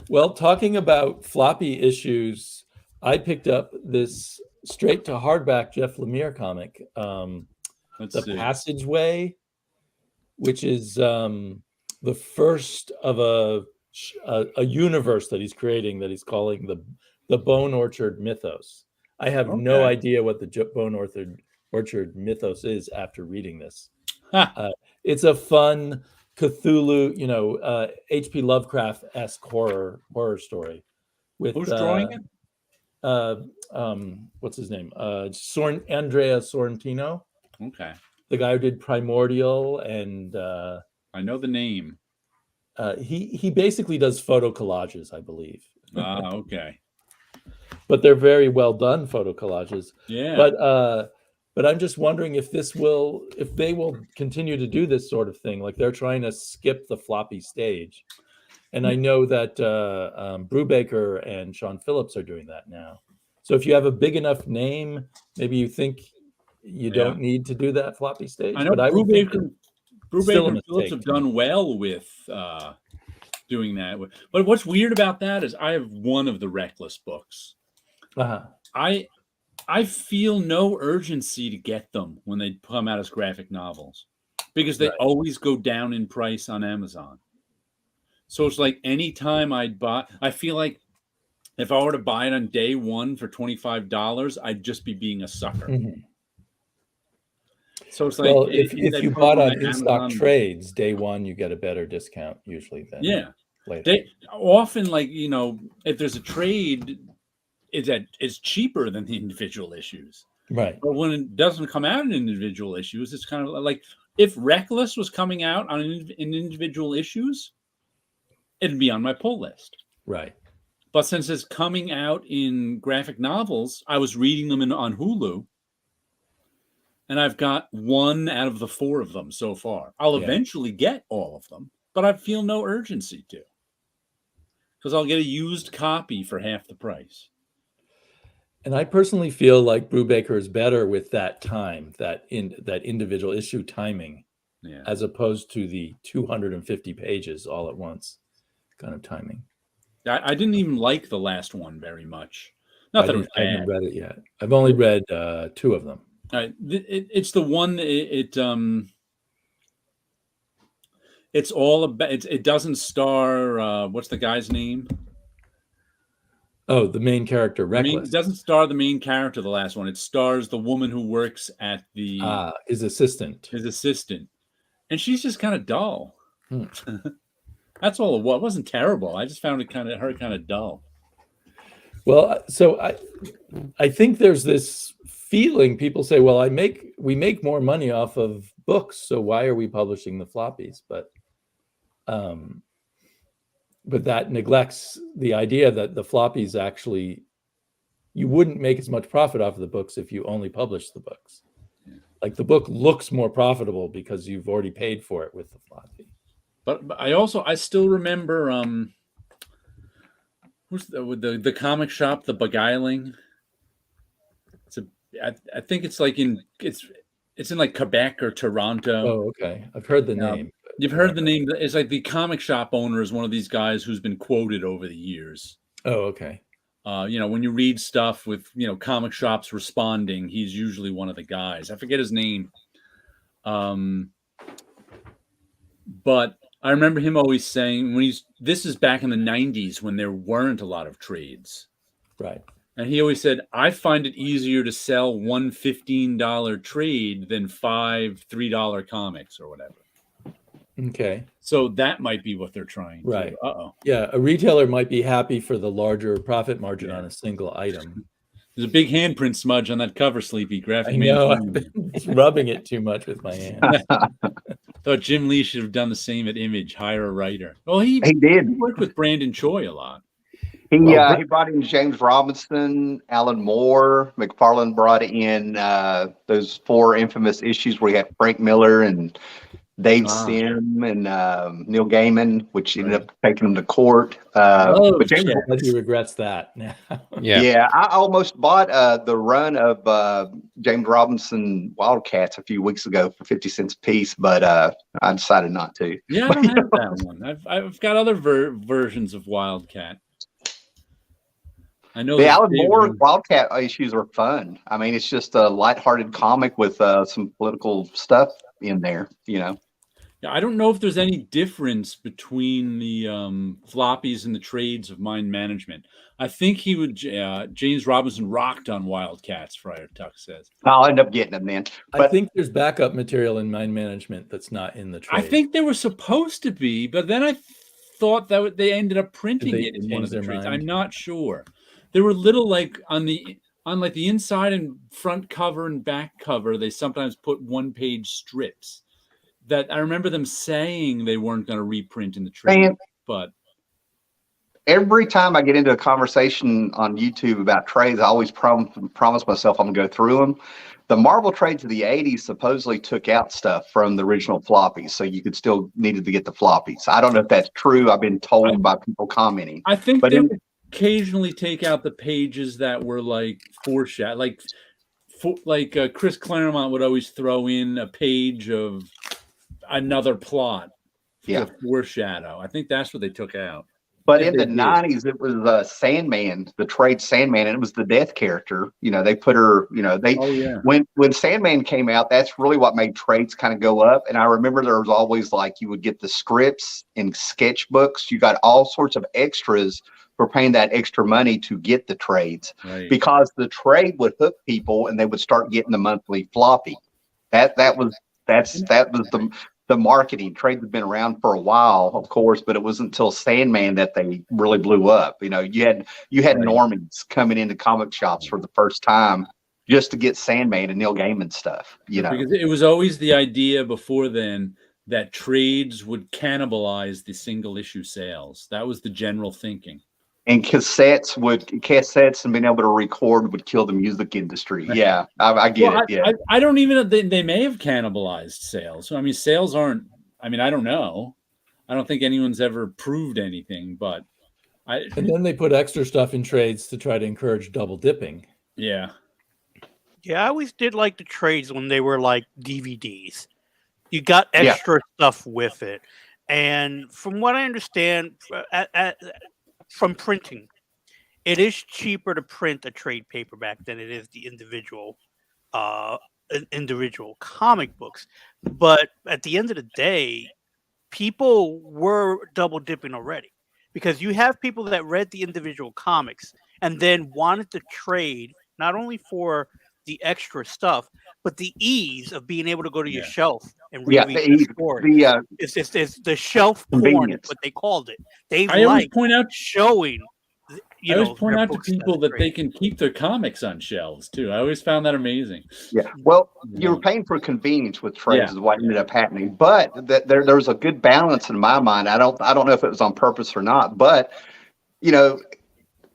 Well, talking about floppy issues, I picked up this straight to hardback Jeff Lemire comic, Let's The see. Passageway, which is the first of a universe that he's creating that he's calling the Bone Orchard Mythos. I have no idea what the Bone Orchard Mythos is after reading this. It's a fun Cthulhu, H.P. Lovecraft-esque horror story. With Who's drawing it? What's his name? Andrea Sorrentino, Okay. the guy who did Primordial, and I know the name. he basically does photo collages, I believe. Okay. But they're very well done photo collages. Yeah. But I'm just wondering if they will continue to do this sort of thing. Like they're trying to skip the floppy stage. And I know that Brubaker and Sean Phillips are doing that now. So if you have a big enough name, maybe you think you don't need to do that floppy stage. I know but I would think Brubaker and Phillips have done well with doing that. But what's weird about that is I have one of the Reckless books. I feel no urgency to get them when they come out as graphic novels because they always go down in price on Amazon. So it's like anytime I'd buy, I feel like if I were to buy it on day one for $25, I'd just be being a sucker. Mm-hmm. So it's like, well, if you bought on in-stock trades, day one, you get a better discount usually than later. They often, like, if there's a trade, it's cheaper than the individual issues. Right. But when it doesn't come out in individual issues, it's kind of like if Reckless was coming out in individual issues, it'd be on my pull list. Right. But since it's coming out in graphic novels, I was reading them on Hulu, and I've got 1 out of the 4 of them so far. I'll eventually get all of them, but I feel no urgency to, because I'll get a used copy for half the price. And I personally feel like Brubaker is better with that time, that individual issue timing, as opposed to the 250 pages all at once kind of timing. I didn't even like the last one very much. Not that it was bad. I haven't read it yet. I've only read 2 of them. It's the one. It's all about. It doesn't star. What's the guy's name? Oh, the main character, Reckless. It doesn't star the main character. The last one. It stars the woman who works at his assistant. And she's just kind of dull. That's all it was. It wasn't terrible. I just found her kind of dull. Well, so I think there's this feeling. People say, "Well, we make more money off of books, so why are we publishing the floppies?" But that neglects the idea that the floppies actually, you wouldn't make as much profit off of the books if you only published the books. Yeah. Like the book looks more profitable because you've already paid for it with the floppy. But I still remember who's the comic shop, The Beguiling. I think it's like it's in like Quebec or Toronto. Oh, okay. I've heard the name. You've heard the name. It's like the comic shop owner is one of these guys who's been quoted over the years. Oh, okay. When you read stuff with, comic shops responding, he's usually one of the guys. I forget his name. But I remember him always saying this is back in the 90s when there weren't a lot of trades. Right. And he always said, I find it easier to sell one $15 trade than 5 $3 comics or whatever. Okay. So that might be what they're trying right. to. Uh-oh. Yeah, a retailer might be happy for the larger profit margin on a single item. There's a big handprint smudge on that cover, Sleepy. Graphic I know. I've Manufacturing. been rubbing it too much with my hand. Thought Jim Lee should have done the same at Image, hire a writer. Well, he did. worked with Brandon Choi a lot. He Well, he brought in James Robinson, Alan Moore. McFarlane brought in those 4 infamous issues where he had Frank Miller and Dave Sim and Neil Gaiman, which ended up taking him to court. But James, He regrets that now. yeah, I almost bought the run of James Robinson Wildcats a few weeks ago for 50 cents a piece, but I decided not to. Yeah, I don't have that one. I've got other versions of Wildcat. I know the Alan Moore Wildcat issues are fun. I mean, it's just a lighthearted comic with some political stuff in there, you know. Yeah, I don't know if there's any difference between the floppies and the trades of Mind Management. I think he would. James Robinson rocked on Wildcats. Friar Tuck says. I'll end up getting them then. But I think there's backup material in Mind Management that's not in the trade. I think they were supposed to be, but then I thought that they ended up printing it in one of the trades. I'm not sure. There were little like on the inside and front cover and back cover. They sometimes put 1-page strips. That I remember them saying they weren't going to reprint in the trade, but every time I get into a conversation on YouTube about trades, I always promise myself I'm going to go through them. The Marvel trades of the 80s supposedly took out stuff from the original floppies, so you could still needed to get the floppies. I don't know if that's true. I've been told by people commenting. I think they would occasionally take out the pages that were like foreshadow, like Chris Claremont would always throw in a page of another plot for foreshadow. I think that's what they took out. But in the 90s, it was Sandman, the trade Sandman, and it was the death character. You know, they put her, you know, when Sandman came out, that's really what made trades kind of go up. And I remember there was always like you would get the scripts and sketchbooks. You got all sorts of extras for paying that extra money to get the trades because the trade would hook people and they would start getting the monthly floppy. That was the marketing. Trades had been around for a while, of course, but it wasn't until Sandman that they really blew up. You know, you had Normans coming into comic shops for the first time just to get Sandman and Neil Gaiman stuff. You know, because it was always the idea before then that trades would cannibalize the single issue sales. That was the general thinking. And cassettes and being able to record would kill the music industry. Yeah, I get it. Yeah, I don't even. They may have cannibalized sales. I mean, sales aren't. I mean, I don't know. I don't think anyone's ever proved anything. But and then they put extra stuff in trades to try to encourage double dipping. Yeah. Yeah, I always did like the trades when they were like DVDs. You got extra stuff with it, and from what I understand, from printing, it is cheaper to print a trade paperback than it is the individual comic books. But at the end of the day, people were double dipping already because you have people that read the individual comics and then wanted to trade not only for the extra stuff, but the ease of being able to go to your shelf and read the story. It's the shelf porn, is what they called it. I always point out showing. I always point out to people that they can keep their comics on shelves too. I always found that amazing. Yeah, well, you're paying for convenience with trades is what ended up happening. But there's a good balance in my mind. I don't know if it was on purpose or not, but you know.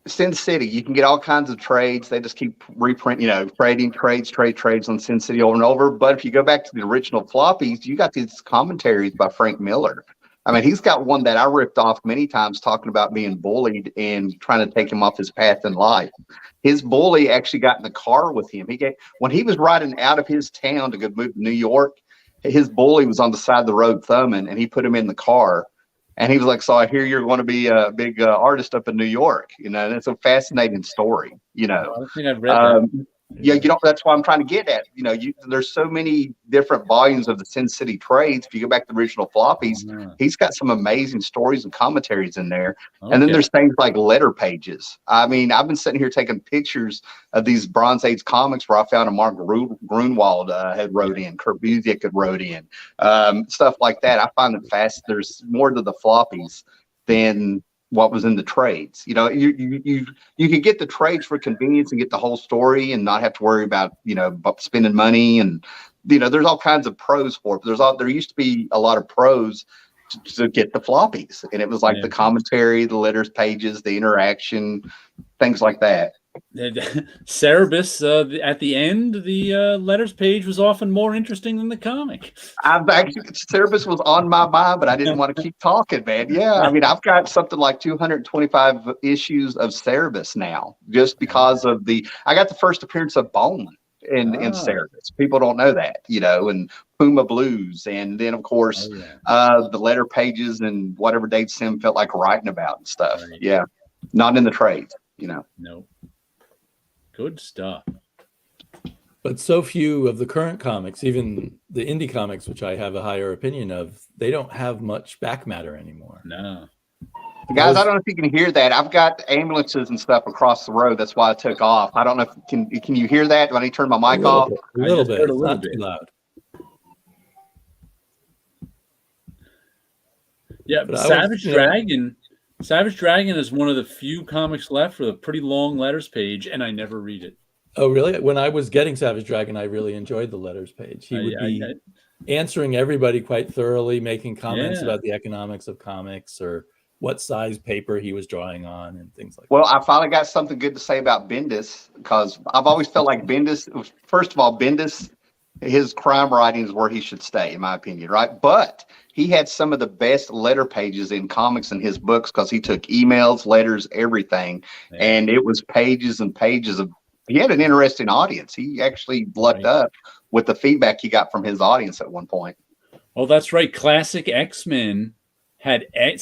Sin City, you can get all kinds of trades. They just keep reprinting, trading trades on Sin City over and over. But if you go back to the original floppies, you got these commentaries by Frank Miller. I mean, he's got one that I ripped off many times talking about being bullied and trying to take him off his path in life. His bully actually got in the car with him. When he was riding out of his town to go move to New York, his bully was on the side of the road thumbing, and he put him in the car. And he was like, so I hear you're going to be a big artist up in New York. And it's a fascinating story, I don't think I've read that. Yeah, that's why I'm trying to get at. There's so many different volumes of the Sin City trades. If you go back to the original floppies, he's got some amazing stories and commentaries in there. Okay. And then there's things like letter pages. I mean, I've been sitting here taking pictures of these Bronze Age comics where I found a Mark Grunwald had wrote in, Kurt Busiek had wrote in, stuff like that. I find it fast. There's more to the floppies than what was in the trades. You know, you could get the trades for convenience and get the whole story and not have to worry about, about spending money. And, there's all kinds of pros for it. There used to be a lot of pros to get the floppies. And it was like the commentary, the letters pages, the interaction, things like that. Cerebus, at the end, the letters page was often more interesting than the comic. Cerebus was on my mind, but I didn't want to keep talking, man. Yeah, I mean, I've got something like 225 issues of Cerebus now, just because of I got the first appearance of Bowman in Cerebus. People don't know that, and Puma Blues, and then of course the letter pages and whatever Dave Sim felt like writing about and stuff. Right. Yeah, not in the trades, No. Good stuff. But so few of the current comics, even the indie comics, which I have a higher opinion of, they don't have much back matter anymore. No. Guys, I don't know if you can hear that. I've got ambulances and stuff across the road. That's why I took off. I don't know if can you hear that? Do I need to turn my mic off? A little bit. It's not too loud. Yeah, but Savage Dragon is one of the few comics left with a pretty long letters page, and I never read it. Oh, really? When I was getting Savage Dragon, I really enjoyed the letters page. He would be answering everybody quite thoroughly, making comments about the economics of comics or what size paper he was drawing on and things like that. Well, I finally got something good to say about Bendis, because I've always felt like Bendis, first of all, his crime writing is where he should stay, in my opinion, right? But he had some of the best letter pages in comics in his books, because he took emails, letters, everything, and it was pages and pages of. He had an interesting audience. He actually lucked up with the feedback he got from his audience at one point. Oh, that's right. Classic X-Men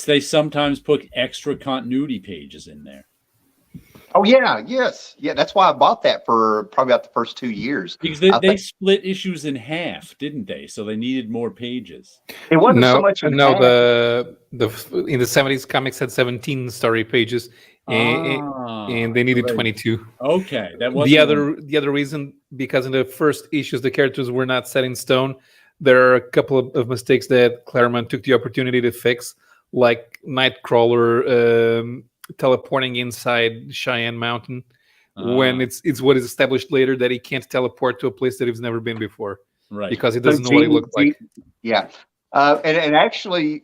they sometimes put extra continuity pages in there. Oh, yeah. Yes. Yeah. That's why I bought that for probably about the first 2 years. Because they split issues in half, didn't they? So they needed more pages. It wasn't so much in half. The in the 70s, comics had 17 story pages, and they needed 22. Okay. That was the other reason, because in the first issues, the characters were not set in stone. There are a couple of mistakes that Claremont took the opportunity to fix, like Nightcrawler teleporting inside Cheyenne Mountain, when it's what is established later that he can't teleport to a place that he's never been before, right? Because he doesn't know what it looks like. Yeah, and actually,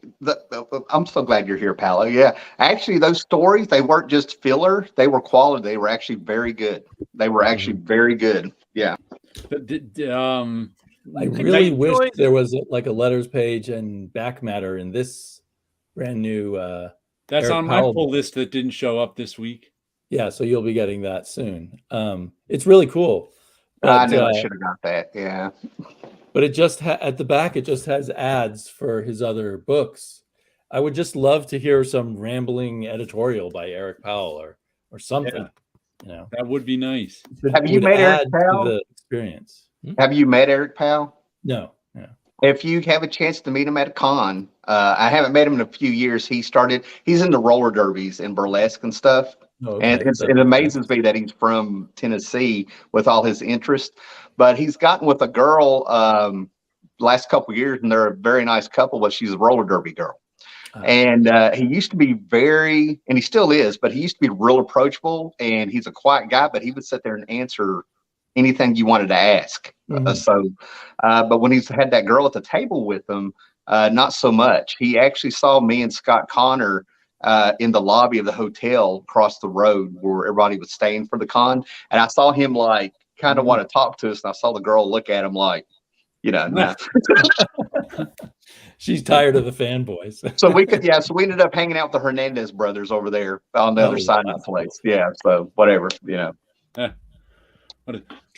I'm so glad you're here, Paulo. Yeah, actually, those stories, they weren't just filler; they were quality. They were actually very good. They were actually very good. Yeah. I really wish there was like a letters page and back matter in this brand new. That's Eric on Powell my pull list that didn't show up this week. Yeah, so you'll be getting that soon. It's really cool. But, I knew I should have got that. Yeah. But it just at the back, it just has ads for his other books. I would just love to hear some rambling editorial by Eric Powell or something. That would be nice. Have you met Eric Powell? The experience. Have you met Eric Powell? No. If you have a chance to meet him at a con, I haven't met him in a few years. He's in the roller derbies and burlesque and stuff. And it amazes me that he's from Tennessee with all his interest. But he's gotten with a girl last couple of years, and they're a very nice couple, but she's a roller derby girl. And he used to be and he still is, but he used to be real approachable, and he's a quiet guy, but he would sit there and answer anything you wanted to ask. But when he's had that girl at the table with him, not so much. He actually saw me and Scott Connor in the lobby of the hotel across the road where everybody was staying for the con. And I saw him like kind of want to talk to us. And I saw the girl look at him like, nah. She's tired of the fanboys. So we ended up hanging out with the Hernandez brothers over there on the other side of the place. Yeah. So whatever,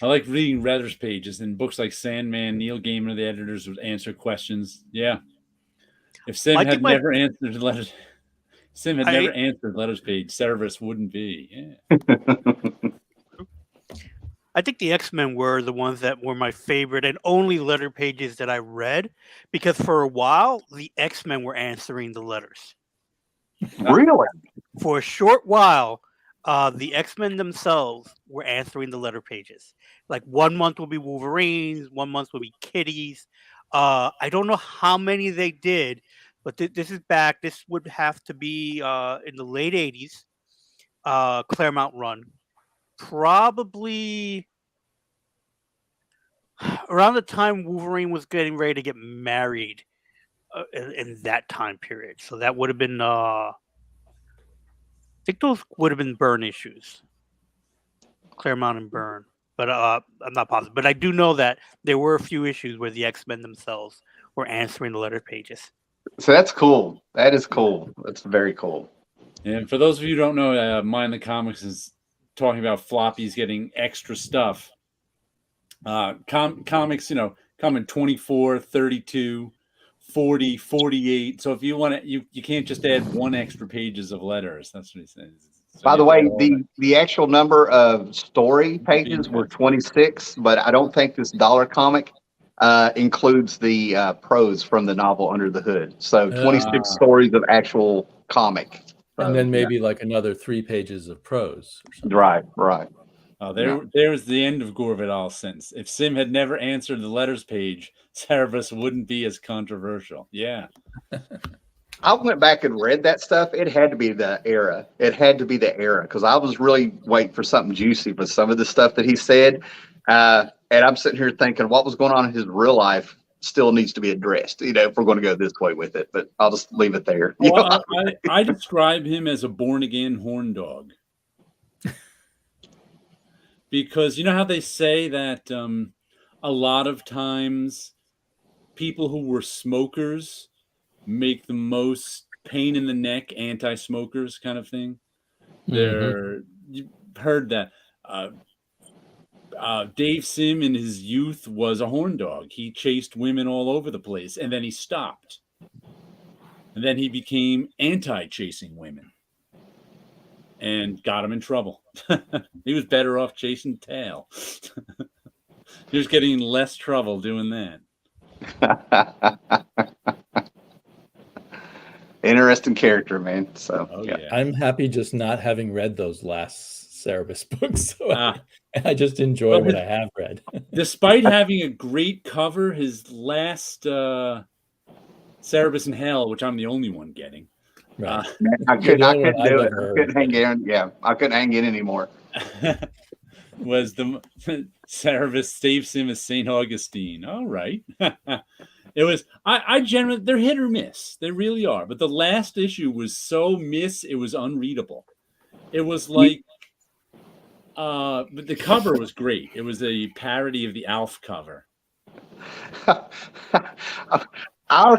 I like reading letters pages in books like Sandman. Neil Gaiman, the editors, would answer questions. Yeah. If Sim had never answered letters page, Cerebus wouldn't be. Yeah. I think the X-Men were the ones that were my favorite and only letter pages that I read, because for a while the X-Men were answering the letters. Really? For a short while, the X-Men themselves were answering the letter pages. Like 1 month will be Wolverines, 1 month will be Kitties. I don't know how many they did, but this is back. This would have to be in the late 80s, Claremont run. Probably around the time Wolverine was getting ready to get married in that time period. So that would have been, I think those would have been Byrne issues. Claremont and Byrne. But I'm not positive. But I do know that there were a few issues where the X-Men themselves were answering the letter pages. So that's cool. That is cool. That's very cool. And for those of you who don't know, Mind the Comics is talking about floppies getting extra stuff. Comics, come in 24, 32, 40, 48. So if you want to, you can't just add one extra pages of letters. That's what he says. So by the way, the actual number of story pages were 26, but I don't think this dollar comic includes the prose from the novel Under the Hood. So 26 stories of actual comic. And then maybe like another 3 pages of prose. Right. Oh, there's the end of Gore Vidal's sentence. If Sim had never answered the letters page, Cerebus wouldn't be as controversial. Yeah. I went back and read that stuff. It had to be the era. Because I was really waiting for something juicy with some of the stuff that he said. And I'm sitting here thinking what was going on in his real life still needs to be addressed, if we're going to go this way with it. But I'll just leave it there. Well, I describe him as a born-again horn dog. Because you know how they say that a lot of times people who were smokers make the most pain in the neck anti-smokers kind of thing. You've heard that. Dave Sim in his youth was a horn dog. He chased women all over the place, and then he stopped. And then he became anti-chasing women and got him in trouble. He was better off chasing tail. He was getting in less trouble doing that. Interesting character, man. So yeah. I'm happy just not having read those last Cerebus books. So I just enjoy what I have read. Despite having a great cover, his last Cerebus in Hell, which I'm the only one getting. Right. I couldn't do it. I couldn't hang in. Yeah, I couldn't hang in anymore. Was the Cerebus Dave Sim as St. Augustine. All right. It was, I generally, they're hit or miss. They really are. But the last issue was so it was unreadable. It was like, but the cover was great. It was a parody of the Alf cover. I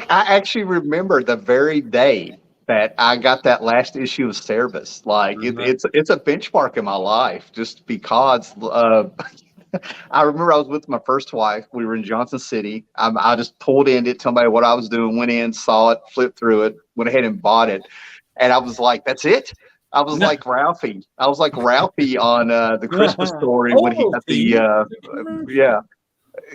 actually remember the very day that I got that last issue of Cerebus. Like it's a benchmark in my life just because I remember I was with my first wife. We were in Johnson City. I just pulled in, didn't tell anybody what I was doing, went in, saw it, flipped through it, went ahead and bought it. And I was like, that's it. I was like Ralphie. I was like Ralphie on the Christmas Story when he got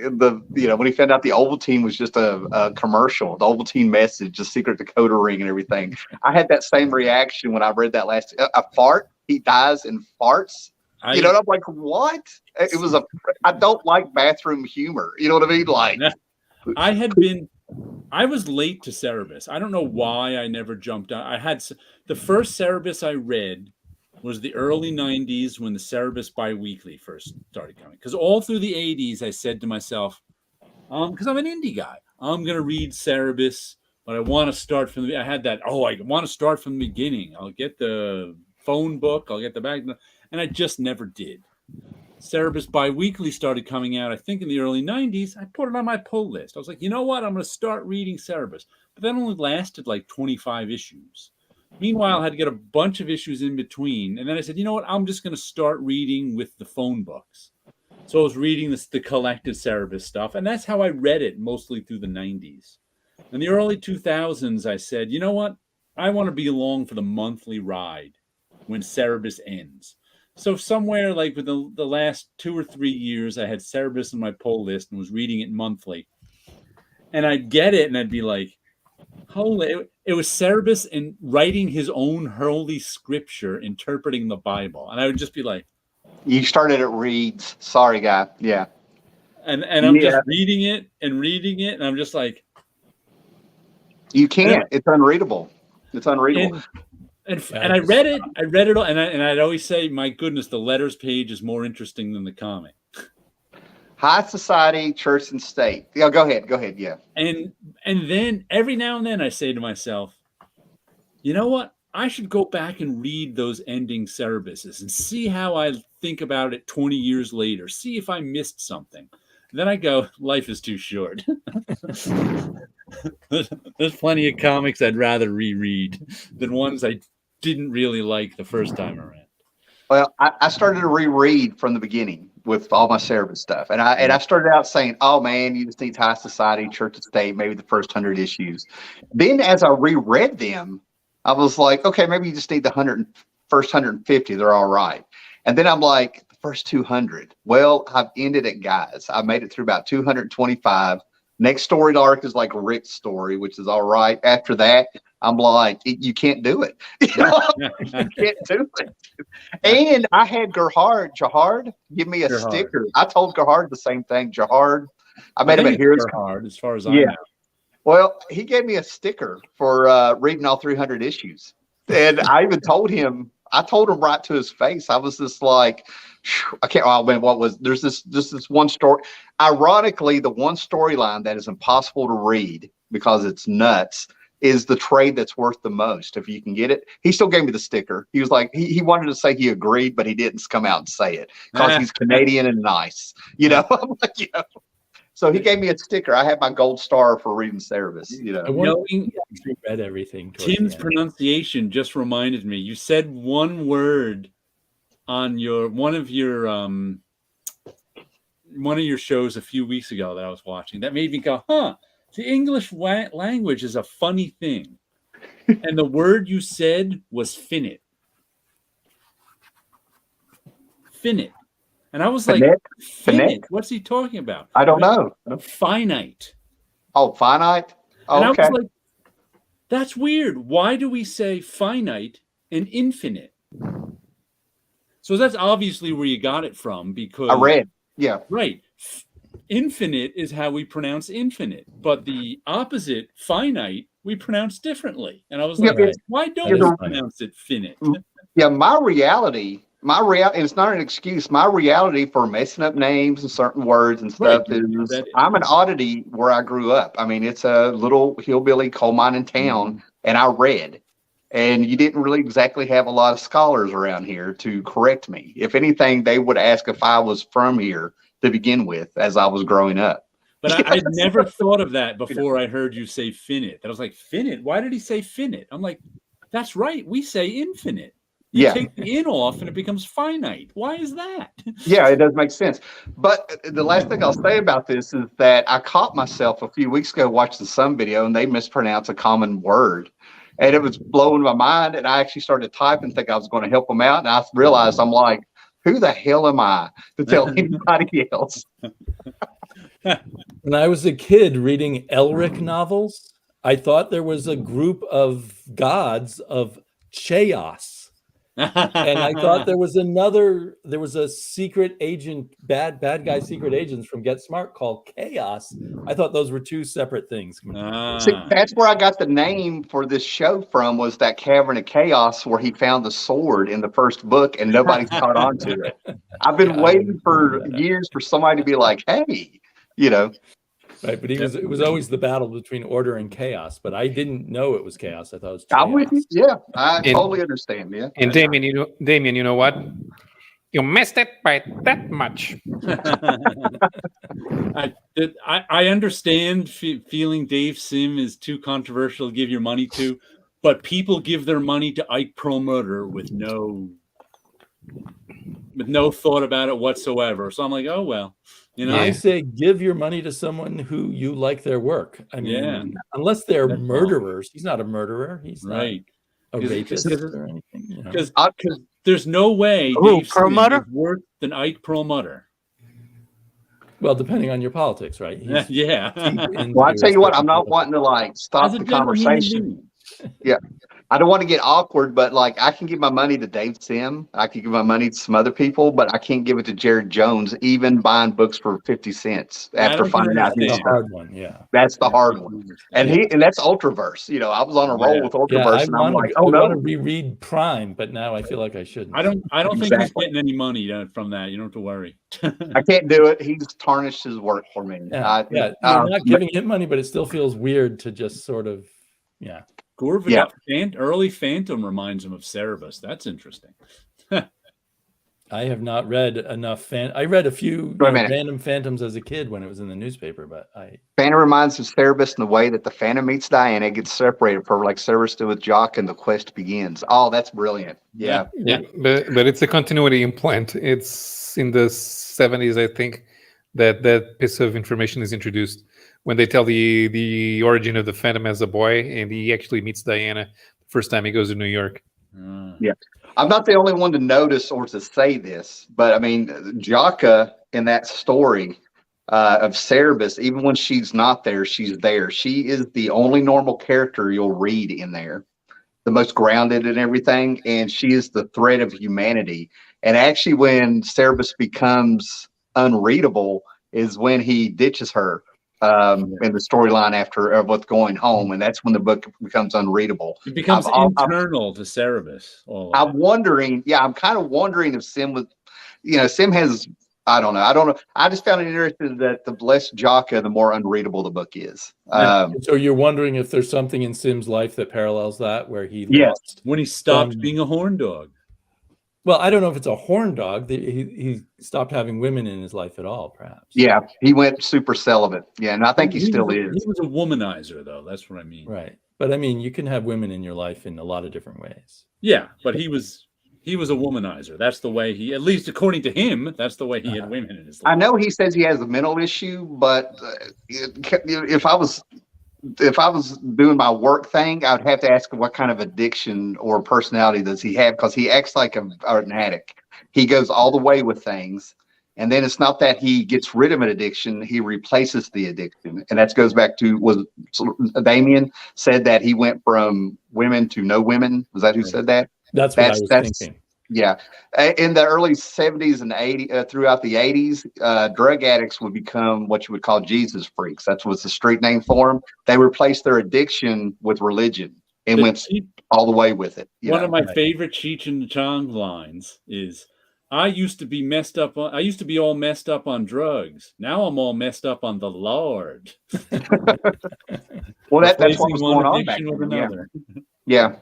when he found out the Ovaltine was just a commercial, the Ovaltine message, the secret decoder ring and everything. I had that same reaction when I read that last a fart. He dies and farts. And I'm like, what? It was I don't like bathroom humor. You know what I mean? Like, I was late to Cerebus. I don't know why I never jumped on. I had the first Cerebus I read was the early 90s when the Cerebus Biweekly first started coming. Because all through the 80s, I said to myself, because I'm an indie guy, I'm going to read Cerebus, but I want to start from I want to start from the beginning. I'll get the phone book, I'll get the back. And I just never did. Cerebus Biweekly started coming out, I think, in the early 90s. I put it on my pull list. I was like, you know what? I'm going to start reading Cerebus. But that only lasted like 25 issues. Meanwhile, I had to get a bunch of issues in between. And then I said, you know what? I'm just going to start reading with the phone books. So I was reading the collected Cerebus stuff. And that's how I read it mostly through the 90s. In the early 2000s, I said, you know what? I want to be along for the monthly ride when Cerebus ends. So somewhere like with the last 2 or 3 years, I had Cerebus on my pull list and was reading it monthly. And I'd get it and I'd be like, holy, it was Cerebus and writing his own holy scripture, interpreting the Bible. And I would just be like, you started at Reed's. Sorry, guy. Yeah. And I'm just reading it. And I'm just like, You can't. It's unreadable. It's unreadable. And I read it. I read it all, and I'd always say, "My goodness, the letters page is more interesting than the comic." High society, church and state. Yeah, go ahead. Go ahead. Yeah. And then every now and then I say to myself, you know what? I should go back and read those ending cerebuses and see how I think about it 20 years later. See if I missed something. Then I go, life is too short. There's plenty of comics I'd rather reread than ones I didn't really like the first time around. Well, I started to reread from the beginning with all my Cerebus stuff. And I started out saying, oh man, you just need high society, church and state, maybe the first 100 issues. Then as I reread them, I was like, okay, maybe you just need the first 150. They're all right. And then I'm like, the first 200. Well, I've ended it, guys. I made it through about 225. Next story arc is like Rick's story, which is all right. After that, I'm like, you can't do it. You can't do it. And I had Jahard give me a sticker. I told Gerhard the same thing. Jahard, I met him at Heroes Gerhard, as far as I know. Well, he gave me a sticker for reading all 300 issues. And I even told him right to his face. I was just like, I can't, oh man, there's this one story. Ironically, the one storyline that is impossible to read because it's nuts is the trade that's worth the most. If you can get it, he still gave me the sticker. He was like, he wanted to say he agreed, but he didn't come out and say it because he's Canadian and nice, I'm like, So he gave me a sticker. I have my gold star for reading Cerebus. Knowing you read everything. Tim's pronunciation just reminded me. You said one word on one of your shows a few weeks ago that I was watching that made me go, huh? The English language is a funny thing. And the word you said was finite. Finite. And I was like, finite? What's he talking about? I don't know. Finite. Oh, finite? Oh, and okay. I was like, that's weird. Why do we say finite and infinite? So that's obviously where you got it from because... I read. Yeah. Right. Infinite is how we pronounce infinite, but the opposite, finite, we pronounce differently. And I was like, why don't we pronounce it finite? Yeah, my reality, it's not an excuse. My reality for messing up names and certain words and stuff is I'm an oddity where I grew up. I mean, it's a little hillbilly coal mining town, and I read. And you didn't really exactly have a lot of scholars around here to correct me. If anything, they would ask if I was from here to begin with as I was growing up. But I'd never thought of that before I heard you say finite. I was like, finite? Why did he say finite? I'm like, that's right. We say infinite. You take the in off and it becomes finite. Why is that? Yeah, it does make sense. But the last thing I'll say about this is that I caught myself a few weeks ago watching some video and they mispronounced a common word. And it was blowing my mind. And I actually started typing, think I was going to help them out. And I realized I'm like, who the hell am I to tell anybody else? When I was a kid reading Elric novels, I thought there was a group of gods of chaos. And I thought there was a secret agent, bad guy secret agents from Get Smart called Chaos. I thought those were two separate things. See, that's where I got the name for this show from, was that Cavern of Chaos where he found the sword in the first book and nobody's caught on to it. I've been waiting for years for somebody to be like, hey, Right, but it was always the battle between order and chaos, but I didn't know it was chaos. I thought it was chaos. I'm with you. Yeah, I totally understand. Yeah. And Damien, you know what? You missed it by that much. I understand feeling Dave Sim is too controversial to give your money to, but people give their money to Ike Perlmutter with no thought about it whatsoever. So I'm like, oh well. I say give your money to someone who you like their work. I mean, unless they're murderers. He's not a murderer. He's not a rapist or anything. Because there's no way Dave Perlmutter is worse than Ike Perlmutter. Well, depending on your politics, right? Well, I tell you what, I'm not wanting to stop the conversation. Yeah. I don't want to get awkward, but like I can give my money to Dave Sim. I can give my money to some other people, but I can't give it to Jared Jones, even buying books for 50 cents I after don't finding out understand. his The stuff. hard one, yeah. That's the I hard don't one. understand. And that's Ultraverse. I was on a roll Yeah. with Yeah, Ultraverse, I and I'm want like, to. oh I want to no. reread Prime, but now I feel like I shouldn't. I don't think he's Exactly. getting any money from that. You don't have to worry. I can't do it. He's tarnished his work for me. Yeah, you're not giving him money, but it still feels weird to just sort of, yeah. Early Phantom reminds him of Cerebus. That's interesting. I have not read enough I read a few random Phantoms as a kid when it was in the newspaper, but Phantom reminds of Cerebus in the way that the Phantom meets Diana, gets separated from her like Cerebus did with Jock, and the quest begins. Oh, that's brilliant. Yeah. But it's a continuity implant. It's in the 70s, I think, that piece of information is introduced when they tell the origin of the Phantom as a boy, and he actually meets Diana the first time he goes to New York. Yeah. I'm not the only one to notice or to say this, but I mean, Jocka in that story of Cerebus, even when she's not there, she's there. She is the only normal character you'll read in there, the most grounded and everything, and she is the thread of humanity. And actually, when Cerebus becomes unreadable is when he ditches her in the storyline after what's going home, and that's when the book becomes unreadable. It becomes internal to Cerebus. I'm wondering, I'm kind of wondering if Sim was, Sim has, I don't know. I just found it interesting that the less Jocka, the more unreadable the book is. So you're wondering if there's something in Sim's life that parallels that, where he lost when he stopped being a horn dog. Well, I don't know if it's a horn dog. He stopped having women in his life at all, perhaps. Yeah, he went super celibate. Yeah, and I think he still is. He was a womanizer, though. That's what I mean. Right. But I mean, you can have women in your life in a lot of different ways. Yeah, but he was a womanizer. That's the way he, at least according to him, that's the way he had women in his life. I know he says he has a mental issue, but if I was doing my work thing, I'd have to ask him what kind of addiction or personality does he have, because he acts like an addict. He goes all the way with things, and then it's not that he gets rid of an addiction, he replaces the addiction. And that goes back to, was Damien said that he went from women to no women? Was that who said that? That's what I was thinking. Yeah. In the early 70s and 80s, throughout the 80s, drug addicts would become what you would call Jesus freaks. That was the street name for them. They replaced their addiction with religion and went all the way with it. One of my favorite Cheech and Chong lines is, I used to be all messed up on drugs. Now I'm all messed up on the Lord. Well, that's what was going on back then. Yeah.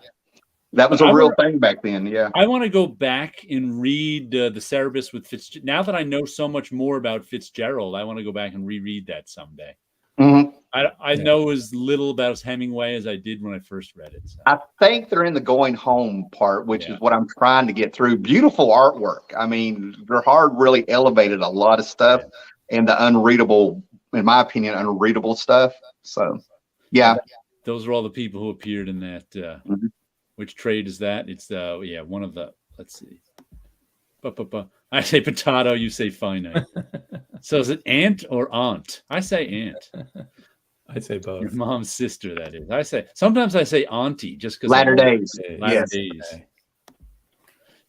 That was a real thing back then. Yeah. I want to go back and read the Cerebus with Fitzgerald. Now that I know so much more about Fitzgerald, I want to go back and reread that someday. Mm-hmm. I know as little about Hemingway as I did when I first read it. So. I think they're in the going home part, which is what I'm trying to get through. Beautiful artwork. I mean, Gerhard really elevated a lot of stuff and the unreadable, in my opinion, unreadable stuff. So, yeah. Those are all the people who appeared in that. Which trade is that? It's one of the, let's see. I say potato, you say finite. So is it aunt or aunt? I say aunt. I say both. Your mom's sister, that is. Sometimes I say auntie just because. Latter days. Latter days. Okay.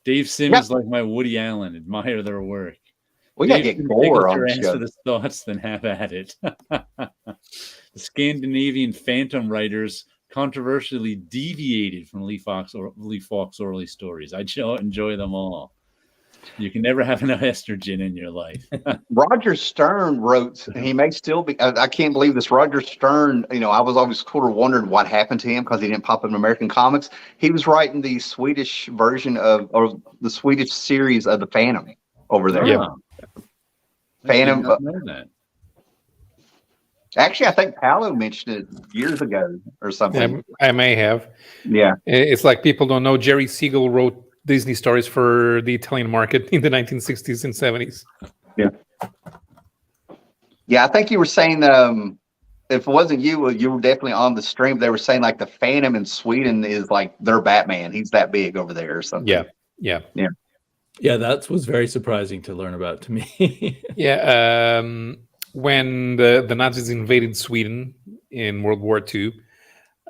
Dave Sim is like my Woody Allen. Admire their work. We got to get more on the show. The thoughts, then have at it. The Scandinavian Phantom writers controversially deviated from Lee Falk's early stories. I enjoy them all. You can never have enough estrogen in your life. Roger Stern wrote, and he may still be, I can't believe this. Roger Stern, I was always sort of wondering what happened to him because he didn't pop up in American comics. He was writing the Swedish version or the Swedish series of the Phantom over there. Yeah. Phantom. I did not know that. Actually, I think Paulo mentioned it years ago or something. I may have. Yeah. It's like people don't know Jerry Siegel wrote Disney stories for the Italian market in the 1960s and 70s. Yeah. Yeah, I think you were saying, if it wasn't you were definitely on the stream. They were saying like the Phantom in Sweden is like their Batman. He's that big over there or something. Yeah. That was very surprising to learn about to me. When the Nazis invaded Sweden in World War II,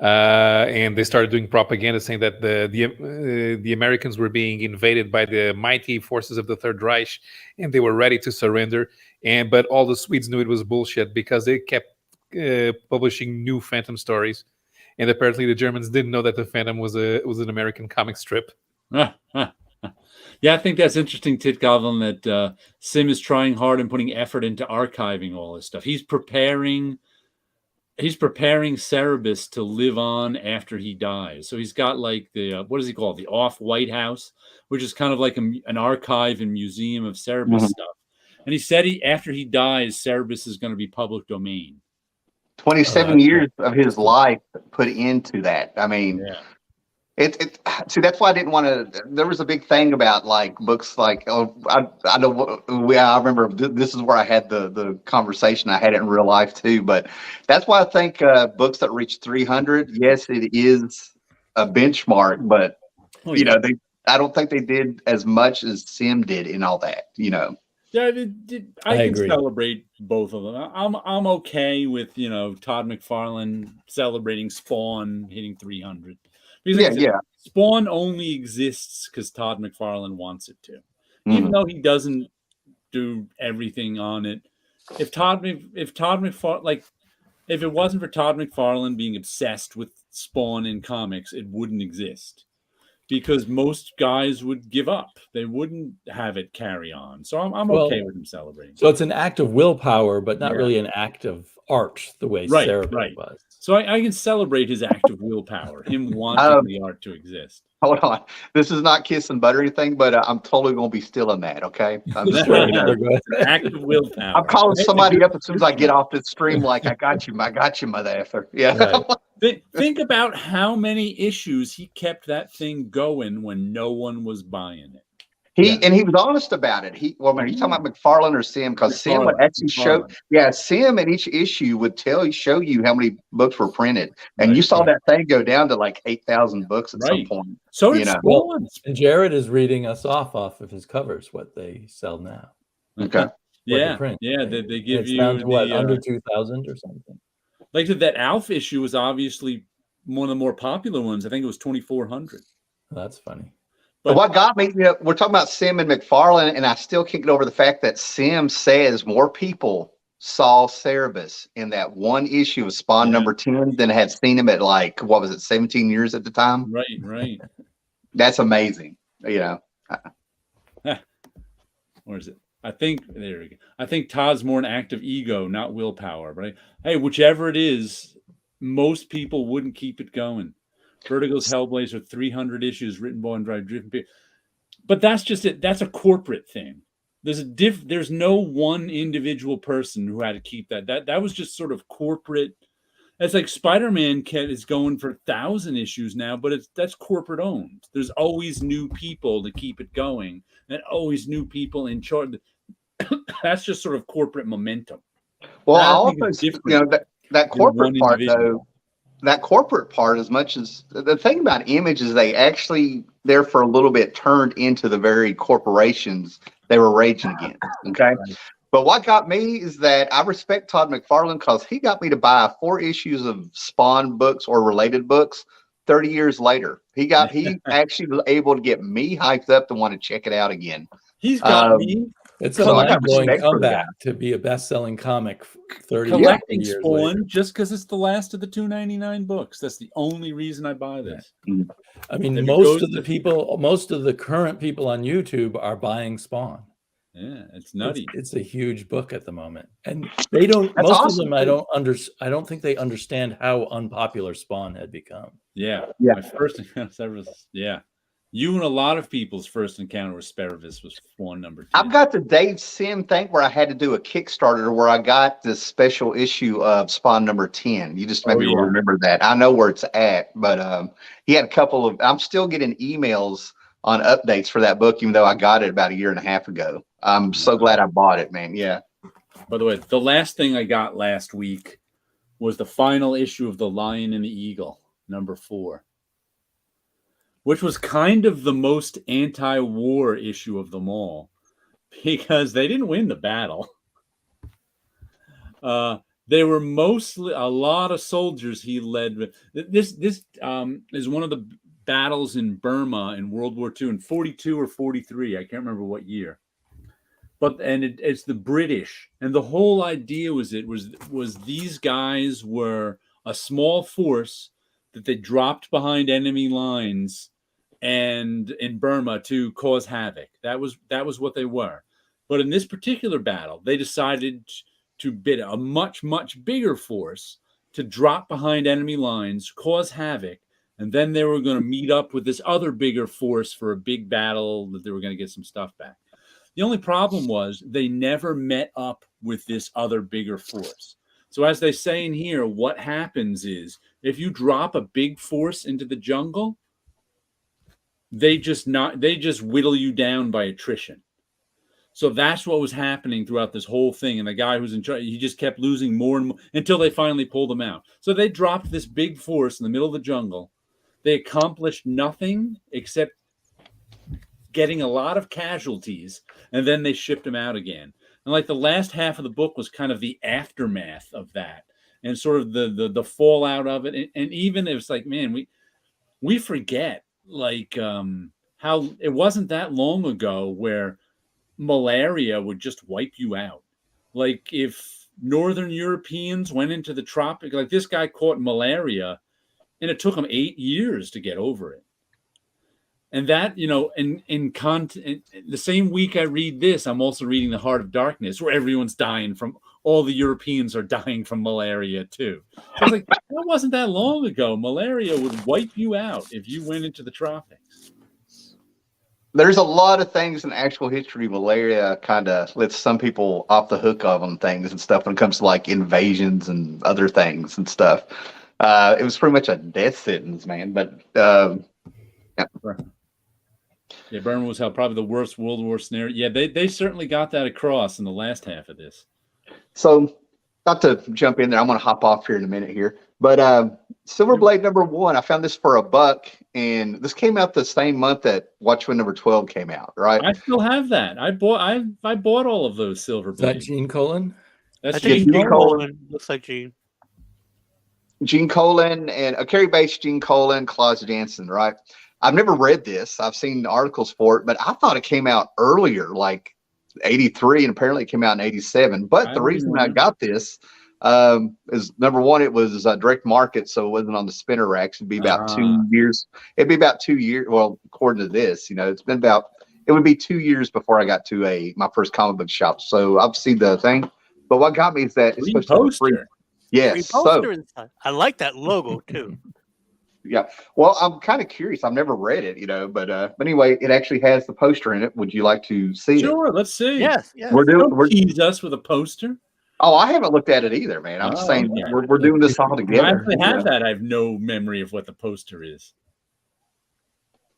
and they started doing propaganda saying that the Americans were being invaded by the mighty forces of the Third Reich, and they were ready to surrender. But all the Swedes knew it was bullshit because they kept publishing new Phantom stories, and apparently the Germans didn't know that the Phantom was an American comic strip. Yeah, I think that's interesting, Titgoblin, that Sim is trying hard and putting effort into archiving all this stuff. He's preparing Cerebus to live on after he dies. So he's got like the what is he called? The Off-White House, which is kind of like an archive and museum of Cerebus stuff. And he said after he dies, Cerebus is going to be public domain. 27 years of his life put into that. I mean, see, that's why I didn't want to. There was a big thing about like books like, I know, I remember this is where I had the conversation. I had it in real life too, but that's why I think books that reach 300, yes, it is a benchmark, but you know, I don't think they did as much as Sim did in all that, you know. Yeah, I can agree. celebrate both of them. I'm okay with, you know, Todd McFarlane celebrating Spawn hitting 300. Because Spawn only exists because Todd McFarlane wants it to, even though he doesn't do everything on it. If it wasn't for Todd McFarlane being obsessed with Spawn in comics, it wouldn't exist. Because most guys would give up. They wouldn't have it carry on. So I'm okay with him celebrating. So it's an act of willpower, but not really an act of art the way Cerebus was. So I can celebrate his act of willpower, him wanting the art to exist. Hold on. This is not kiss and butt or anything, but I'm totally going to be stealing that, okay? I'm just act of willpower. I'm calling somebody up as soon as I get off this stream like, I got you, mother effer. Yeah. Right. Think about how many issues he kept that thing going when no one was buying it. And he was honest about it. Are you talking about McFarlane or Sim? Because Sim would actually show, Sim in each issue would show you how many books were printed, and you saw that thing go down to like 8,000 books at some point. So did Spawn. And Jared is reading us off of his covers what they sell now. Okay. They give you down to what, under 2,000 or something. Like that Alf issue was obviously one of the more popular ones. I think it was 2,400. That's funny. But what got me, we're talking about Sim and McFarlane, and I still can't get over the fact that Sim says more people saw Cerebus in that one issue of Spawn number 10 than had seen him at 17 years at the time? Right. That's amazing. Where is it? There we go. I think Todd's more an act of ego, not willpower. But hey, whichever it is, most people wouldn't keep it going. Vertigo's Hellblazer, 300 issues written by and driven people. But that's just it. That's a corporate thing. There's no one individual person who had to keep that. That was just sort of corporate. It's like Spider-Man is going for 1,000 issues now, but that's corporate owned. There's always new people to keep it going, and always new people in charge. That's just sort of corporate momentum. Well, I also that corporate part though. That corporate part, as much as the thing about Image is they're for a little bit turned into the very corporations they were raging against. Okay. But what got me is that I respect Todd McFarlane because he got me to buy 4 issues of Spawn books or related books 30 years later. He actually was able to get me hyped up to want to check it out again. He's got me. It's a mind-blowing comeback to be a best-selling comic 30 collecting years Spawn later. Just because it's the last of the 299 books. That's the only reason I buy this. I mean, most of the current people on YouTube are buying Spawn. Yeah, it's nutty. It's a huge book at the moment, and they don't. That's most awesome. of them, I don't think they understand how unpopular Spawn had become. Yeah. My first encounter, you and a lot of people's first encounter with Cerebus was Spawn number 10. I've got the Dave Sim thing where I had to do a Kickstarter where I got this special issue of Spawn number 10. You just maybe will remember that. I know where it's at, but he had a couple of. I'm still getting emails on updates for that book, even though I got it about 1.5 years ago. I'm so glad I bought it, man. Yeah. By the way, the last thing I got last week was the final issue of The Lion and the Eagle, number 4, which was kind of the most anti-war issue of them all because they didn't win the battle. They were mostly a lot of soldiers he led. This is one of the battles in Burma in World War II in 42 or 43. I can't remember what year. But it's the British, and the whole idea was these guys were a small force that they dropped behind enemy lines and in Burma to cause havoc. That was what they were. But in this particular battle, they decided to bid a much, much bigger force to drop behind enemy lines, cause havoc, and then they were going to meet up with this other bigger force for a big battle that they were going to get some stuff back. The only problem was they never met up with this other bigger force. So as they say in here, what happens is if you drop a big force into the jungle, they just whittle you down by attrition. So that's what was happening throughout this whole thing. And the guy who's in charge, he just kept losing more and more until they finally pulled him out. So they dropped this big force in the middle of the jungle. They accomplished nothing except getting a lot of casualties, and then they shipped him out again. And like the last half of the book was kind of the aftermath of that and sort of the fallout of it. And even it was like, man, we forget like how it wasn't that long ago where malaria would just wipe you out. Like if Northern Europeans went into the tropic, like this guy caught malaria and it took him 8 years to get over it. And that, in the same week I read this, I'm also reading The Heart of Darkness, where everyone's dying from, all the Europeans are dying from malaria too. So I was like, that wasn't that long ago. Malaria would wipe you out if you went into the tropics. There's a lot of things in actual history. Malaria kind of lets some people off the hook of on things and stuff when it comes to like invasions and other things and stuff. It was pretty much a death sentence, man. But yeah, Burma was probably the worst World War scenario. Yeah, they certainly got that across in the last half of this. So, not to jump in there, I'm going to hop off here in a minute here. But Silverblade #1, I found this for $1, and this came out the same month that Watchmen #12 came out, right? I still have that. I bought all of those Silverblade. Is that Gene Colan? I think Gene Colan. Looks like Gene. Gene Colan and Carrie Bates, Gene Colan, Claus Janson, right? I've never read this. I've seen articles for it, but I thought it came out earlier, like 83, and apparently it came out in 87. But the reason I got this is #1, it was direct market, so it wasn't on the spinner racks. It'd be about 2 years. It'd be about 2 years. Well, according to this, it would be 2 years before I got to my first comic book shop. So I've seen the thing. But what got me is that it's supposed to be free. Yes. So I like that logo too. Yeah. Well, I'm kind of curious. I've never read it, but anyway, it actually has the poster in it. Would you like to see it? Sure, let's see. Yes. We're tease us with a poster. Oh, I haven't looked at it either, man. I'm just saying we're doing this all together. I actually have that. I have no memory of what the poster is.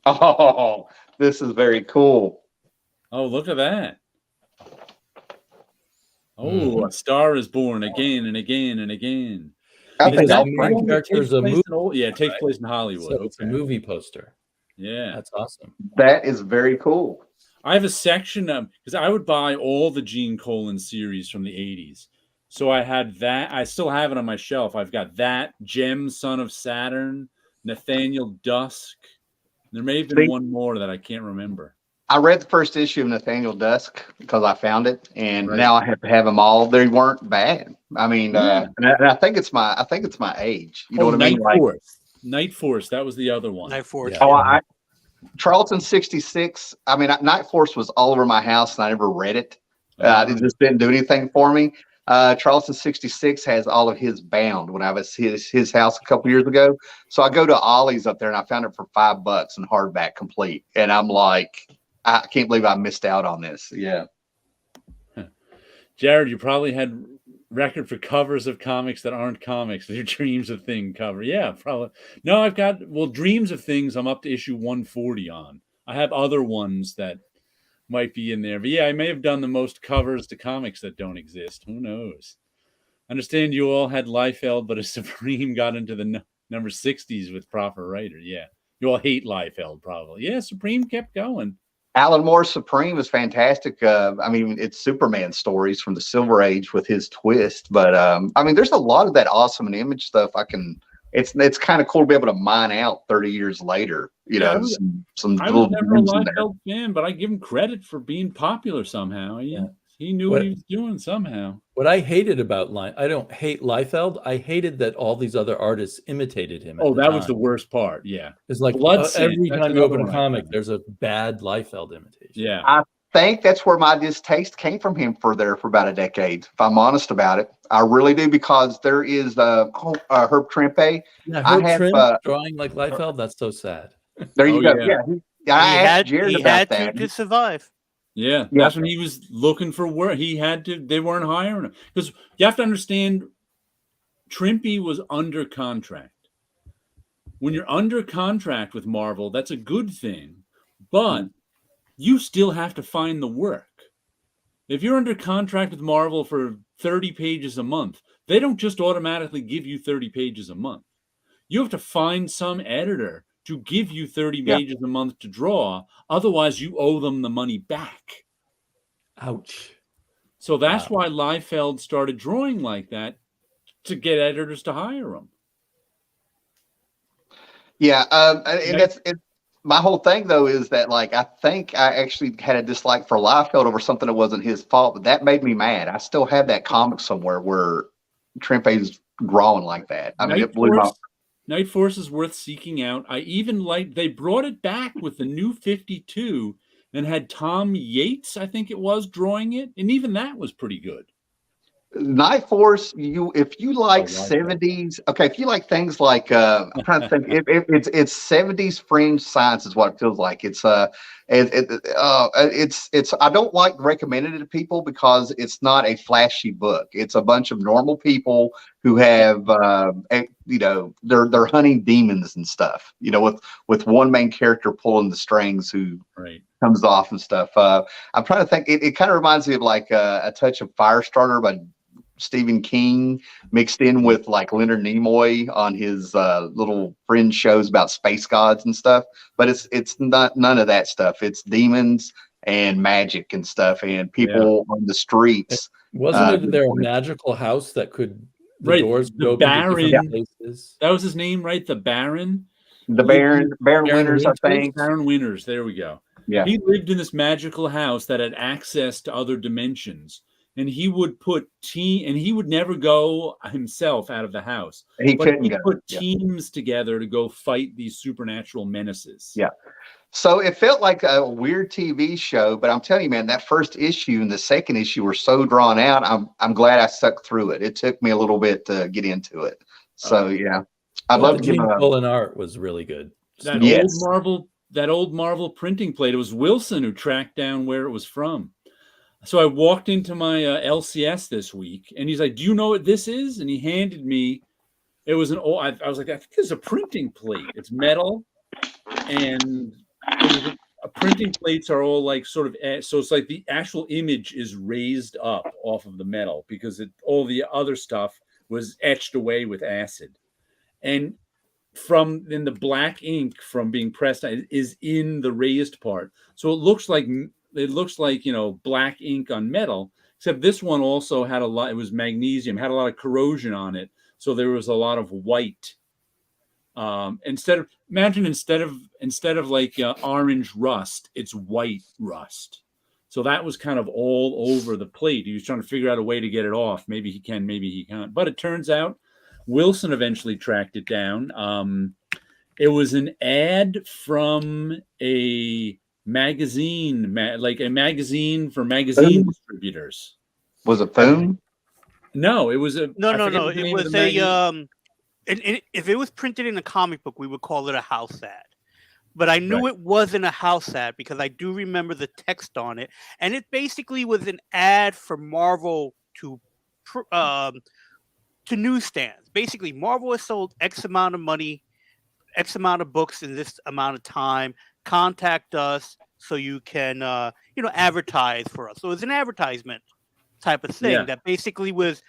Oh, this is very cool. Oh, look at that. Oh, A Star is Born again and again and again. The main character is a movie. It takes place in Hollywood. So it's a movie poster. Yeah. That's awesome. That is very cool. I have a section because I would buy all the Gene Colan series from the 80s. So I had that. I still have it on my shelf. I've got that, Gem, Son of Saturn, Nathaniel Dusk. There may have been one more that I can't remember. I read the first issue of Nathaniel Dusk because I found it, and now I have to have them all. They weren't bad. I mean, and I think it's my age. You know what I mean? Night Force. That was the other one. Night Force. Yeah. Charlton 66. I mean, Night Force was all over my house, and I never read it. It just didn't do anything for me. Charlton 66 has all of his bound when I was his house a couple years ago. So I go to Ollie's up there, and I found it for $5 in hardback complete, and I'm like, I can't believe I missed out on this. Yeah. Jared, you probably had record for covers of comics that aren't comics. Your Dreams of Thing cover. Yeah, probably. No, I've got, Dreams of Things, I'm up to issue 140 on. I have other ones that might be in there. But yeah, I may have done the most covers to comics that don't exist. Who knows? I understand you all had Liefeld, but a Supreme got into the number 60s with proper writer. Yeah. You all hate Liefeld, probably. Yeah, Supreme kept going. Alan Moore's Supreme is fantastic. I mean, it's Superman stories from the Silver Age with his twist. But I mean, there's a lot of that awesome and Image stuff. It's kind of cool to be able to mine out 30 years later. You know, some I little was never a gems in there. Liefeld fan, but I give him credit for being popular somehow. He knew what he was doing somehow. What I hated about I don't hate Liefeld. I hated that all these other artists imitated him. Oh, that was the worst part. Yeah. It's like every time you open a comic, there's a bad Liefeld imitation. Yeah. I think that's where my distaste came from him for about a decade, if I'm honest about it. I really do, because there is Herb Trimpe. Yeah, Herb Trimpe drawing like Liefeld. That's so sad. There you go. Yeah. I asked Jared about that. To survive. Yeah, that's when he was looking for work. They weren't hiring him. Because you have to understand, Trimpe was under contract. When you're under contract with Marvel, that's a good thing, but you still have to find the work. If you're under contract with Marvel for 30 pages a month, they don't just automatically give you 30 pages a month. You have to find some editor to give you 30 pages a month to draw. Otherwise, you owe them the money back. Ouch. So that's why Liefeld started drawing like that, to get editors to hire him. Yeah, and that's my whole thing, though, is that, like, I think I actually had a dislike for Liefeld over something that wasn't his fault, but that made me mad. I still have that comic somewhere where Trimpe's drawing like that. I mean, it blew my... Night Force is worth seeking out. I even they brought it back with the new 52 and had Tom Yates, I think it was, drawing it. And even that was pretty good. Night Force, if you like 70s, if you like things like I'm trying to think, it's 70s fringe science is what it feels like. It's I don't like recommending it to people because it's not a flashy book. It's a bunch of normal people who have they're hunting demons and stuff, with one main character pulling the strings who comes off and stuff. I'm trying to think, it kind of reminds me of like a touch of Firestarter by Stephen King mixed in with like Leonard Nimoy on his little fringe shows about space gods and stuff. But it's not none of that stuff. It's demons and magic and stuff and people on the streets. Wasn't there a magical house that could doors go Baron? Places? That was his name, right? The Baron. Baron Winters, I think. Baron Winters. There we go. Yeah. He lived in this magical house that had access to other dimensions. And he would put and he would never go himself out of the house. He couldn't put teams together to go fight these supernatural menaces. Yeah. So it felt like a weird TV show, but I'm telling you, man, that first issue and the second issue were so drawn out. I'm glad I stuck through it. It took me a little bit to get into it. So I'd love to give Gene art was really good. That old Marvel printing plate. It was Wilson who tracked down where it was from. So I walked into my LCS this week, and he's like, "Do you know what this is?" And he handed me. It was I was like, "I think it's a printing plate. It's metal, and printing plates are all like sort of. So it's like the actual image is raised up off of the metal because all the other stuff was etched away with acid, and then the black ink from being pressed is in the raised part. So it looks like black ink on metal, except this one also had it was magnesium, had a lot of corrosion on it. So there was a lot of white. Instead of like orange rust, it's white rust. So that was kind of all over the plate. He was trying to figure out a way to get it off. Maybe he can, maybe he can't. But it turns out Wilson eventually tracked it down. It was an ad from a magazine, like a magazine for magazine distributors. Was it Foom? No, it was no. It was if it was printed in a comic book, we would call it a house ad. But I knew it wasn't a house ad because I do remember the text on it, and it basically was an ad for Marvel to newsstands. Basically, Marvel has sold X amount of money, X amount of books in this amount of time. Contact us so you can advertise for us. So it's an advertisement type of thing that basically was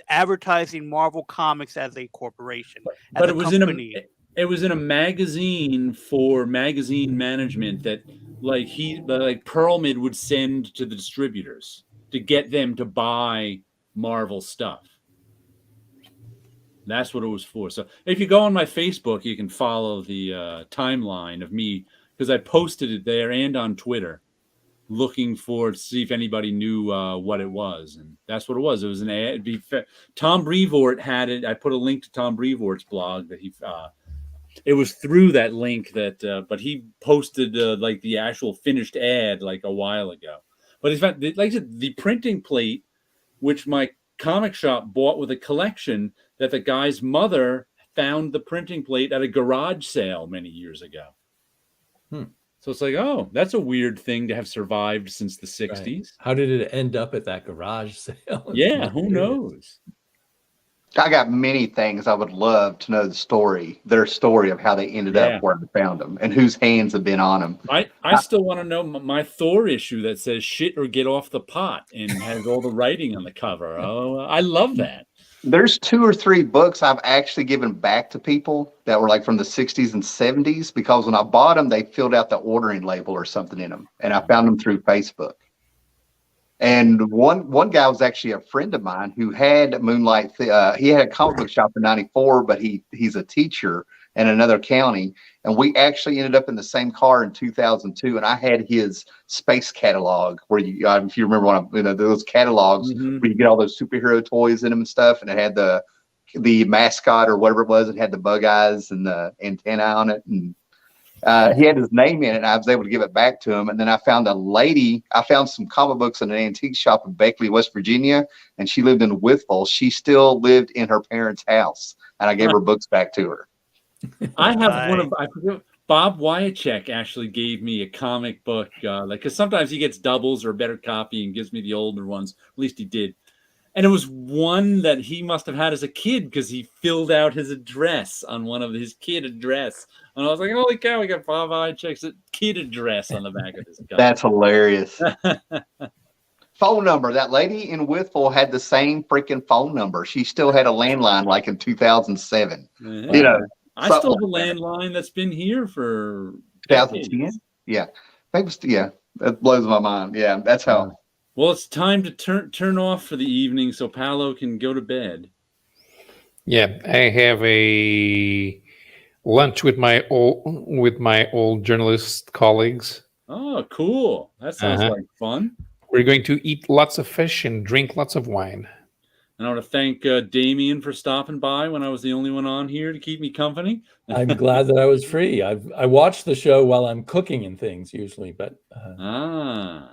advertising Marvel Comics as a corporation. But it was in a magazine for magazine management that like Perlman would send to the distributors to get them to buy Marvel stuff. That's what it was for. So if you go on my Facebook, you can follow the timeline of me, because I posted it there and on Twitter, looking for to see if anybody knew what it was, and that's what it was. It was an ad. Tom Brevoort had it. I put a link to Tom Brevoort's blog that he. It was through that link that, but he posted like the actual finished ad like a while ago. But in fact, like I said, the printing plate, which my comic shop bought with a collection, that the guy's mother found the printing plate at a garage sale many years ago. So it's like, oh, that's a weird thing to have survived since the 60s. Right. How did it end up at that garage sale? Yeah, who knows? I got many things I would love to know their story of how they ended up where they found them and whose hands have been on them. I still want to know my Thor issue that says "shit or get off the pot" and has all the writing on the cover. Oh, I love that. There's 2 or 3 books I've actually given back to people that were like from the 60s and 70s, because when I bought them, they filled out the ordering label or something in them, and I found them through Facebook. And one guy was actually a friend of mine who had Moonlight. He had a comic book shop in '94, but he's a teacher in another county. And we actually ended up in the same car in 2002. And I had his space catalog where if you remember those catalogs where you get all those superhero toys in them and stuff. And it had the mascot or whatever it was. It had the bug eyes and the antenna on it. And he had his name in it, and I was able to give it back to him. And then I found some comic books in an antique shop in Beckley, West Virginia, and she lived in Withville. She still lived in her parents' house, and I gave her books back to her. I have I forget, Bob Wyachek actually gave me a comic book, because sometimes he gets doubles or a better copy and gives me the older ones. At least he did. And it was one that he must have had as a kid, because he filled out his address on one of his kid address. And I was like, holy cow, we got Bob Wyachek's kid address on the back of this cover. That's hilarious. Phone number. That lady in Withville had the same freaking phone number. She still had a landline like in 2007. I still have a landline that's been here for 2010. Yeah. That blows my mind. Yeah, that's how. Well, it's time to turn off for the evening so Paulo can go to bed. Yeah, I have a lunch with my old journalist colleagues. Oh, cool. That sounds like fun. We're going to eat lots of fish and drink lots of wine. And I want to thank Damien for stopping by when I was the only one on here to keep me company. I'm glad that I was free. I watch the show while I'm cooking and things usually, but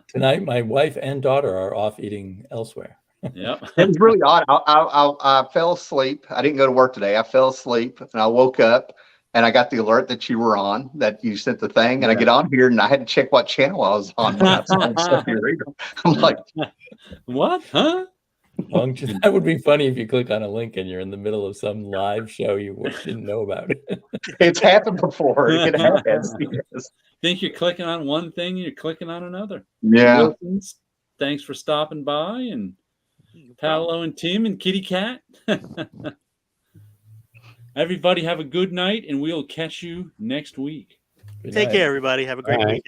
tonight my wife and daughter are off eating elsewhere. Yep. It was really odd. I fell asleep. I didn't go to work today. I fell asleep and I woke up and I got the alert that you were on, that you sent the thing, and I get on here and I had to check what channel I was on. I'm like, what? Huh? That would be funny if you click on a link and you're in the middle of some live show you didn't know about. It's happened before. It has. Yes. Think you're clicking on one thing and you're clicking on another. Yeah. Wilkins, thanks for stopping by, and Paulo and Tim and Kitty Cat. Everybody have a good night, and we'll catch you next week. Take care, everybody. Have a great weekend.